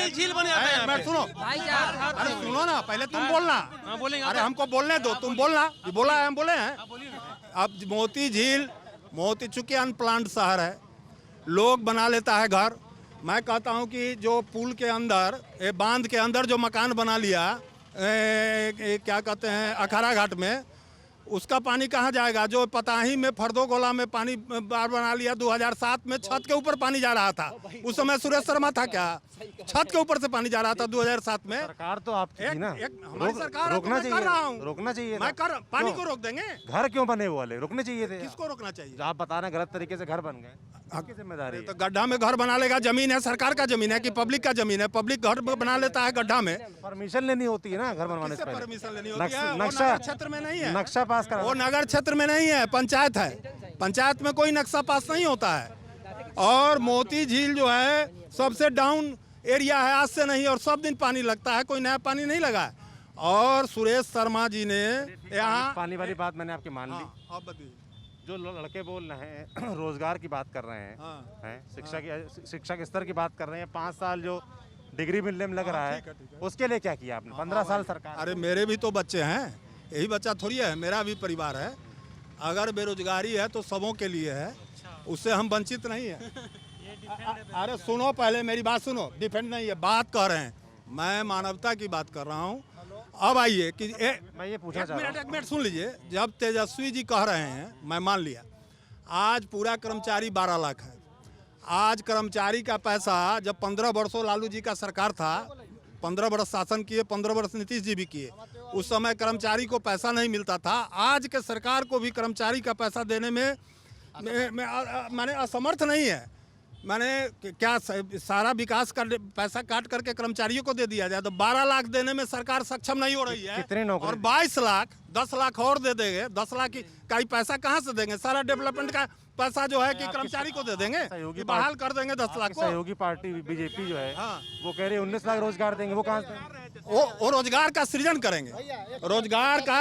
झील बन जाता है। मैं सुनो, अरे सुनो ना, पहले तुम बोलना। बोलेंगे। अरे हमको बोलने दो, तुम बोलना। बोला है, हम बोले हैं। अब मोती झील, चूंकि अनप्लान्ड शहर है, लोग बना लेता है घर। मैं कहता हूँ कि जो पुल के अंदर, बांध के अंदर जो मकान बना लिया, क्या कहते हैं, अखाड़ा घाट में, उसका पानी कहाँ जाएगा? जो पताही में फर्दो गोला में पानी बार बना लिया 2007 में, छत के ऊपर पानी जा रहा था। उस समय सुरेश शर्मा था क्या? छत के ऊपर से पानी जा रहा था 2007 में। सरकार तो आपकी थी ना, हमारी सरकार रोकना चाहिए, रोकना चाहिए। मैं कर पानी को रोक देंगे। घर क्यों बने वो वाले? रोकने चाहिए थे। किसको रोकना चाहिए? आप बता रहे गलत तरीके से घर बन गए, आपकी जिम्मेदारी है। तो गड्ढा में घर बना लेगा, जमीन है, सरकार का जमीन है कि पब्लिक का जमीन है? पब्लिक घर बना लेता है गड्ढा में, परमिशन लेनी होती है ना घर बनवाने से पहले। परमिशन लेनी होती है। नक्शा क्षेत्र में नहीं है, नक्शा पास करा। वो नगर क्षेत्र में नहीं है, पंचायत है। पंचायत में कोई नक्शा पास नहीं होता है। और मोती झील जो है सबसे डाउन एरिया है, आज से नहीं, और सब दिन पानी लगता है, कोई नया पानी नहीं लगा है। और सुरेश शर्मा जी ने यहाँ पानी वाली बात मैंने आपकी मान ली। आप बताइए, जो लड़के बोल रहे हैं रोजगार की बात कर रहे हैं, शिक्षा के स्तर की बात कर रहे हैं, 5 साल जो डिग्री मिलने में लग रहा है, उसके लिए क्या किया आपने? 15 साल सरकार। अरे मेरे भी तो बच्चे हैं, यही बच्चा थोड़ी है, मेरा भी परिवार है। अगर बेरोजगारी है तो सबों के लिए है, उससे हम वंचित नहीं है। अरे सुनो, पहले मेरी बात सुनो। डिफेंड नहीं है, बात कर रहे हैं, मैं मानवता की बात कर रहा हूँ। अब आइए कि मैं ये पूछना चाह रहा हूं। एक मिनट सुन लीजिए। जब तेजस्वी जी कह रहे हैं, मैं मान लिया, आज पूरा कर्मचारी 12 लाख है। आज कर्मचारी का पैसा, जब 15 वर्षों लालू जी का सरकार था, 15 वर्ष शासन किए, 15 वर्ष नीतीश जी भी किए, उस समय कर्मचारी को पैसा नहीं मिलता था। आज के सरकार को भी कर्मचारी का पैसा देने में मैंने असमर्थ नहीं है। मैंने क्या सारा विकास का पैसा काट करके कर्मचारियों को दे दिया जाए? तो 12 लाख देने में सरकार सक्षम नहीं हो रही है। कितने नौकरी? और 22 लाख 10 लाख और दे देंगे, 10 लाख का ही पैसा कहाँ से देंगे? सारा डेवलपमेंट का पैसा जो है कि कर्मचारी को दे देंगे, कि बहाल कर देंगे 10 लाख को। सहयोगी पार्टी बीजेपी जो है वो कह रही है 19 लाख रोजगार देंगे, वो कहाँ से? वो रोजगार का सृजन करेंगे, रोजगार का।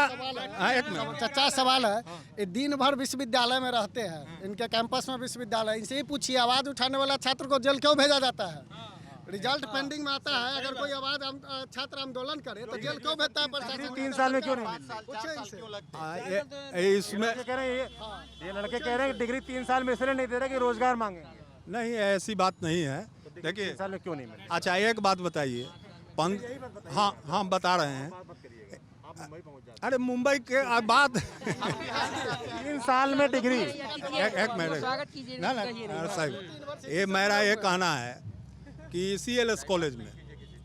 एक मिनट, चचा सवाल है, ये दिन भर विश्वविद्यालय में रहते हैं, इनके कैंपस में विश्वविद्यालय, इनसे ही पूछिए आवाज़ उठाने वाला छात्र को जेल क्यों भेजा जाता है? रिजल्ट पेंडिंग में आता है, अगर कोई आवाज छात्र आंदोलन करे तो जेल क्यों भेजता है प्रशासन? 3 साल में क्यों नहीं? इसमें कह रहे हैं ये लड़के कह रहे हैं डिग्री 3 साल में इसलिए नहीं दे रहे कि रोजगार मांगे। नहीं, ऐसी बात नहीं है। देखिए 3 साल में क्यों नहीं मिले? अच्छा एक बात बताइए, हाँ बता रहे हैं। अरे मुंबई के बात 3 साल में डिग्री। एक मिनट ना साहब, ये मेरा ये कहना है कि CLS कॉलेज में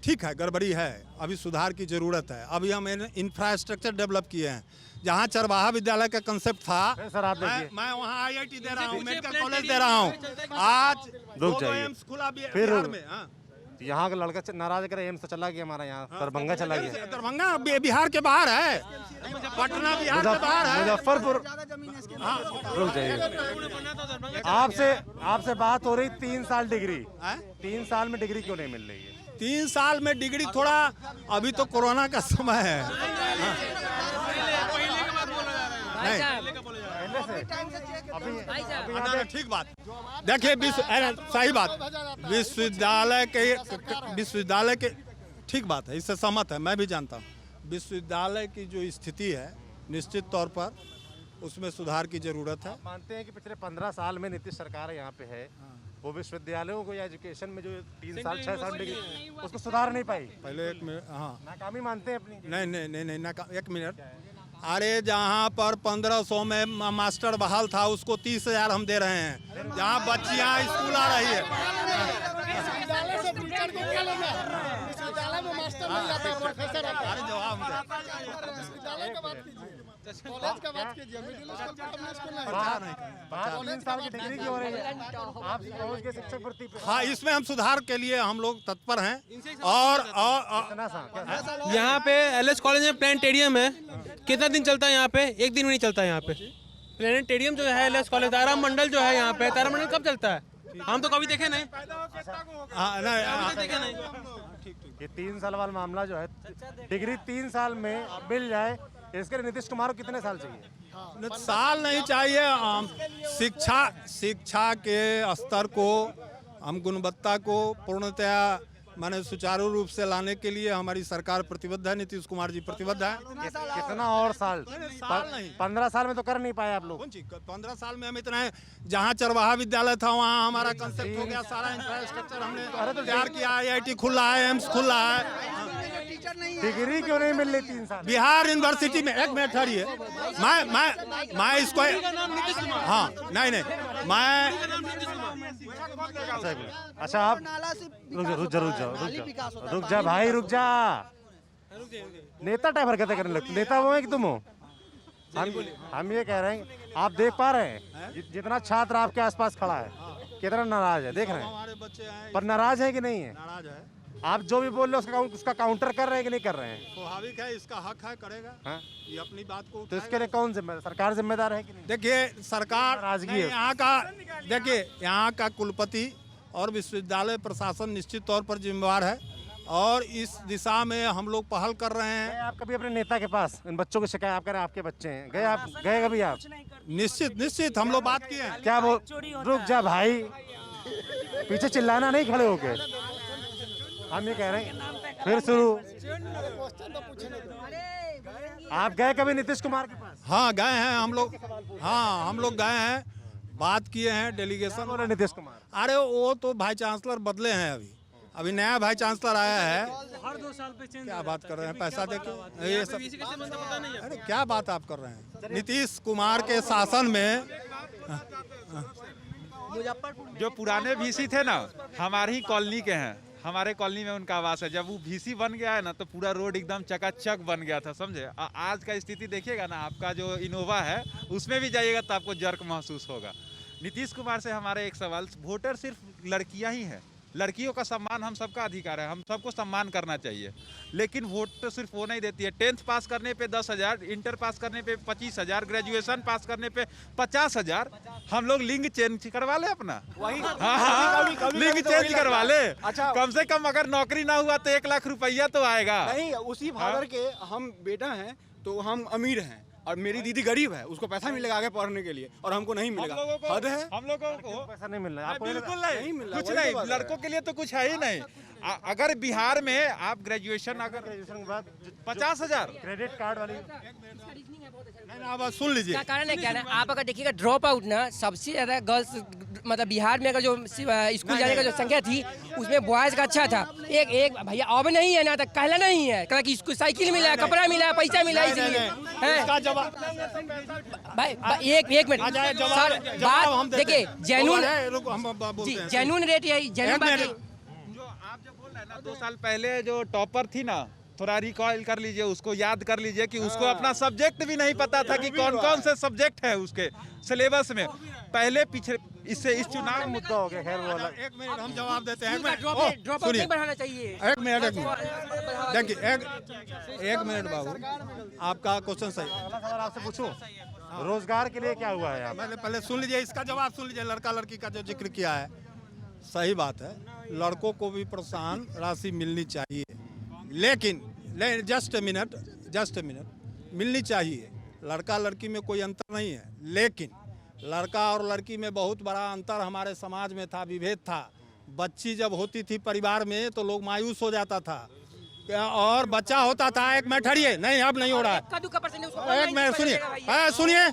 ठीक है, गड़बड़ी है, अभी सुधार की ज़रूरत है। अभी हम इंफ्रास्ट्रक्चर डेवलप किए हैं। जहाँ चरवाहा विद्यालय का कंसेप्ट था, मैं वहाँ IIT दे रहा हूँ, मेडिकल कॉलेज दे रहा हूँ। आज रुक जाइए, एम्स खुला बिहार में। यहाँ का लड़का नाराज करे, एम्स चला गया हमारा, यहाँ दरभंगा चला गया। दरभंगा बिहार के बाहर है, पटना बिहार के बाहर है, मुजफ्फरपुर। रुक जाइए, आपसे बात हो रही 3 साल डिग्री, 3 साल में डिग्री क्यों नहीं मिल रही है? 3 साल में डिग्री थोड़ा, अभी तो कोरोना का समय है। ठीक बात। देखिए सही बात, विश्वविद्यालय के ठीक बात है, इससे सहमत है, मैं भी जानता हूँ। विश्वविद्यालय की जो स्थिति है निश्चित तौर पर उसमें सुधार की जरूरत है। आप मानते हैं कि पिछले 15 साल में नीतीश सरकार यहाँ पे है, वो विश्वविद्यालयों को या एजुकेशन में जो 3 साल 6 साल डिग्री उसको सुधार नहीं पाई? पहले एक मिनट, हाँ नाकामी मानते हैं अपनी? नहीं, एक मिनट। अरे जहाँ पर 1500 में मास्टर बहाल था उसको 30,000 हम दे रहे हैं। जहाँ बच्चियाँ स्कूल आ रही है, हाँ इसमें हम सुधार के लिए हम लोग तत्पर हैं। और यहाँ पे LS कॉलेज में प्लानिटेरियम है, कितना दिन चलता है यहाँ पे? एक दिन भी नहीं चलता यहाँ पे। प्लानिटेरियम जो है LS कॉलेज, तारामंडल जो है यहाँ पे, तारामंडल कब चलता है? हम तो कभी देखे नहीं। ये 3 साल वाला मामला जो है, डिग्री 3 साल में मिल जाए, इसके लिए नीतीश कुमार को कितने साल चाहिए? साल नहीं चाहिए। शिक्षा के स्तर को, हम गुणवत्ता को पूर्णतया माने सुचारू रूप से लाने के लिए हमारी सरकार प्रतिबद्ध है, नीतीश कुमार जी प्रतिबद्ध है। कितना और साल? 15 साल में तो कर नहीं पाए आप लोग। 15 साल में हम इतना है, जहाँ चरवाहा विद्यालय था वहाँ हमारा कंसेप्ट हो गया, सारा इंफ्रास्ट्रक्चर हमने तैयार किया, IIT खुला है, एम्स खुला है। डिग्री क्यों नहीं मिल रही 3 साल? बिहार यूनिवर्सिटी में, एक मिनट ठहरिए, मैं इसको, हाँ नहीं मैं, अच्छा आप रुक जा भाई, रुक जा। नेता टाइप हरकतें करने लगते, नेता वो है कि तुम हो? हम ये कह रहे हैं, आप देख पा रहे हैं जितना छात्र आपके आसपास खड़ा है कितना नाराज है, देख रहे हैं? पर नाराज है कि नहीं है? नाराज है। आप जो भी बोल रहे हो उसका काउंटर कर रहे हैं कि नहीं कर रहे हैं? स्वाभाविक है, इसका हक है, करेगा। ये अपनी बात को, तो इसके लिए कौन जिम्मेदार? सरकार जिम्मेदार है कि नहीं? देखिए सरकार, यहाँ का देखिए, यहाँ का कुलपति और विश्वविद्यालय प्रशासन निश्चित तौर पर जिम्मेवार है, और इस दिशा में हम लोग पहल कर रहे हैं। आप कभी अपने नेता के पास इन बच्चों की शिकायत, आप कह रहे हैं आपके बच्चे हैं, गए कभी आप? निश्चित हम लोग बात किए हैं। क्या बोल? रुक जा भाई, पीछे चिल्लाना नहीं, खड़े होके। हम ये कह रहे हैं, फिर शुरू। आप गए कभी नीतीश कुमार के पास? हाँ गए हैं हम लोग, हाँ हम लोग गए हैं, बात किए हैं, डेलीगेशन। बोले नीतीश कुमार? अरे वो तो भाई चांसलर बदले हैं, अभी नया भाई चांसलर आया है। हर 2 साल पे चेंज। क्या बात कर रहे हैं, पैसा देके ये सब? अरे क्या बात आप कर रहे हैं? नीतीश कुमार के शासन में जो पुराने VC थे ना, हमारी ही कॉलोनी के हैं, हमारे कॉलोनी में उनका आवास है। जब वो VC बन गया है ना, तो पूरा रोड एकदम चकाचक बन गया था, समझे? आज का स्थिति देखिएगा ना, आपका जो इनोवा है उसमें भी जाइएगा तो आपको जर्क महसूस होगा। नीतीश कुमार से हमारे एक सवाल, वोटर सिर्फ लड़कियां ही हैं, लड़कियों का सम्मान हम सबका अधिकार है, हम सबको सम्मान करना चाहिए। लेकिन वोट तो सिर्फ वो नहीं देती है। 10th पास करने पे 10,000, इंटर पास करने पे 25,000, ग्रेजुएशन पास करने पे 50,000। हम लोग लिंग चेंज करवा ले अपना, लिंग चेंज करवा ले। अच्छा, कम से कम अगर नौकरी ना हुआ तो 1 लाख रुपया तो आएगा। नहीं, उसी भादर के हम बेटा हैं तो हम अमीर हैं और मेरी दीदी गरीब है, उसको पैसा मिलेगा आगे पढ़ने के लिए और हमको नहीं मिलेगा। हद है। हम लोगों को पैसा नहीं मिल रहा है, बिल्कुल नहीं मिल रहा, कुछ वही नहीं, तो बात है। लड़कों के लिए तो कुछ है ही नहीं। अगर बिहार में आप ग्रेजुएशन अगर ग्रेजुएशन के बाद 50,000 क्रेडिट कार्ड वाली आप सुन लीजिए। क्या कारण है, क्या ना, आप अगर देखिएगा ड्रॉप आउट ना सबसे ज़्यादा गर्ल्स, मतलब बिहार में अगर जो स्कूल जाने का जो संख्या थी उसमें बॉयज़ का अच्छा था। एक भैया अब नहीं है ना, तो कहला नहीं है, कहा कि इसको साइकिल मिला है, कपड़ा मिला है, पैसा मिला है, इसलिए भाई एक मिनट सर, बात देखिए जेन्युइन रेट यही जेन्युइन बात। जो आप जब बोल रहे हैं ना 2 साल पहले जो टॉपर थी ना, थोड़ा रिकॉल कर लीजिए, उसको याद कर लीजिए कि उसको अपना सब्जेक्ट भी नहीं पता था कि कौन कौन से सब्जेक्ट है उसके सिलेबस में। पहले पीछे इससे इस चुनाव मुद्दा हो गया। खैर वो अलग। 1 मिनट हम जवाब देते हैं। ड्रॉप आउट नहीं बढ़ाना चाहिए। एक मिनट देखिए, एक मिनट बाबू, आपका क्वेश्चन सही। अगला सवाल आपसे पूछूं, रोजगार के लिए क्या हुआ है यहाँ? मैंने पहले सुन लीजिए, इसका जवाब सुन लीजिए। लड़का लड़की का जो जिक्र किया है सही बात है, लड़कों को भी प्रोत्साहन राशि मिलनी चाहिए, लेकिन जस्ट ए मिनट मिलनी चाहिए। लड़का लड़की में कोई अंतर नहीं है, लेकिन लड़का और लड़की में बहुत बड़ा अंतर हमारे समाज में था, विभेद था। बच्ची जब होती थी परिवार में तो लोग मायूस हो जाता था और बच्चा होता था। एक मिनट ठहरिए, नहीं अब नहीं हो रहा है, एक मिनट सुनिए,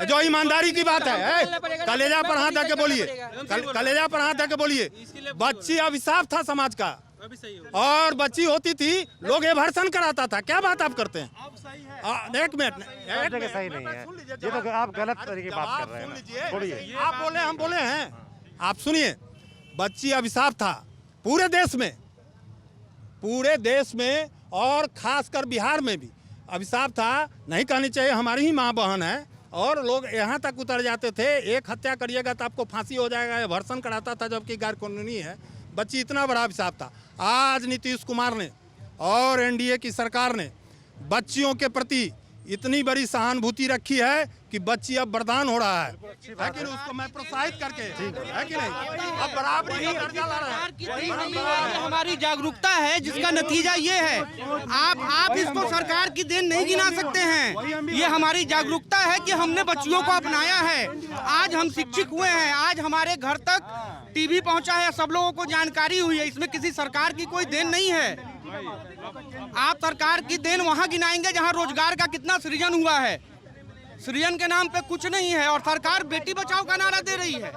जो ईमानदारी की बात है, कलेजा पर हाथ रख के बोलिए, कलेजा पर हाथ रख के बोलिए। बच्ची अभिशाप था समाज का, और बच्ची होती थी लोग एवर्सन कराता था। क्या बात आप करते हैं? एक मिनट, सही नहीं है ये तो, आप गलत तरीके की बात कर रहे हैं। बोलिए, आप बोले, हम बोले हैं, आप सुनिए। बच्ची अभिशाप था पूरे देश में और खासकर बिहार में भी अभिशाप था। नहीं कहनी चाहिए, हमारी ही माँ बहन है, और लोग यहाँ तक उतर जाते थे, एक हत्या करिएगा तो आपको फांसी हो जाएगा, भर्सन कराता था, जबकि गैर कानूनी है। बच्ची इतना बड़ा अभिशाप था। आज नीतीश कुमार ने और एनडीए की सरकार ने बच्चियों के प्रति इतनी बड़ी सहानुभूति रखी है कि बच्ची अब वरदान हो रहा है, लेकिन उसको मैं प्रोत्साहित करके, है कि नहीं, अब बराबरी का दर्जा ला रहे हैं। हमारी जागरूकता है, जिसका नतीजा ये है। आप इसको सरकार की देन नहीं गिना सकते हैं। ये हमारी जागरूकता है कि हमने बच्चियों को अपनाया है। आज हम शिक्षित हुए हैं, आज हमारे घर तक टीवी पहुंचा है, सब लोगों को जानकारी हुई है। इसमें किसी सरकार की कोई देन नहीं है। आप सरकार की देन वहाँ गिनाएंगे जहाँ रोजगार का कितना सृजन हुआ है। सृजन के नाम पे कुछ नहीं है, और सरकार बेटी बचाओ का नारा दे रही है।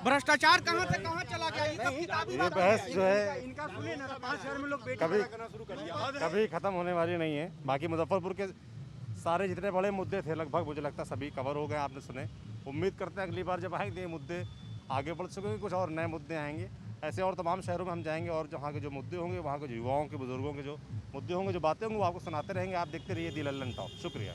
भ्रष्टाचार कहाँ से कहाँ चला गया, ये बहस जो है कभी खत्म होने वाली नहीं है। बाकी मुजफ्फरपुर के सारे जितने बड़े मुद्दे थे लगभग मुझे लगता है सभी कवर हो गए, आपने सुने। उम्मीद करते हैं अगली बार जब आएंगे ये मुद्दे आगे बढ़ सकेंगे, कुछ और नए मुद्दे आएंगे। ऐसे और तमाम शहरों में हम जाएंगे और जहाँ के जो मुद्दे होंगे, वहाँ के युवाओं के, बुजुर्गों के जो मुद्दे होंगे, जो बातें होंगी, वो आपको सुनाते रहेंगे। आप देखते रहिए दी लल्लन टॉप। शुक्रिया।